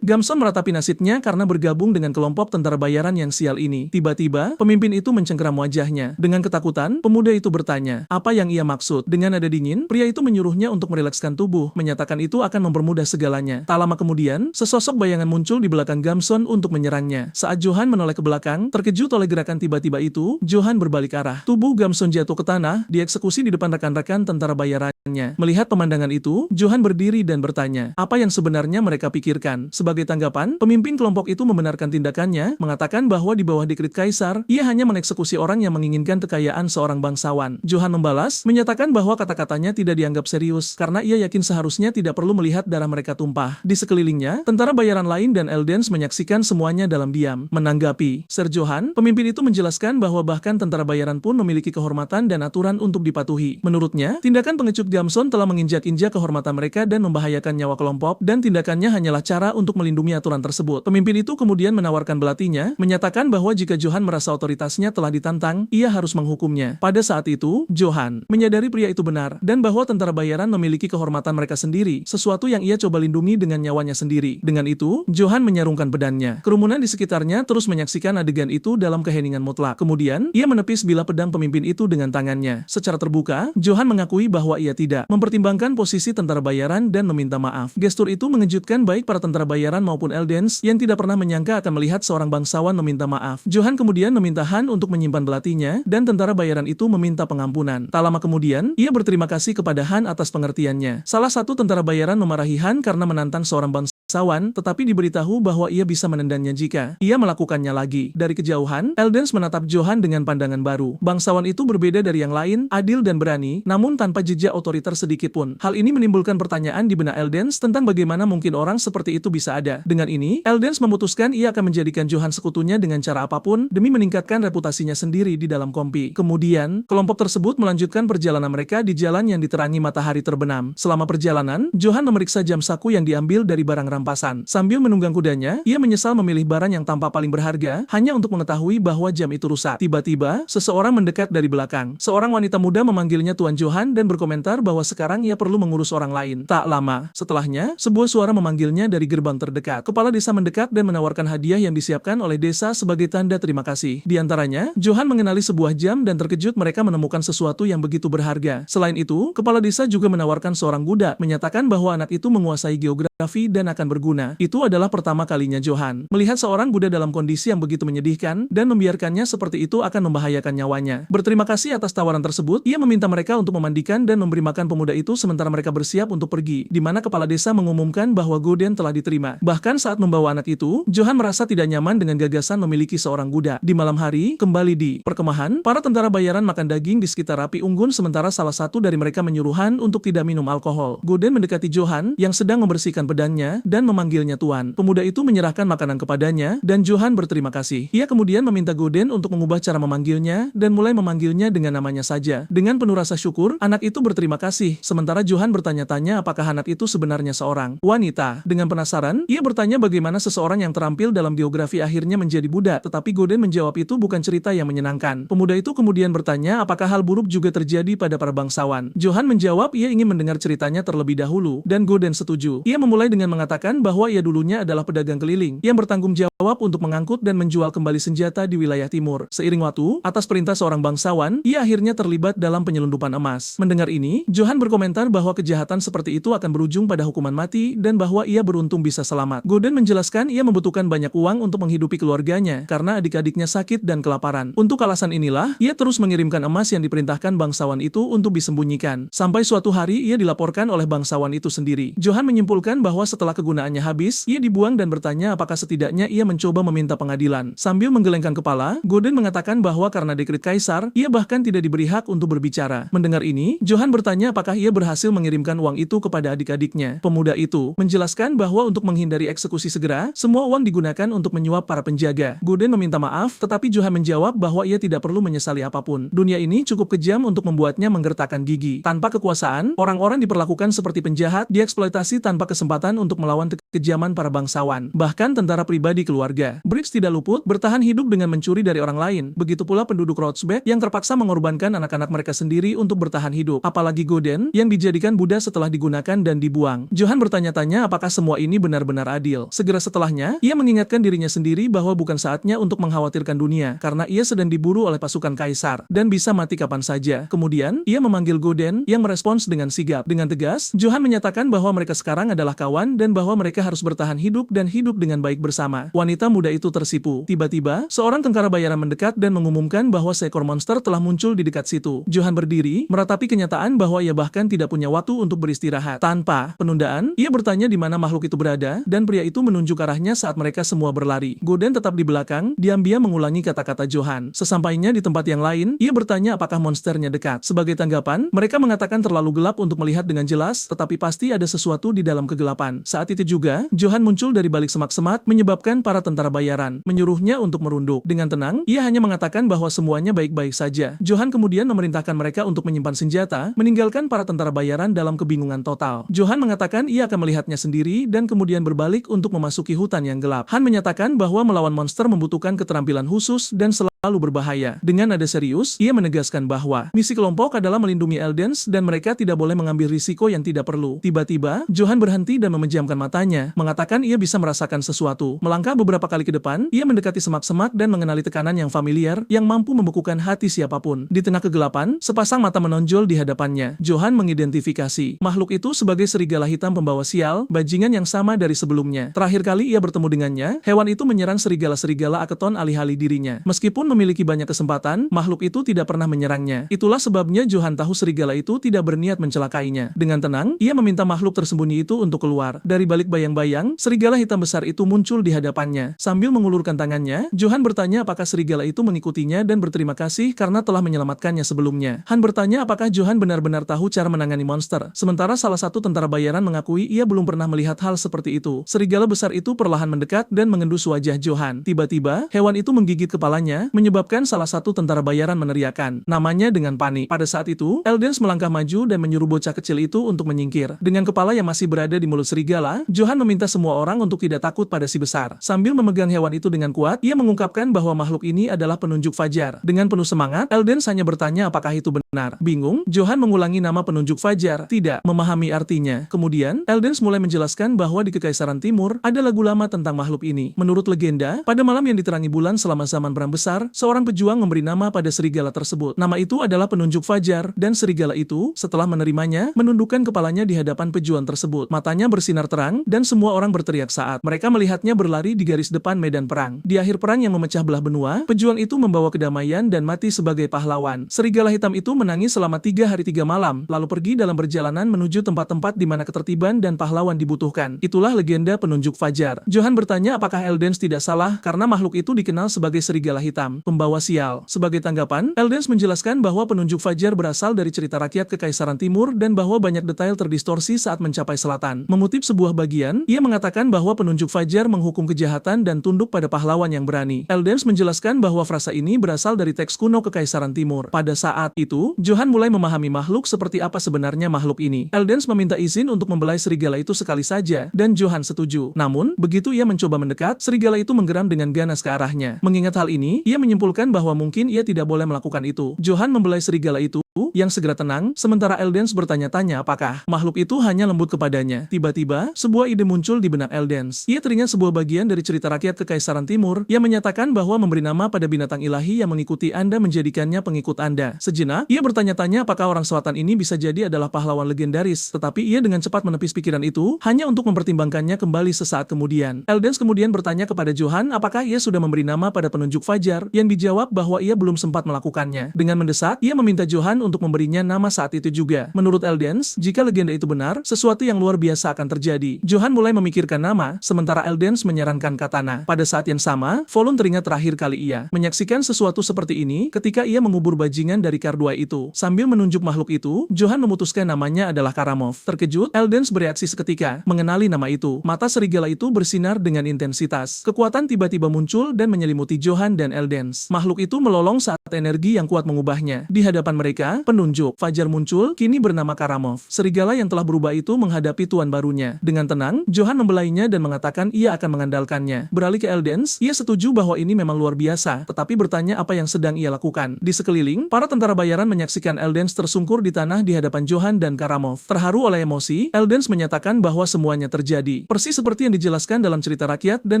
Gamson meratapi nasibnya karena bergabung dengan kelompok tentara bayaran yang sial ini. Tiba-tiba, pemimpin itu mencengkeram wajahnya. Dengan ketakutan, pemuda itu bertanya, apa yang ia maksud? Dengan nada dingin, pria itu menyuruhnya untuk merilekskan tubuh, menyatakan itu akan mempermudah segalanya. Tak lama kemudian, sesosok bayangan muncul di belakang Gamson untuk menyerangnya. Saat Johan menoleh ke belakang, terkejut oleh gerakan tiba-tiba itu, Johan berbalik arah. Tubuh Gamson jatuh ke tanah, dieksekusi di depan rekan-rekan tentara bayarannya. Melihat pemandangan itu, Johan berdiri dan bertanya, apa yang sebenarnya mereka pikirkan? Sebagai tanggapan, pemimpin kelompok itu membenarkan tindakannya, mengatakan bahwa di bawah dekret kaisar, ia hanya mengeksekusi orang yang menginginkan kekayaan seorang bangsawan. Johan membalas, menyatakan bahwa kata-katanya tidak dianggap serius, karena ia yakin seharusnya tidak perlu melihat darah mereka tumpah. Di sekelilingnya, tentara bayaran lain dan Eldens menyaksikan semuanya dalam diam. Menanggapi Sir Johan, pemimpin itu menjelaskan bahwa bahkan tentara bayaran pun memiliki kehormatan dan aturan untuk dipatuhi. Menurutnya, tindakan pengecut Gamson telah menginjak-injak kehormatan mereka dan membahayakan nyawa kelompok, dan tindakannya hanyalah cara untuk melindungi aturan tersebut. Pemimpin itu kemudian menawarkan belatinya, menyatakan bahwa jika Johan merasa otoritasnya telah ditantang, ia harus menghukumnya. Pada saat itu, Johan menyadari pria itu benar, dan bahwa tentara bayaran memiliki kehormatan mereka sendiri, sesuatu yang ia coba lindungi dengan nyawanya sendiri. Dengan itu, Johan menyarungkan pedangnya. Kerumunan di sekitarnya terus menyaksikan adegan itu dalam keheningan mutlak. Kemudian, ia menepis bilah pedang pemimpin itu dengan tangannya. Secara terbuka, Johan mengakui bahwa ia tidak mempertimbangkan posisi tentara bayaran dan meminta maaf. Gestur itu mengejutkan baik para tentara bayaran maupun Eldens yang tidak pernah menyangka akan melihat seorang bangsawan meminta maaf. Johan kemudian meminta Han untuk menyimpan belatinya, dan tentara bayaran itu meminta pengampunan. Tak lama kemudian, ia berterima kasih kepada Han atas pengertiannya. Salah satu tentara bayaran memarahi Han karena menantang seorang bangsawan, tetapi diberitahu bahwa ia bisa menendangnya jika ia melakukannya lagi. Dari kejauhan, Eldens menatap Johan dengan pandangan baru. Bangsawan itu berbeda dari yang lain, adil dan berani, namun tanpa jejak otoriter sedikit pun. Hal ini menimbulkan pertanyaan di benak Eldens tentang bagaimana mungkin orang seperti itu bisa ada. Dengan ini, Eldens memutuskan ia akan menjadikan Johan sekutunya dengan cara apapun demi meningkatkan reputasinya sendiri di dalam kompi. Kemudian, kelompok tersebut melanjutkan perjalanan mereka di jalan yang diterangi matahari terbenam. Selama perjalanan, Johan memeriksa jam saku yang diambil dari barang rampasan. Sambil menunggang kudanya, ia menyesal memilih barang yang tampak paling berharga hanya untuk mengetahui bahwa jam itu rusak. Tiba-tiba, seseorang mendekat dari belakang. Seorang wanita muda memanggilnya Tuan Johan dan berkomentar bahwa sekarang ia perlu mengurus orang lain. Tak lama setelahnya, sebuah suara memanggilnya dari gerbang terdekat. Kepala desa mendekat dan menawarkan hadiah yang disiapkan oleh desa sebagai tanda terima kasih. Di antaranya, Johan mengenali sebuah jam dan terkejut mereka menemukan sesuatu yang begitu berharga. Selain itu, kepala desa juga menawarkan seorang budak, menyatakan bahwa anak itu menguasai geografi dan akan berguna. Itu adalah pertama kalinya Johan melihat seorang budak dalam kondisi yang begitu menyedihkan, dan membiarkannya seperti itu akan membahayakan nyawanya. Berterima kasih atas tawaran tersebut, ia meminta mereka untuk memandikan dan memberi makan pemuda itu sementara mereka bersiap untuk pergi, di mana kepala desa mengumumkan bahwa Goden telah diterima. Bahkan saat membawa anak itu, Johan merasa tidak nyaman dengan gagasan memiliki seorang budak. Di malam hari, kembali di perkemahan, para tentara bayaran makan daging di sekitar api unggun sementara salah satu dari mereka menyuruh Han untuk tidak minum alkohol. Goden mendekati Johan yang sedang membersihkan pedangnya dan memanggilnya Tuan. Pemuda itu menyerahkan makanan kepadanya dan Johan berterima kasih. Ia kemudian meminta Goden untuk mengubah cara memanggilnya dan mulai memanggilnya dengan namanya saja. Dengan penuh rasa syukur, anak itu berterima kasih. Sementara Johan bertanya-tanya apakah anak itu sebenarnya seorang wanita. Dengan penasaran, ia bertanya bagaimana seseorang yang terampil dalam geografi akhirnya menjadi budak, tetapi Goden menjawab itu bukan cerita yang menyenangkan. Pemuda itu kemudian bertanya apakah hal buruk juga terjadi pada para bangsawan. Johan menjawab ia ingin mendengar ceritanya terlebih dahulu, dan Goden setuju. Ia memulai dengan mengatakan bahwa ia dulunya adalah pedagang keliling yang bertanggung jawab untuk mengangkut dan menjual kembali senjata di wilayah timur. Seiring waktu, atas perintah seorang bangsawan, ia akhirnya terlibat dalam penyelundupan emas. Mendengar ini, Johan berkomentar bahwa kejahatan seperti itu akan berujung pada hukuman mati dan bahwa ia beruntung bisa selamat. Goden menjelaskan ia membutuhkan banyak uang untuk menghidupi keluarganya karena adik-adiknya sakit dan kelaparan. Untuk alasan inilah, ia terus mengirimkan emas yang diperintahkan bangsawan itu untuk disembunyikan. Sampai suatu hari ia dilaporkan oleh bangsawan itu sendiri. Johan menyimpulkan bahwa setelah kegunaannya habis, ia dibuang dan bertanya apakah setidaknya ia mencoba meminta pengadilan. Sambil menggelengkan kepala, Goden mengatakan bahwa karena dekret kaisar, ia bahkan tidak diberi hak untuk berbicara. Mendengar ini, Johan bertanya apakah ia berhasil mengirimkan uang itu kepada adik-adiknya. Pemuda itu menjelaskan bahwa untuk menghindari eksekusi segera, semua uang digunakan untuk menyuap para penjaga. Goden meminta maaf, tetapi Johan menjawab bahwa ia tidak perlu menyesali apapun. Dunia ini cukup kejam untuk membuatnya menggertakkan gigi. Tanpa kekuasaan, orang-orang diperlakukan seperti penjahat, dieksploitasi tanpa kesempatan untuk melawan kekejaman para bangsawan. Bahkan tentara pribadi keluarga Briggs tidak luput bertahan hidup dengan mencuri dari orang lain. Begitu pula penduduk Rotsbeck yang terpaksa mengorbankan anak-anak mereka sendiri untuk bertahan hidup. Apalagi Goden yang dijadikan budak setelah digunakan dan dibuang. Johan bertanya-tanya apakah semua ini benar-benar adil. Segera setelahnya, ia mengingatkan dirinya sendiri bahwa bukan saatnya untuk mengkhawatirkan dunia karena ia sedang diburu oleh pasukan kaisar dan bisa mati kapan saja. Kemudian, ia memanggil Goden yang merespons dengan sigap. Dengan tegas, Johan menyatakan bahwa mereka sekarang adalah kawan dan bahwa mereka harus bertahan hidup dan hidup dengan baik bersama. Wanita muda itu tersipu. Tiba-tiba, seorang tentara bayaran mendekat dan mengumumkan bahwa seekor monster telah muncul di dekat situ. Johan berdiri, meratapi kenyataan bahwa ia bahkan tidak punya waktu untuk beristirahat. Tanpa penundaan, ia bertanya di mana makhluk itu berada, dan pria itu menunjuk arahnya saat mereka semua berlari. Goden tetap di belakang, diam-diam mengulangi kata-kata Johan. Sesampainya di tempat yang lain, ia bertanya apakah monsternya dekat. Sebagai tanggapan, mereka mengatakan terlalu gelap untuk melihat dengan jelas, tetapi pasti ada sesuatu di dalam kegelapan. Saat itu juga, juga, Johan muncul dari balik semak-semak menyebabkan para tentara bayaran menyuruhnya untuk merunduk. Dengan tenang, ia hanya mengatakan bahwa semuanya baik-baik saja. Johan kemudian memerintahkan mereka untuk menyimpan senjata, meninggalkan para tentara bayaran dalam kebingungan total. Johan mengatakan ia akan melihatnya sendiri dan kemudian berbalik untuk memasuki hutan yang gelap. Han menyatakan bahwa melawan monster membutuhkan keterampilan khusus dan selalu berbahaya. Dengan nada serius, ia menegaskan bahwa misi kelompok adalah melindungi Eldens dan mereka tidak boleh mengambil risiko yang tidak perlu. Tiba-tiba, Johan berhenti dan memejamkan matanya, mengatakan ia bisa merasakan sesuatu. Melangkah beberapa kali ke depan, ia mendekati semak-semak dan mengenali tekanan yang familiar yang mampu membekukan hati siapapun. Di tengah kegelapan, sepasang mata menonjol di hadapannya. Johan mengidentifikasi makhluk itu sebagai serigala hitam pembawa sial, bajingan yang sama dari sebelumnya. Terakhir kali ia bertemu dengannya, hewan itu menyerang serigala-serigala Aketon alih-alih dirinya. Meskipun memiliki banyak kesempatan, makhluk itu tidak pernah menyerangnya. Itulah sebabnya Johan tahu serigala itu tidak berniat mencelakainya. Dengan tenang, ia meminta makhluk tersembunyi itu untuk keluar. Dari balik bayang-bayang, serigala hitam besar itu muncul di hadapannya. Sambil mengulurkan tangannya, Johan bertanya apakah serigala itu mengikutinya dan berterima kasih karena telah menyelamatkannya sebelumnya. Han bertanya apakah Johan benar-benar tahu cara menangani monster. Sementara salah satu tentara bayaran mengakui ia belum pernah melihat hal seperti itu. Serigala besar itu perlahan mendekat dan mengendus wajah Johan. Tiba-tiba, hewan itu menggigit kepalanya, menyebabkan salah satu tentara bayaran meneriakkan namanya dengan panik. Pada saat itu, Eldens melangkah maju dan menyuruh bocah kecil itu untuk menyingkir. Dengan kepala yang masih berada di mulut serigala, Johan meminta semua orang untuk tidak takut pada si besar. Sambil memegang hewan itu dengan kuat, ia mengungkapkan bahwa makhluk ini adalah penunjuk fajar. Dengan penuh semangat, Eldens hanya bertanya apakah itu benar. Bingung, Johan mengulangi nama penunjuk fajar, tidak memahami artinya. Kemudian, Eldens mulai menjelaskan bahwa di Kekaisaran Timur ada lagu lama tentang makhluk ini. Menurut legenda, pada malam yang diterangi bulan selama zaman perang besar, seorang pejuang memberi nama pada serigala tersebut. Nama itu adalah penunjuk fajar, dan serigala itu, setelah menerimanya, menundukkan kepalanya di hadapan pejuang tersebut. Matanya bersinar terang, dan semua orang berteriak saat mereka melihatnya berlari di garis depan medan perang. Di akhir perang yang memecah belah benua, pejuang itu membawa kedamaian dan mati sebagai pahlawan. Serigala hitam itu menangis selama 3 hari 3 malam, lalu pergi dalam perjalanan menuju tempat-tempat di mana ketertiban dan pahlawan dibutuhkan. Itulah legenda penunjuk fajar. Johan bertanya apakah Eldens tidak salah karena makhluk itu dikenal sebagai serigala hitam, pembawa sial. Sebagai tanggapan, Eldens menjelaskan bahwa penunjuk fajar berasal dari cerita rakyat Kekaisaran Timur dan bahwa banyak detail terdistorsi saat mencapai selatan. Mengutip sebuah bagian, ia mengatakan bahwa penunjuk fajar menghukum kejahatan dan tunduk pada pahlawan yang berani. Eldens menjelaskan bahwa frasa ini berasal dari teks kuno Kekaisaran Timur. Pada saat itu, Johan mulai memahami makhluk seperti apa sebenarnya makhluk ini. Eldens meminta izin untuk membelai serigala itu sekali saja, dan Johan setuju. Namun, begitu ia mencoba mendekat, serigala itu menggeram dengan ganas ke arahnya. Mengingat hal ini, ia menyimpulkan bahwa mungkin ia tidak boleh melakukan itu. Johan membelai serigala itu, yang segera tenang, sementara Eldens bertanya-tanya apakah makhluk itu hanya lembut kepadanya. Tiba-tiba, sebuah ide muncul di benak Eldens. Ia teringat sebuah bagian dari cerita rakyat Kekaisaran Timur yang menyatakan bahwa memberi nama pada binatang ilahi yang mengikuti Anda menjadikannya pengikut Anda. Sejenak, ia bertanya-tanya apakah orang selatan ini bisa jadi adalah pahlawan legendaris, tetapi ia dengan cepat menepis pikiran itu, hanya untuk mempertimbangkannya kembali sesaat kemudian. Eldens kemudian bertanya kepada Johan apakah ia sudah memberi nama pada penunjuk fajar, yang dijawab bahwa ia belum sempat melakukannya. Dengan mendesak, ia meminta Johan untuk memberinya nama saat itu juga. Menurut Eldens, jika legenda itu benar, sesuatu yang luar biasa akan terjadi. Johan mulai memikirkan nama, sementara Eldens menyarankan Katana. Pada saat yang sama, Volun teringat terakhir kali ia menyaksikan sesuatu seperti ini ketika ia mengubur bajingan dari Karduai itu. Sambil menunjuk makhluk itu, Johan memutuskan namanya adalah Karamov. Terkejut, Eldens bereaksi seketika, mengenali nama itu. Mata serigala itu bersinar dengan intensitas. Kekuatan tiba-tiba muncul dan menyelimuti Johan dan Eldens. Makhluk itu melolong saat energi yang kuat mengubahnya. Di hadapan mereka, penunjuk fajar muncul, kini bernama Karamov. Serigala yang telah berubah itu menghadapi tuan barunya. Dengan tenang, Johan membelainya dan mengatakan ia akan mengandalkannya. Beralih ke Eldens, ia setuju bahwa ini memang luar biasa, tetapi bertanya apa yang sedang ia lakukan. Di sekeliling, para tentara bayaran menyaksikan Eldens tersungkur di tanah di hadapan Johan dan Karamov. Terharu oleh emosi, Eldens menyatakan bahwa semuanya terjadi persis seperti yang dijelaskan dalam cerita rakyat dan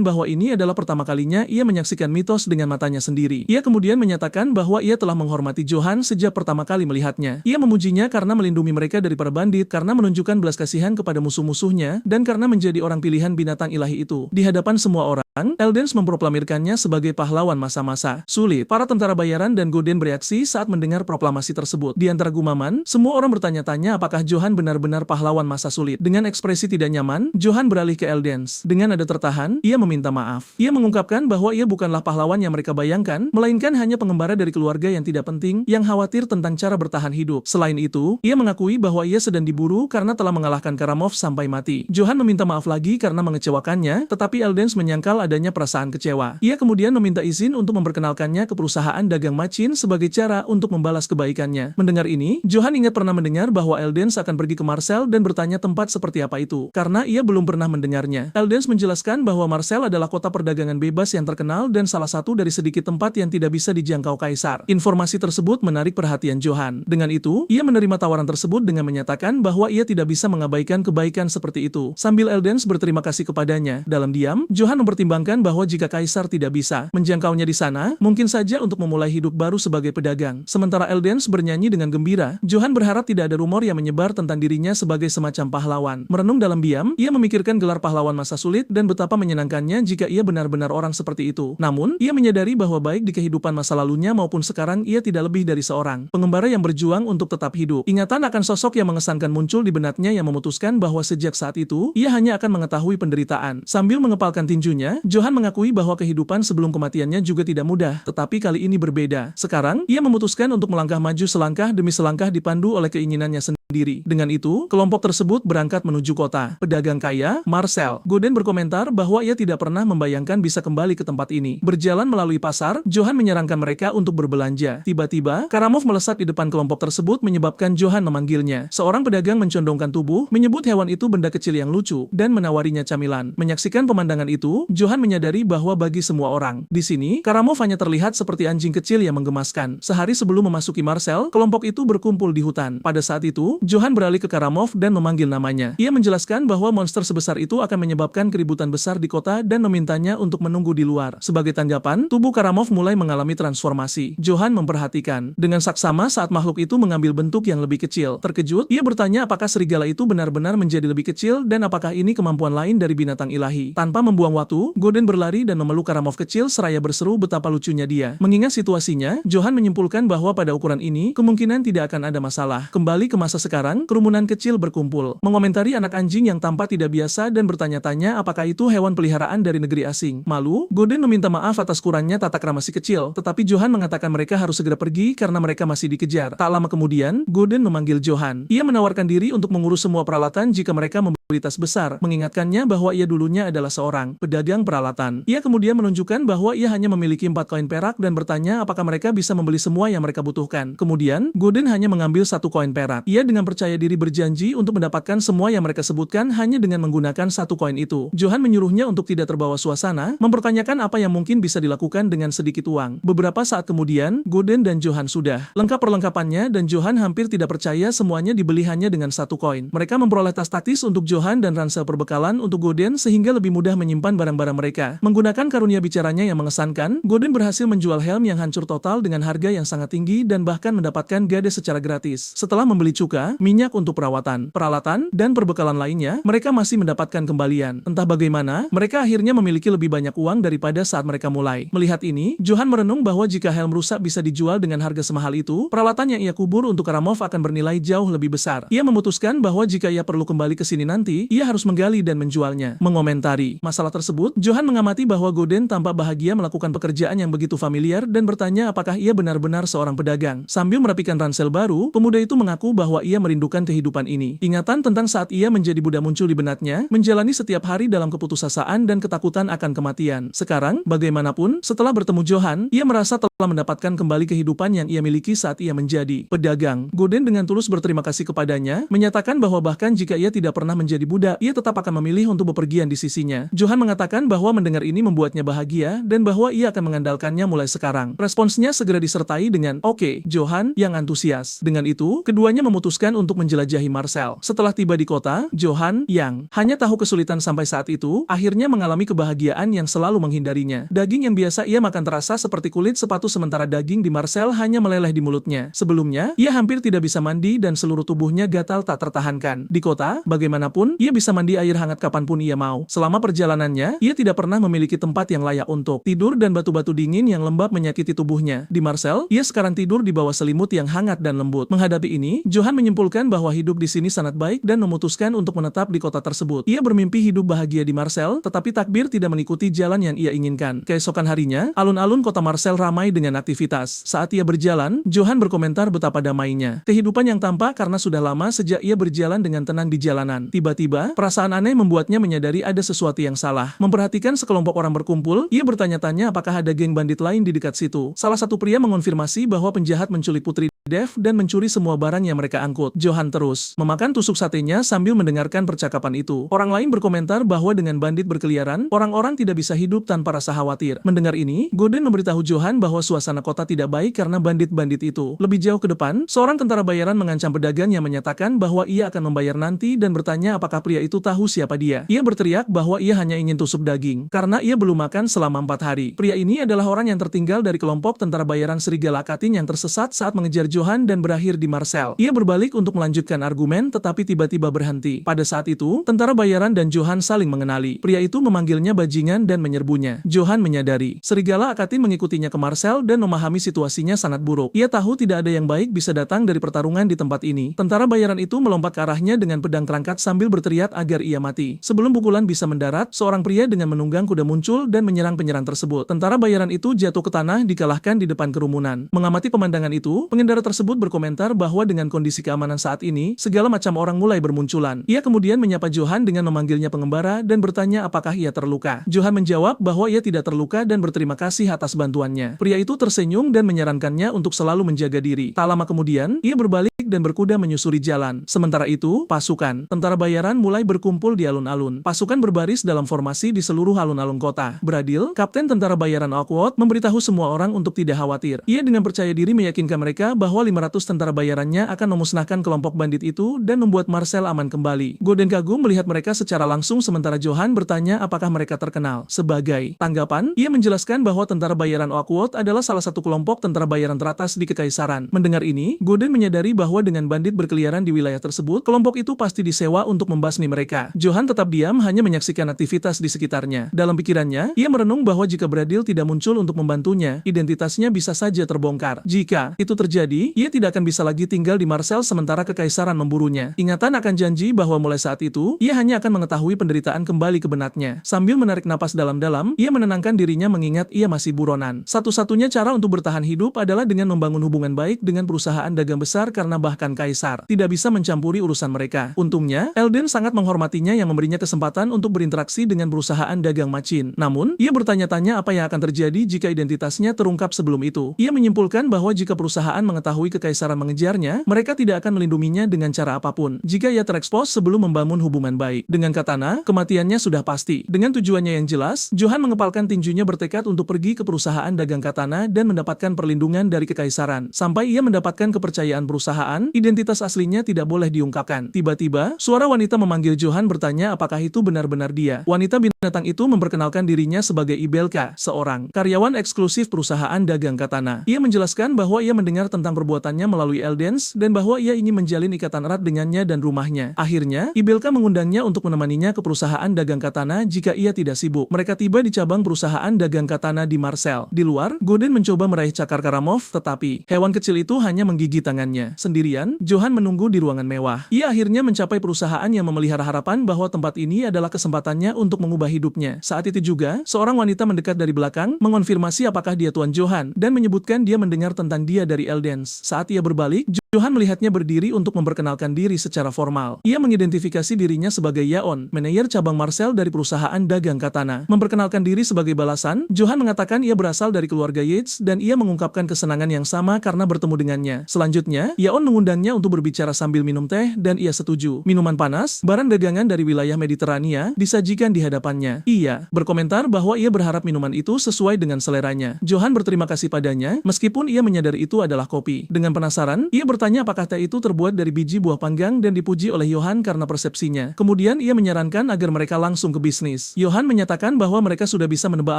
bahwa ini adalah pertama kalinya ia menyaksikan mitos dengan matanya sendiri. Ia kemudian menyatakan bahwa ia telah menghormati Johan sejak pertama kali melihatnya. Ia memujinya karena melindungi mereka dari para bandit, karena menunjukkan belas kasihan kepada musuh-musuhnya, dan karena menjadi orang pilihan binatang ilahi itu. Di hadapan semua orang, Eldens memproklamirkannya sebagai pahlawan masa-masa sulit. Para tentara bayaran dan Goden bereaksi saat mendengar proklamasi tersebut. Di antara gumaman, semua orang bertanya-tanya apakah Johan benar-benar pahlawan masa sulit. Dengan ekspresi tidak nyaman, Johan beralih ke Eldens. Dengan nada tertahan, ia meminta maaf. Ia mengungkapkan bahwa ia bukanlah pahlawan yang mereka bayangkan, melainkan hanya pengembara dari keluarga yang tidak penting, yang khawatir tentang cara cara bertahan hidup. Selain itu, ia mengakui bahwa ia sedang diburu karena telah mengalahkan Karamov sampai mati. Johan meminta maaf lagi karena mengecewakannya, tetapi Eldens menyangkal adanya perasaan kecewa. Ia kemudian meminta izin untuk memperkenalkannya ke perusahaan dagang Machin sebagai cara untuk membalas kebaikannya. Mendengar ini, Johan ingat pernah mendengar bahwa Eldens akan pergi ke Marcel dan bertanya tempat seperti apa itu, karena ia belum pernah mendengarnya. Eldens menjelaskan bahwa Marcel adalah kota perdagangan bebas yang terkenal dan salah satu dari sedikit tempat yang tidak bisa dijangkau kaisar. Informasi tersebut menarik perhatian Johan. Dengan itu, ia menerima tawaran tersebut dengan menyatakan bahwa ia tidak bisa mengabaikan kebaikan seperti itu. Sambil Eldens berterima kasih kepadanya, dalam diam, Johan mempertimbangkan bahwa jika kaisar tidak bisa menjangkaunya di sana, mungkin saja untuk memulai hidup baru sebagai pedagang. Sementara Eldens bernyanyi dengan gembira, Johan berharap tidak ada rumor yang menyebar tentang dirinya sebagai semacam pahlawan. Merenung dalam diam, ia memikirkan gelar pahlawan masa sulit dan betapa menyenangkannya jika ia benar-benar orang seperti itu. Namun, ia menyadari bahwa baik di kehidupan masa lalunya maupun sekarang ia tidak lebih dari seorang pengembara yang berjuang untuk tetap hidup. Ingatan akan sosok yang mengesankan muncul di benaknya yang memutuskan bahwa sejak saat itu, ia hanya akan mengetahui penderitaan. Sambil mengepalkan tinjunya, Johan mengakui bahwa kehidupan sebelum kematiannya juga tidak mudah, tetapi kali ini berbeda. Sekarang, ia memutuskan untuk melangkah maju selangkah demi selangkah dipandu oleh keinginannya sendiri. Dengan itu, kelompok tersebut berangkat menuju kota pedagang kaya, Marcel. Godin berkomentar bahwa ia tidak pernah membayangkan bisa kembali ke tempat ini. Berjalan melalui pasar, Johan menyarankan mereka untuk berbelanja. Tiba-tiba, Karamov melesat di depan kelompok tersebut menyebabkan Johan memanggilnya. Seorang pedagang mencondongkan tubuh, menyebut hewan itu benda kecil yang lucu, dan menawarinya camilan. Menyaksikan pemandangan itu, Johan menyadari bahwa bagi semua orang di sini, Karamov hanya terlihat seperti anjing kecil yang menggemaskan. Sehari sebelum memasuki Marcel, kelompok itu berkumpul di hutan. Pada saat itu, Johan beralih ke Karamov dan memanggil namanya. Ia menjelaskan bahwa monster sebesar itu akan menyebabkan keributan besar di kota dan memintanya untuk menunggu di luar. Sebagai tanggapan, tubuh Karamov mulai mengalami transformasi. Johan memperhatikan dengan saksama saat makhluk itu mengambil bentuk yang lebih kecil. Terkejut, ia bertanya apakah serigala itu benar-benar menjadi lebih kecil dan apakah ini kemampuan lain dari binatang ilahi. Tanpa membuang waktu, Godin berlari dan memeluk Karamov kecil seraya berseru betapa lucunya dia. Mengingat situasinya, Johan menyimpulkan bahwa pada ukuran ini, kemungkinan tidak akan ada masalah. Kembali ke masa sekarang, kerumunan kecil berkumpul, mengomentari anak anjing yang tampak tidak biasa dan bertanya-tanya apakah itu hewan peliharaan dari negeri asing. Malu, Godin meminta maaf atas kurangnya tata krama si kecil, tetapi Johan mengatakan mereka harus segera pergi karena mereka masih dikejar. Tak lama kemudian, Godin memanggil Johan. Ia menawarkan diri untuk mengurus semua peralatan jika mereka membeli tas besar, mengingatkannya bahwa ia dulunya adalah seorang pedagang peralatan. Ia kemudian menunjukkan bahwa ia hanya memiliki 4 koin perak dan bertanya apakah mereka bisa membeli semua yang mereka butuhkan. Kemudian, Godin hanya mengambil 1 koin perak. Ia dengan percaya diri berjanji untuk mendapatkan semua yang mereka sebutkan hanya dengan menggunakan 1 koin itu. Johan menyuruhnya untuk tidak terbawa suasana, mempertanyakan apa yang mungkin bisa dilakukan dengan sedikit uang. Beberapa saat kemudian, Godin dan Johan sudah lengkap perlengkapannya dan Johan hampir tidak percaya semuanya dibeli hanya dengan 1 koin. Mereka memperoleh tas taktis untuk Johan dan ransel perbekalan untuk Godin sehingga lebih mudah menyimpan barang-barang mereka. Menggunakan karunia bicaranya yang mengesankan, Godin berhasil menjual helm yang hancur total dengan harga yang sangat tinggi dan bahkan mendapatkan gade secara gratis. Setelah membeli cuka, minyak untuk perawatan, peralatan, dan perbekalan lainnya, mereka masih mendapatkan kembalian. Entah bagaimana, mereka akhirnya memiliki lebih banyak uang daripada saat mereka mulai. Melihat ini, Johan merenung bahwa jika helm rusak bisa dijual dengan harga semahal itu, peralatan yang ia kubur untuk Karamov akan bernilai jauh lebih besar. Ia memutuskan bahwa jika ia perlu kembali ke sini nanti, ia harus menggali dan menjualnya. Mengomentari masalah tersebut, Johan mengamati bahwa Godin tampak bahagia melakukan pekerjaan yang begitu familiar dan bertanya apakah ia benar-benar seorang pedagang. Sambil merapikan ransel baru, pemuda itu mengaku bahwa ia merindukan kehidupan ini. Ingatan tentang saat ia menjadi budak muncul di benaknya, menjalani setiap hari dalam keputusasaan dan ketakutan akan kematian. Sekarang, bagaimanapun, setelah bertemu Johan, ia merasa telah mendapatkan kembali kehidupan yang ia miliki saat ia menjadi pedagang. Godin dengan tulus berterima kasih kepadanya, menyatakan bahwa bahkan jika ia tidak pernah menjadi budak, ia tetap akan memilih untuk bepergian di sisinya. Johan mengatakan bahwa mendengar ini membuatnya bahagia dan bahwa ia akan mengandalkannya mulai sekarang. Responsnya segera disertai dengan, "Oke, Johan," yang antusias. Dengan itu, keduanya memutuskan untuk menjelajahi Marcel. Setelah tiba di kota, Johan, yang hanya tahu kesulitan sampai saat itu, akhirnya mengalami kebahagiaan yang selalu menghindarinya. Daging yang biasa ia makan terasa seperti kulit sepatu sementara daging di Marcel hanya meleleh di mulutnya. Sebelumnya, ia hampir tidak bisa mandi dan seluruh tubuhnya gatal tak tertahankan. Di kota, bagaimanapun, ia bisa mandi air hangat kapanpun ia mau. Selama perjalanannya, ia tidak pernah memiliki tempat yang layak untuk tidur dan batu-batu dingin yang lembab menyakiti tubuhnya. Di Marcel, ia sekarang tidur di bawah selimut yang hangat dan lembut. Menghadapi ini, Johan menyimpulkan menyimpulkan bahwa hidup di sini sangat baik dan memutuskan untuk menetap di kota tersebut. Ia bermimpi hidup bahagia di Marseille, tetapi takdir tidak mengikuti jalan yang ia inginkan. Keesokan harinya, alun-alun kota Marseille ramai dengan aktivitas. Saat ia berjalan, Johan berkomentar betapa damainya kehidupan yang tampak karena sudah lama sejak ia berjalan dengan tenang di jalanan. Tiba-tiba, perasaan aneh membuatnya menyadari ada sesuatu yang salah. Memperhatikan sekelompok orang berkumpul, ia bertanya-tanya apakah ada geng bandit lain di dekat situ. Salah satu pria mengonfirmasi bahwa penjahat menculik Putri Dev dan mencuri semua barang yang mereka angkut. Johan terus memakan tusuk satenya sambil mendengarkan percakapan itu. Orang lain berkomentar bahwa dengan bandit berkeliaran, orang-orang tidak bisa hidup tanpa rasa khawatir. Mendengar ini, Godin memberitahu Johan bahwa suasana kota tidak baik karena bandit-bandit itu. Lebih jauh ke depan, seorang tentara bayaran mengancam pedagang yang menyatakan bahwa ia akan membayar nanti dan bertanya apakah pria itu tahu siapa dia. Ia berteriak bahwa ia hanya ingin tusuk daging karena ia belum makan selama 4 hari. Pria ini adalah orang yang tertinggal dari kelompok tentara bayaran Serigala Katin yang tersesat saat mengejar Johan dan berakhir di Marseille. Ia berbalik untuk melanjutkan argumen tetapi tiba-tiba berhenti. Pada saat itu, tentara bayaran dan Johan saling mengenali. Pria itu memanggilnya bajingan dan menyerbunya. Johan menyadari Serigala Akatin mengikutinya ke Marseille dan memahami situasinya sangat buruk. Ia tahu tidak ada yang baik bisa datang dari pertarungan di tempat ini. Tentara bayaran itu melompat ke arahnya dengan pedang terangkat sambil berteriak agar ia mati. Sebelum pukulan bisa mendarat, seorang pria dengan menunggang kuda muncul dan menyerang penyerang tersebut. Tentara bayaran itu jatuh ke tanah dikalahkan di depan kerumunan. Mengamati pemandangan itu, pengendara tersebut berkomentar bahwa dengan kondisi keamanan saat ini, segala macam orang mulai bermunculan. Ia kemudian menyapa Johan dengan memanggilnya pengembara dan bertanya apakah ia terluka. Johan menjawab bahwa ia tidak terluka dan berterima kasih atas bantuannya. Pria itu tersenyum dan menyarankannya untuk selalu menjaga diri. Tak lama kemudian, ia berbalik dan berkuda menyusuri jalan. Sementara itu, pasukan tentara bayaran mulai berkumpul di alun-alun. Pasukan berbaris dalam formasi di seluruh alun-alun kota. Beradil, kapten tentara bayaran Awkward, memberitahu semua orang untuk tidak khawatir. Ia dengan percaya diri meyakinkan mereka bahwa 500 tentara bayarannya akan memusnahkan kelompok bandit itu dan membuat Marseille aman kembali. Godin kagum melihat mereka secara langsung sementara Johan bertanya apakah mereka terkenal. Sebagai tanggapan, ia menjelaskan bahwa tentara bayaran Awkward adalah salah satu kelompok tentara bayaran teratas di Kekaisaran. Mendengar ini, Godin menyadari bahwa dengan bandit berkeliaran di wilayah tersebut, kelompok itu pasti disewa untuk membasmi mereka. Johan tetap diam hanya menyaksikan aktivitas di sekitarnya. Dalam pikirannya, ia merenung bahwa jika Bradil tidak muncul untuk membantunya, identitasnya bisa saja terbongkar. Jika itu terjadi, ia tidak akan bisa lagi tinggal di Marseille sementara Kekaisaran memburunya. Ingatan akan janji bahwa mulai saat itu, ia hanya akan mengetahui penderitaan kembali ke benaknya. Sambil menarik napas dalam-dalam, ia menenangkan dirinya mengingat ia masih buronan. Satu-satunya cara untuk bertahan hidup adalah dengan membangun hubungan baik dengan perusahaan dagang besar karena bahkan Kaisar tidak bisa mencampuri urusan mereka. Untungnya, Elden sangat menghormatinya yang memberinya kesempatan untuk berinteraksi dengan perusahaan dagang macin. Namun, ia bertanya-tanya apa yang akan terjadi jika identitasnya terungkap sebelum itu. Ia menyimpulkan bahwa jika perusahaan mengetahui Kekaisaran mengejarnya, mereka tidak akan melindunginya dengan cara apapun. Jika ia terekspos sebelum membangun hubungan baik dengan Katana, kematiannya sudah pasti. Dengan tujuannya yang jelas, Johan mengepalkan tinjunya bertekad untuk pergi ke perusahaan dagang Katana dan mendapatkan perlindungan dari Kekaisaran. Sampai ia mendapatkan kepercayaan perusahaan, identitas aslinya tidak boleh diungkapkan. Tiba-tiba, suara wanita memanggil Johan bertanya apakah itu benar-benar dia. Wanita binatang itu memperkenalkan dirinya sebagai Ibelka, seorang karyawan eksklusif perusahaan dagang Katana. Ia menjelaskan bahwa ia mendengar tentang perbuatannya melalui Eldens dan bahwa ia ingin menjalin ikatan erat dengannya dan rumahnya. Akhirnya, Ibelka mengundangnya untuk menemaninya ke perusahaan dagang Katana jika ia tidak sibuk. Mereka tiba di cabang perusahaan dagang Katana di Marseille. Di luar, Godin mencoba meraih cakar Karamov, tetapi hewan kecil itu hanya menggigit tangannya. Sendirian, Johan menunggu di ruangan mewah. Ia akhirnya mencapai perusahaan yang memelihara harapan bahwa tempat ini adalah kesempatannya untuk mengubah hidupnya. Saat itu juga, seorang wanita mendekat dari belakang, mengonfirmasi apakah dia Tuan Johan, dan menyebutkan dia mendengar tentang dia dari Eldens. Saat ia berbalik, Johan melihatnya berdiri untuk memperkenalkan diri secara formal. Ia mengidentifikasi dirinya sebagai Yaon, manajer cabang Marseille dari perusahaan dagang Katana. Memperkenalkan diri sebagai balasan, Johan mengatakan ia berasal dari keluarga Yates dan ia mengungkapkan kesenangan yang sama karena bertemu dengannya. Selanjutnya, Yaon mengundangnya untuk berbicara sambil minum teh dan ia setuju. Minuman panas, barang dagangan dari wilayah Mediterania, disajikan di hadapannya. Ia berkomentar bahwa ia berharap minuman itu sesuai dengan seleranya. Johan berterima kasih padanya, meskipun ia menyadari itu adalah kopi. Dengan penasaran, ia bertanya apakah teh itu terbuat dari biji buah panggang dan dipuji oleh Johan karena persepsinya. Kemudian ia menyarankan agar mereka langsung ke bisnis. Johan menyatakan bahwa mereka sudah bisa menebak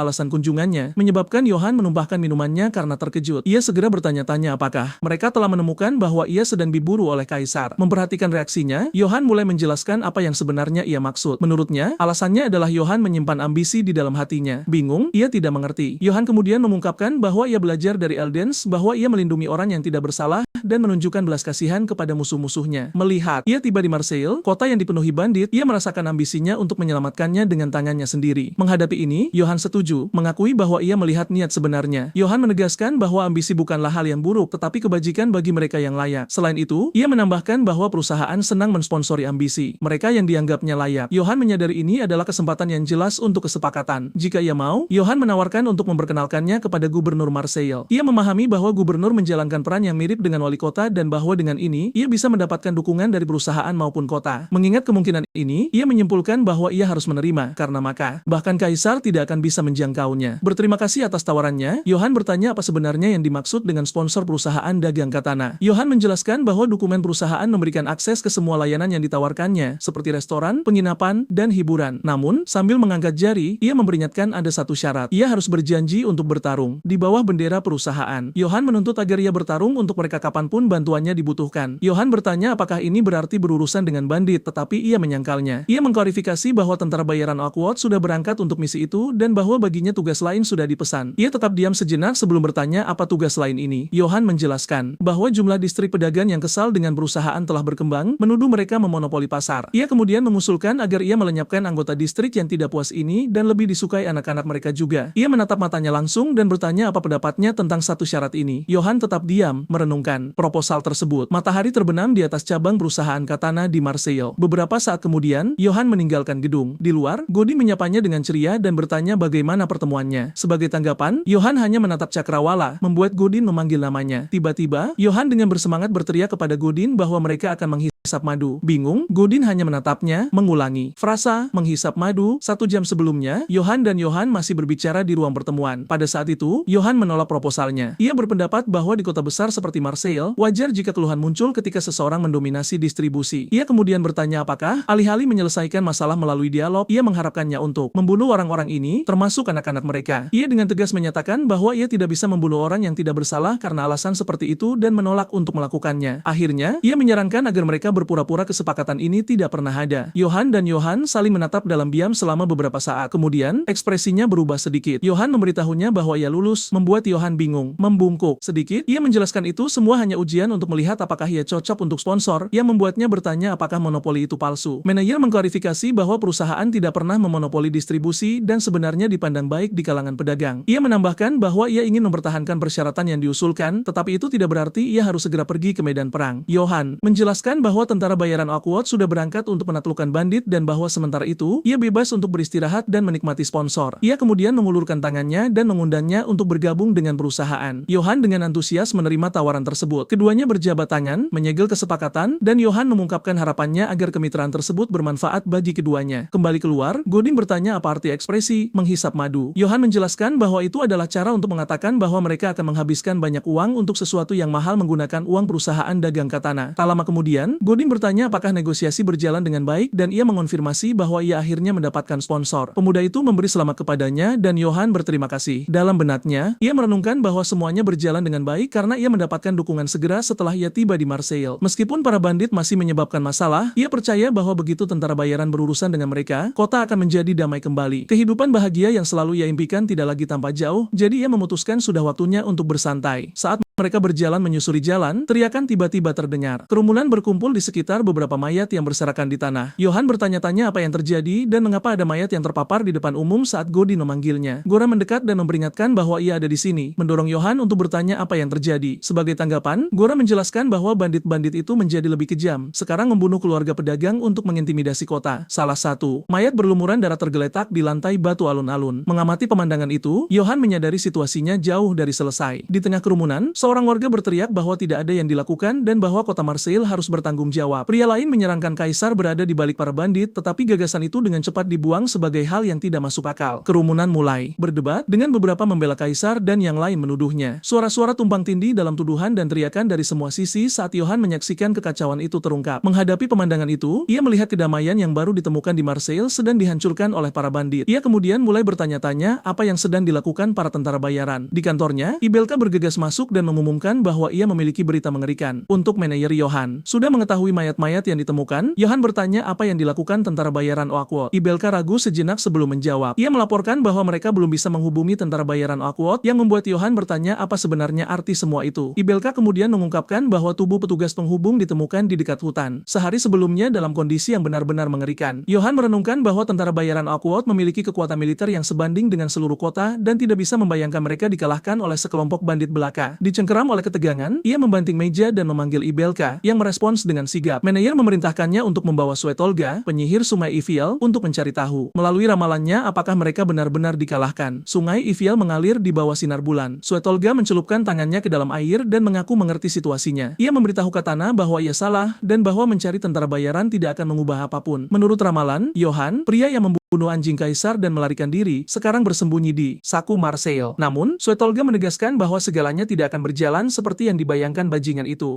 alasan kunjungannya, menyebabkan Johan menumpahkan minumannya karena terkejut. Ia segera bertanya-tanya apakah mereka telah menemukan bahwa ia sedang diburu oleh Kaisar. Memperhatikan reaksinya, Johan mulai menjelaskan apa yang sebenarnya ia maksud. Menurutnya, alasannya adalah Johan menyimpan ambisi di dalam hatinya. Bingung, ia tidak mengerti. Johan kemudian mengungkapkan bahwa ia belajar dari Eldens bahwa ia melindungi orang yang tidak bersalah dan menunjukkan menunjukkan belas kasihan kepada musuh-musuhnya. Melihat ia tiba di Marseille, kota yang dipenuhi bandit, ia merasakan ambisinya untuk menyelamatkannya dengan tangannya sendiri. Menghadapi ini, Johan setuju, mengakui bahwa ia melihat niat sebenarnya. Johan menegaskan bahwa ambisi bukanlah hal yang buruk, tetapi kebajikan bagi mereka yang layak. Selain itu, ia menambahkan bahwa perusahaan senang mensponsori ambisi mereka yang dianggapnya layak. Johan menyadari ini adalah kesempatan yang jelas untuk kesepakatan. Jika ia mau, Johan menawarkan untuk memperkenalkannya kepada gubernur Marseille. Ia memahami bahwa gubernur menjalankan peran yang mirip dengan wali kota dan bahwa dengan ini, ia bisa mendapatkan dukungan dari perusahaan maupun kota. Mengingat kemungkinan ini, ia menyimpulkan bahwa ia harus menerima, karena maka, bahkan kaisar tidak akan bisa menjangkaunya. Berterima kasih atas tawarannya, Johan bertanya apa sebenarnya yang dimaksud dengan sponsor perusahaan dagang katana. Johan menjelaskan bahwa dokumen perusahaan memberikan akses ke semua layanan yang ditawarkannya, seperti restoran, penginapan, dan hiburan. Namun, sambil mengangkat jari, ia memperingatkan ada satu syarat. Ia harus berjanji untuk bertarung di bawah bendera perusahaan. Johan menuntut agar ia bertarung untuk mereka kapanpun bantuannya dibutuhkan. Johan bertanya apakah ini berarti berurusan dengan bandit, tetapi ia menyangkalnya. Ia mengklarifikasi bahwa tentara bayaran Oakwood sudah berangkat untuk misi itu dan bahwa baginya tugas lain sudah dipesan. Ia tetap diam sejenak sebelum bertanya apa tugas lain ini. Johan menjelaskan bahwa jumlah distrik pedagang yang kesal dengan perusahaan telah berkembang, menuduh mereka memonopoli pasar. Ia kemudian mengusulkan agar ia melenyapkan anggota distrik yang tidak puas ini dan lebih disukai anak-anak mereka juga. Ia menatap matanya langsung dan bertanya apa pendapatnya tentang satu syarat ini. Johan tetap diam, merenungkan proposal tersebut. Matahari terbenam di atas cabang perusahaan katana di Marseille. Beberapa saat kemudian, Johan meninggalkan gedung. Di luar, Godin menyapanya dengan ceria dan bertanya bagaimana pertemuannya. Sebagai tanggapan, Johan hanya menatap cakrawala, membuat Godin memanggil namanya. Tiba-tiba, Johan dengan bersemangat berteriak kepada Godin bahwa mereka akan menghisap madu. Bingung, Godin hanya menatapnya, mengulangi frasa menghisap madu. 1 jam sebelumnya, Johan dan Johan masih berbicara di ruang pertemuan. Pada saat itu, Johan menolak proposalnya. Ia berpendapat bahwa di kota besar seperti Marseille, wajar jika keluhan muncul ketika seseorang mendominasi distribusi. Ia kemudian bertanya apakah, alih-alih menyelesaikan masalah melalui dialog, ia mengharapkannya untuk membunuh orang-orang ini, termasuk anak-anak mereka. Ia dengan tegas menyatakan bahwa ia tidak bisa membunuh orang yang tidak bersalah karena alasan seperti itu dan menolak untuk melakukannya. Akhirnya, ia menyarankan agar mereka berpura-pura kesepakatan ini tidak pernah ada. Johan dan Johan saling menatap dalam diam selama beberapa saat. Kemudian, ekspresinya berubah sedikit. Johan memberitahunya bahwa ia lulus, membuat Johan bingung, membungkuk sedikit. Ia menjelaskan itu semua hanya ujian untuk melihat apakah ia cocok untuk sponsor, yang membuatnya bertanya apakah monopoli itu palsu. Manajer mengklarifikasi bahwa perusahaan tidak pernah memonopoli distribusi dan sebenarnya dipandang baik di kalangan pedagang. Ia menambahkan bahwa ia ingin mempertahankan persyaratan yang diusulkan, tetapi itu tidak berarti ia harus segera pergi ke medan perang. Johan menjelaskan bahwa tentara bayaran Oakwood sudah berangkat untuk menaklukkan bandit dan bahwa sementara itu, ia bebas untuk beristirahat dan menikmati sponsor. Ia kemudian mengulurkan tangannya dan mengundangnya untuk bergabung dengan perusahaan. Johan dengan antusias menerima tawaran tersebut. Keduanya berjabat tangan, menyegel kesepakatan, dan Johan mengungkapkan harapannya agar kemitraan tersebut bermanfaat bagi keduanya. Kembali keluar, Godin bertanya apa arti ekspresi menghisap madu. Johan menjelaskan bahwa itu adalah cara untuk mengatakan bahwa mereka akan menghabiskan banyak uang untuk sesuatu yang mahal menggunakan uang perusahaan dagang katana. Tak lama kemudian, Godin bertanya apakah negosiasi berjalan dengan baik dan ia mengonfirmasi bahwa ia akhirnya mendapatkan sponsor. Pemuda itu memberi selamat kepadanya dan Johan berterima kasih. Dalam benaknya, ia merenungkan bahwa semuanya berjalan dengan baik karena ia mendapatkan dukungan segera setelah ia tiba di Marseille. Meskipun para bandit masih menyebabkan masalah, ia percaya bahwa begitu tentara bayaran berurusan dengan mereka, kota akan menjadi damai kembali. Kehidupan bahagia yang selalu ia impikan tidak lagi tampak jauh, jadi ia memutuskan sudah waktunya untuk bersantai. Saat mereka berjalan menyusuri jalan, teriakan tiba-tiba terdengar. Kerumunan berkumpul di sekitar beberapa mayat yang berserakan di tanah. Johan bertanya-tanya apa yang terjadi dan mengapa ada mayat yang terpapar di depan umum saat Godin memanggilnya. Gora mendekat dan memperingatkan bahwa ia ada di sini, mendorong Johan untuk bertanya apa yang terjadi. Sebagai tanggapan, Gora menjelaskan bahwa bandit-bandit itu menjadi lebih kejam, sekarang membunuh keluarga pedagang untuk mengintimidasi kota. Salah satu mayat berlumuran darah tergeletak di lantai batu alun-alun. Mengamati pemandangan itu, Johan menyadari situasinya jauh dari selesai. Di tengah kerumunan, seorang warga berteriak bahwa tidak ada yang dilakukan dan bahwa kota Marseille harus bertanggung jawab. Pria lain menyerangkan kaisar berada di balik para bandit, tetapi gagasan itu dengan cepat dibuang sebagai hal yang tidak masuk akal. Kerumunan mulai berdebat dengan beberapa membela kaisar dan yang lain menuduhnya. Suara-suara tumpang tindih dalam tuduhan dan teriakan dari semua sisi saat Johan menyaksikan kekacauan itu terungkap. Menghadapi pemandangan itu, ia melihat kedamaian yang baru ditemukan di Marseille sedang dihancurkan oleh para bandit. Ia kemudian mulai bertanya-tanya apa yang sedang dilakukan para tentara bayaran. Di kantornya, Ibelka bergegas masuk dan mengumumkan bahwa ia memiliki berita mengerikan untuk manajer Johan. Sudah mengetahui mengetahui mayat-mayat yang ditemukan, Johan bertanya apa yang dilakukan tentara bayaran Oakwood. Ibelka ragu sejenak sebelum menjawab. Ia melaporkan bahwa mereka belum bisa menghubungi tentara bayaran Oakwood, yang membuat Johan bertanya apa sebenarnya arti semua itu. Ibelka kemudian mengungkapkan bahwa tubuh petugas penghubung ditemukan di dekat hutan. Sehari sebelumnya dalam kondisi yang benar-benar mengerikan. Johan merenungkan bahwa tentara bayaran Oakwood memiliki kekuatan militer yang sebanding dengan seluruh kota dan tidak bisa membayangkan mereka dikalahkan oleh sekelompok bandit belaka. Dicengkeram oleh ketegangan, ia membanting meja dan memanggil Ibelka, yang merespons dengan sigap. Meneyer memerintahkannya untuk membawa Svetolga, penyihir Sungai Iviel, untuk mencari tahu. Melalui ramalannya apakah mereka benar-benar dikalahkan. Sungai Iviel mengalir di bawah sinar bulan. Svetolga mencelupkan tangannya ke dalam air dan mengaku mengerti situasinya. Ia memberitahu Katana bahwa ia salah dan bahwa mencari tentara bayaran tidak akan mengubah apapun. Menurut ramalan, Johan, pria yang membunuh anjing kaisar dan melarikan diri, sekarang bersembunyi di Saku Marseille. Namun, Svetolga menegaskan bahwa segalanya tidak akan berjalan seperti yang dibayangkan bajingan itu.